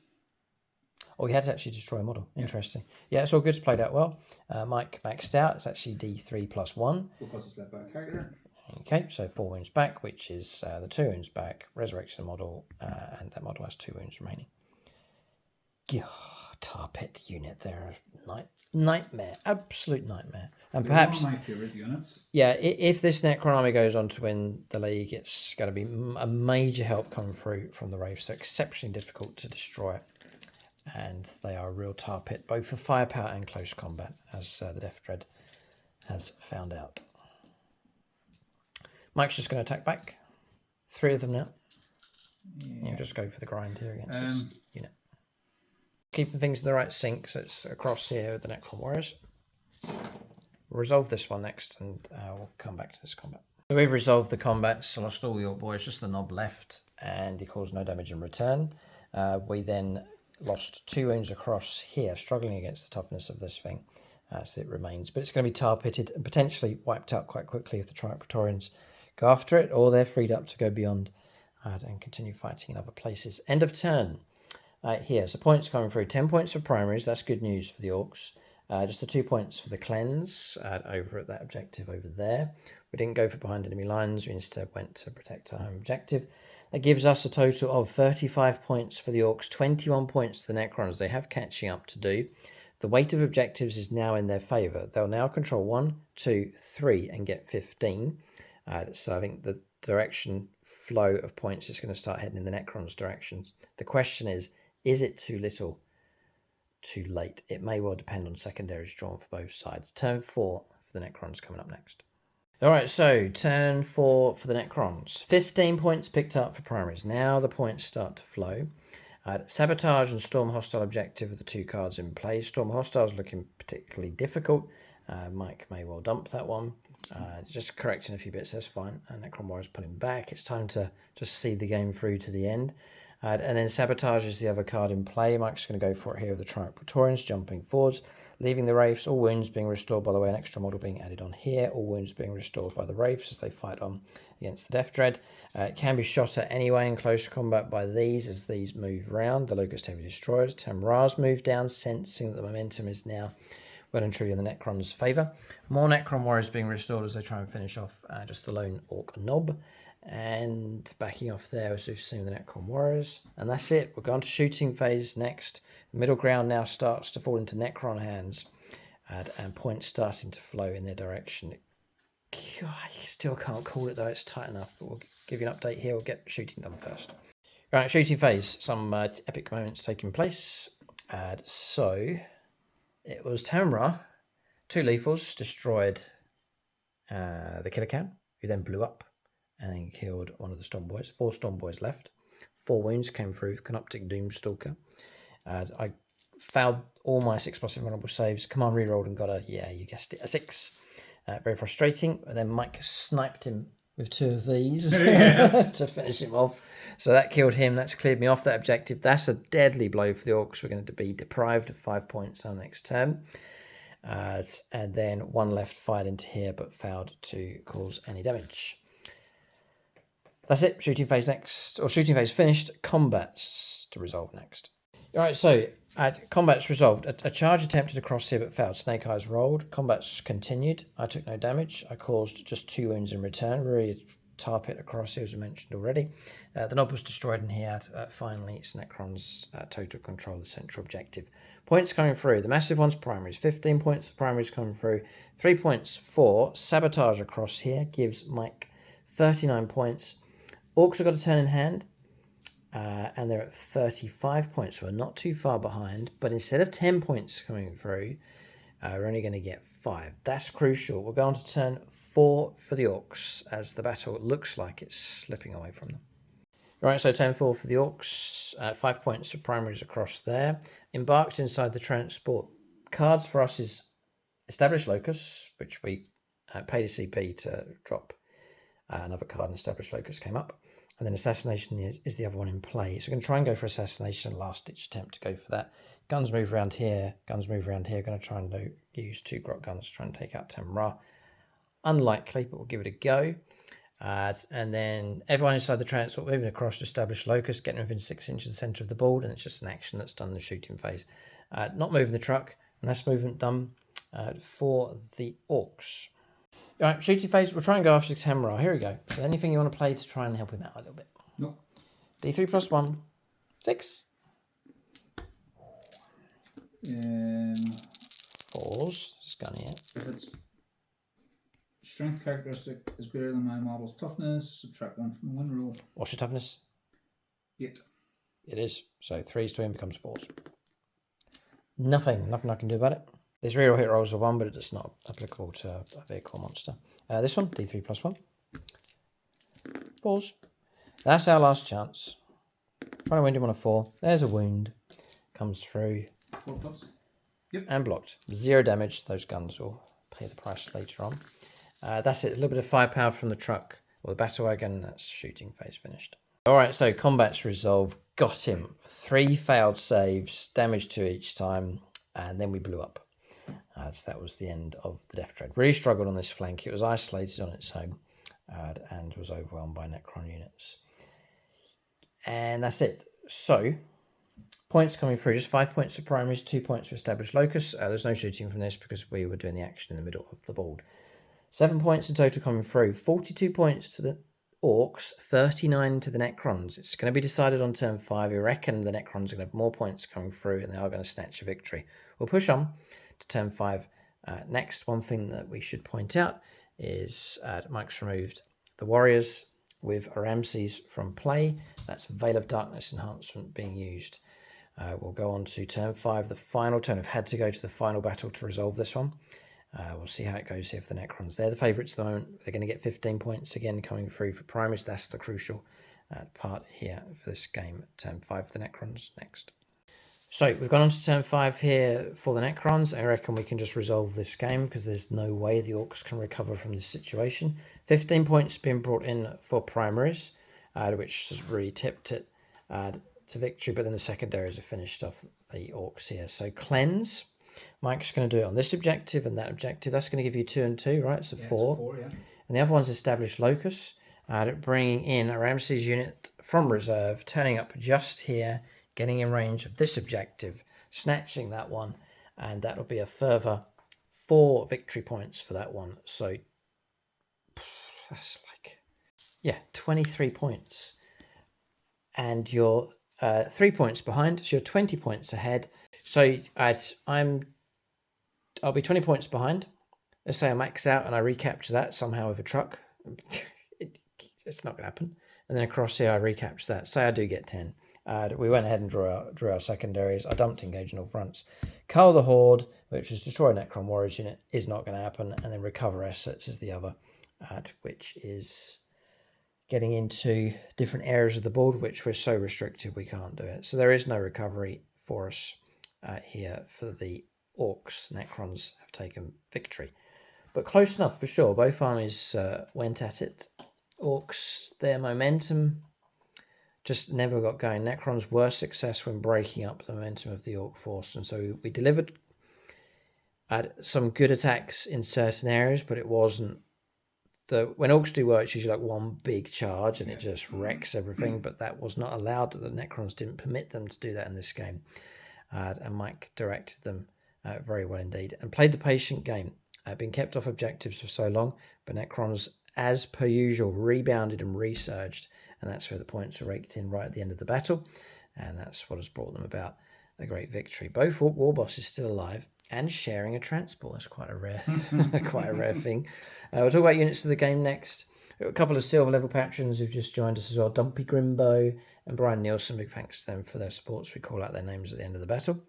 [SPEAKER 1] Oh, you had to actually destroy a model. Interesting. Yeah, it's all good. It's played out well. Mike maxed out. It's actually D3 plus 1.
[SPEAKER 2] Because it's led by a character.
[SPEAKER 1] Okay, so 4 wounds back, which is the 2 wounds back. Resurrects the model, and that model has 2 wounds remaining. Tar pit unit there. Nightmare. Absolute nightmare. And
[SPEAKER 2] They're
[SPEAKER 1] perhaps
[SPEAKER 2] one of my favourite units.
[SPEAKER 1] Yeah, if this Necron army goes on to win the league, it's going to be a major help coming through from the Wraiths. They're exceptionally difficult to destroy. And they are a real tar pit, both for firepower and close combat, as the Death Dread has found out. Mike's just going to attack back. 3 of them now. Yeah. You'll just go for the grind here against this unit. Keeping things in the right sync, so it's across here with the Necron Warriors. We'll resolve this one next, and we'll come back to this combat. So we've resolved the combat, so lost all the Orc boys, just the Knob left, and he caused no damage in return. We then lost 2 wounds across here, struggling against the toughness of this thing, so it remains. But it's going to be tar pitted and potentially wiped out quite quickly if the Triarch Praetorians go after it, or they're freed up to go beyond and continue fighting in other places. End of turn. Here, so points coming through. 10 points for primaries, that's good news for the Orcs. Just the 2 points for the cleanse over at that objective over there. We didn't go for behind enemy lines, we instead went to protect our home objective. That gives us a total of 35 points for the Orcs, 21 points to the Necrons. They have catching up to do. The weight of objectives is now in their favour. They'll now control 1, 2, 3 and get 15. So I think the direction flow of points is going to start heading in the Necrons' directions. The question is it too little, too late? It may well depend on secondaries drawn for both sides. Turn 4 for the Necrons coming up next. All right, so turn 4 for the Necrons. 15 points picked up for primaries. Now the points start to flow. Sabotage and Storm Hostile objective are the 2 cards in play. Storm Hostile is looking particularly difficult. Mike may well dump that one. Just correcting a few bits, that's fine. Necron Warrior's pulling back. It's time to just see the game through to the end. And then Sabotage is the other card in play. Mike's going to go for it here with the Triumph Praetorians, jumping forwards, leaving the Wraiths, all wounds being restored, by the way, an extra model being added on here, all wounds being restored by the Wraiths as they fight on against the Death Dread. It can be shot at anyway in close combat by these as these move round. The Locust Heavy Destroyers. Tamun'Ra's move down, sensing that the momentum is now well and truly in the Necron's favour. More Necron Warriors being restored as they try and finish off just the lone Orc Knob. And backing off there as we've seen the Necron Warriors. And that's it. We're going to shooting phase next. The middle ground now starts to fall into Necron hands. And points starting to flow in their direction. God, you still can't call it though. It's tight enough. But we'll give you an update here. We'll get shooting done first. Right, shooting phase. Some epic moments taking place. So it was Tamun'Ra. 2 lethals destroyed the Killer Cam, who then blew up and killed one of the Storm Boys. 4 Storm Boys left. 4 wounds came through. Canoptic Doomstalker. I failed all my 6+ invulnerable saves. Command rerolled and got a, yeah, you guessed it, a 6. Very frustrating. And then Mike sniped him with 2 of these to finish him off. So that killed him. That's cleared me off that objective. That's a deadly blow for the Orcs. We're going to be deprived of 5 points on next turn. And then 1 left fired into here, but failed to cause any damage. That's it. Shooting phase next, or shooting phase finished. Combats to resolve next. All right, so combats resolved. A charge attempted across here but failed. Snake Eyes rolled. Combats continued. I took no damage. I caused just 2 wounds in return. Really tar pit across here, as I mentioned already. The knob was destroyed, and he had finally it's Necron's total control of the central objective. Points coming through. The massive ones, primaries. 15 points for primaries coming through. 3 points for Sabotage across here. Gives Mike 39 points. Orcs have got a turn in hand. And they're at 35 points, so we're not too far behind. But instead of 10 points coming through, we're only going to get 5. That's crucial. We're going to turn 4 for the Orcs, as the battle looks like it's slipping away from them. Right, so turn 4 for the Orcs. 5 points for primaries across there. Embarked inside the transport. Cards for us is Established Locus, which we paid a CP to drop. Another card in Established Locus came up. And then Assassination is the other one in play. So we're going to try and go for Assassination, last-ditch attempt to go for that. Guns move around here. Guns move around here. Going to try and use 2 Grot guns to try and take out Tamun'Ra. Unlikely, but we'll give it a go. And then everyone inside the transport moving across to Establish Locus, getting within 6 inches of the centre of the board, and it's just an action that's done in the shooting phase. Not moving the truck, and that's movement done for the Orcs. All right, shooting phase. We'll try and go after Tamun'Ra. Here we go. So anything you want to play to try and help him out a little bit?
[SPEAKER 2] No.
[SPEAKER 1] D3 plus 1. 6. 4s. Scunny it.
[SPEAKER 2] If its strength characteristic is greater than my model's toughness, subtract 1 from the win roll.
[SPEAKER 1] What's your toughness?
[SPEAKER 2] 8.
[SPEAKER 1] It is. So 3s to him becomes 4s. Nothing I can do about it. This reroll hit rolls are 1, but it's not applicable to a vehicle monster. This one, D3 plus 1. 4s. That's our last chance. Trying to wound him on a 4. There's a wound. Comes through.
[SPEAKER 2] 4+. Yep.
[SPEAKER 1] And blocked. 0 damage. Those guns will pay the price later on. That's it. A little bit of firepower from the truck or the battle wagon. That's shooting phase finished. All right, so combat's resolved. Got him. 3 failed saves. Damage 2 each time. And then we blew up. So that was the end of the Death Dread. Really struggled on this flank. It was isolated on its own and was overwhelmed by Necron units. And that's it. So, points coming through. Just 5 points for primaries, 2 points for Established Locus. There's no shooting from this because we were doing the action in the middle of the board. 7 points in total coming through. 42 points to the Orcs, 39 to the Necrons. It's going to be decided on turn 5. We reckon the Necrons are going to have more points coming through and they are going to snatch a victory. we'll push on to turn 5 next. One thing that we should point out is Mike's removed the warriors with Ramses from play. That's Veil of Darkness enhancement being used. We'll go on to turn 5, the final turn. I've had to go to the final battle to resolve this one. We'll see how it goes here for the Necrons. They're the favourites at the moment. They're going to get 15 points again coming through for primaries. That's the crucial part here for this game. Turn 5 for the Necrons next. So we've gone on to turn 5 here for the Necrons. I reckon we can just resolve this game because there's no way the Orcs can recover from this situation. 15 points being brought in for primaries, which has really tipped it to victory. But then the secondaries have finished off the Orcs here. So cleanse. Mike's going to do it on this objective and that objective. That's going to give you 2 and 2, right? So 4.
[SPEAKER 2] Yeah.
[SPEAKER 1] And the other one's establish locus, bringing in a Ramses unit from reserve, turning up just here, getting in range of this objective, snatching that one, and that'll be a further 4 victory points for that one. So that's 23 points. And you're 3 points behind, so you're 20 points ahead. So I'll be 20 points behind. Let's say I max out and I recapture that somehow with a truck. It's not going to happen. And then across here I recapture that. Say I do get 10. We went ahead and drew our secondaries. I dumped engage on all fronts. Cull the Horde, which is destroy a Necron Warriors unit, is not going to happen. And then recover assets is the other, which is getting into different areas of the board, which we're so restricted we can't do it. So there is no recovery for us here for the Orcs. Necrons have taken victory. But close enough for sure. Both armies went at it. Orcs, their momentum just never got going. Necrons were successful in breaking up the momentum of the Orc force. And so we delivered some good attacks in certain areas, but it wasn't when Orcs do well, it's usually like one big charge and it just wrecks everything, but that was not allowed. The Necrons didn't permit them to do that in this game. And Mike directed them very well indeed and played the patient game. Been kept off objectives for so long, but Necrons, as per usual, rebounded and resurged, and that's where the points are raked in right at the end of the battle, and that's what has brought them about a great victory. Both Orc war bosses still alive and sharing a transport. That's quite a rare, quite a rare thing. We'll talk about units of the game next. A couple of silver level patrons who've just joined us as well. Dumpy Grimbo and Brian Nielsen. Big thanks to them for their supports. We call out their names at the end of the battle.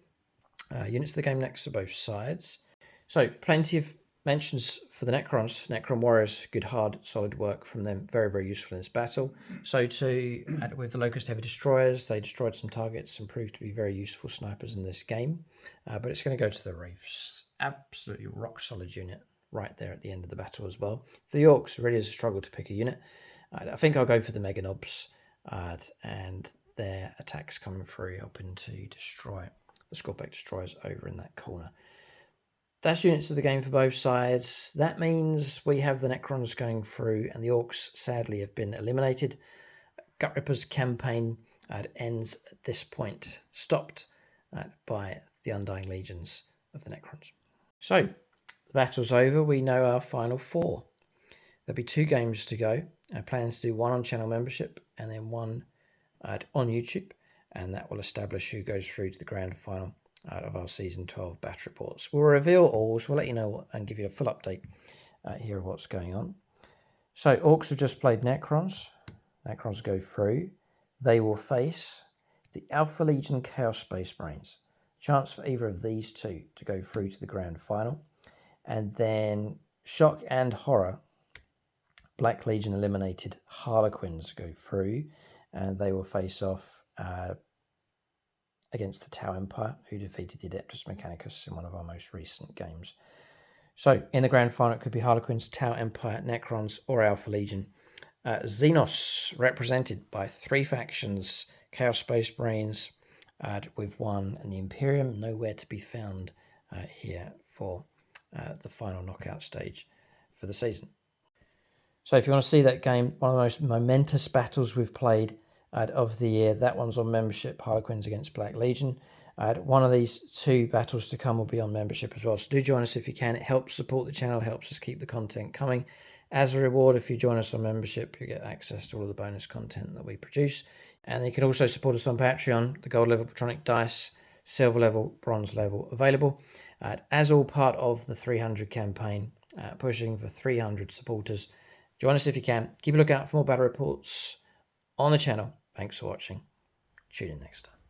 [SPEAKER 1] Units of the game next to both sides. So plenty of mentions for the Necrons. Necron Warriors, good, hard, solid work from them. Very, very useful in this battle. So too, with the Locust Heavy Destroyers, they destroyed some targets and proved to be very useful snipers in this game. But it's going to go to the Wraiths. Absolutely rock solid unit right there at the end of the battle as well. For the Orcs, it really is a struggle to pick a unit. I think I'll go for the Mega Knobs and their attacks coming through, helping to destroy the Scorpion Destroyers over in that corner. That's units of the game for both sides. That means we have the Necrons going through, and the Orcs sadly have been eliminated. Gutrippa's campaign ends at this point, stopped by the Undying Legions of the Necrons. So, the battle's over. We know our final 4. There'll be 2 games to go. Our plan is to do 1 on channel membership and then 1 on YouTube, and that will establish who goes through to the grand final out of our Season 12 batch reports. We'll reveal all, so we'll let you know and give you a full update here of what's going on. So, Orcs have just played Necrons. Necrons go through. They will face the Alpha Legion Chaos Space Marines. Chance for either of these 2 to go through to the grand final. And then, shock and horror, Black Legion eliminated Harlequins go through, and they will face off against the Tau Empire, who defeated the Adeptus Mechanicus in one of our most recent games. So, in the grand final, it could be Harlequins, Tau Empire, Necrons, or Alpha Legion. Xenos, represented by 3 factions, Chaos Space Marines with 1, and the Imperium, nowhere to be found here for the final knockout stage for the season. So, if you want to see that game, one of the most momentous battles we've played of the year, that one's on membership, Harlequins against Black Legion. One of these 2 battles to come will be on membership as well, so do join us if you can. It helps support the channel, helps us keep the content coming. As a reward, if you join us on membership, you get access to all of the bonus content that we produce, and you can also support us on Patreon. The gold level Patronic Dice silver level, bronze level available. As all part of the 300 campaign, pushing for 300 supporters. Join us if you can. Keep a lookout for more battle reports on the channel. Thanks for watching. Tune in next time.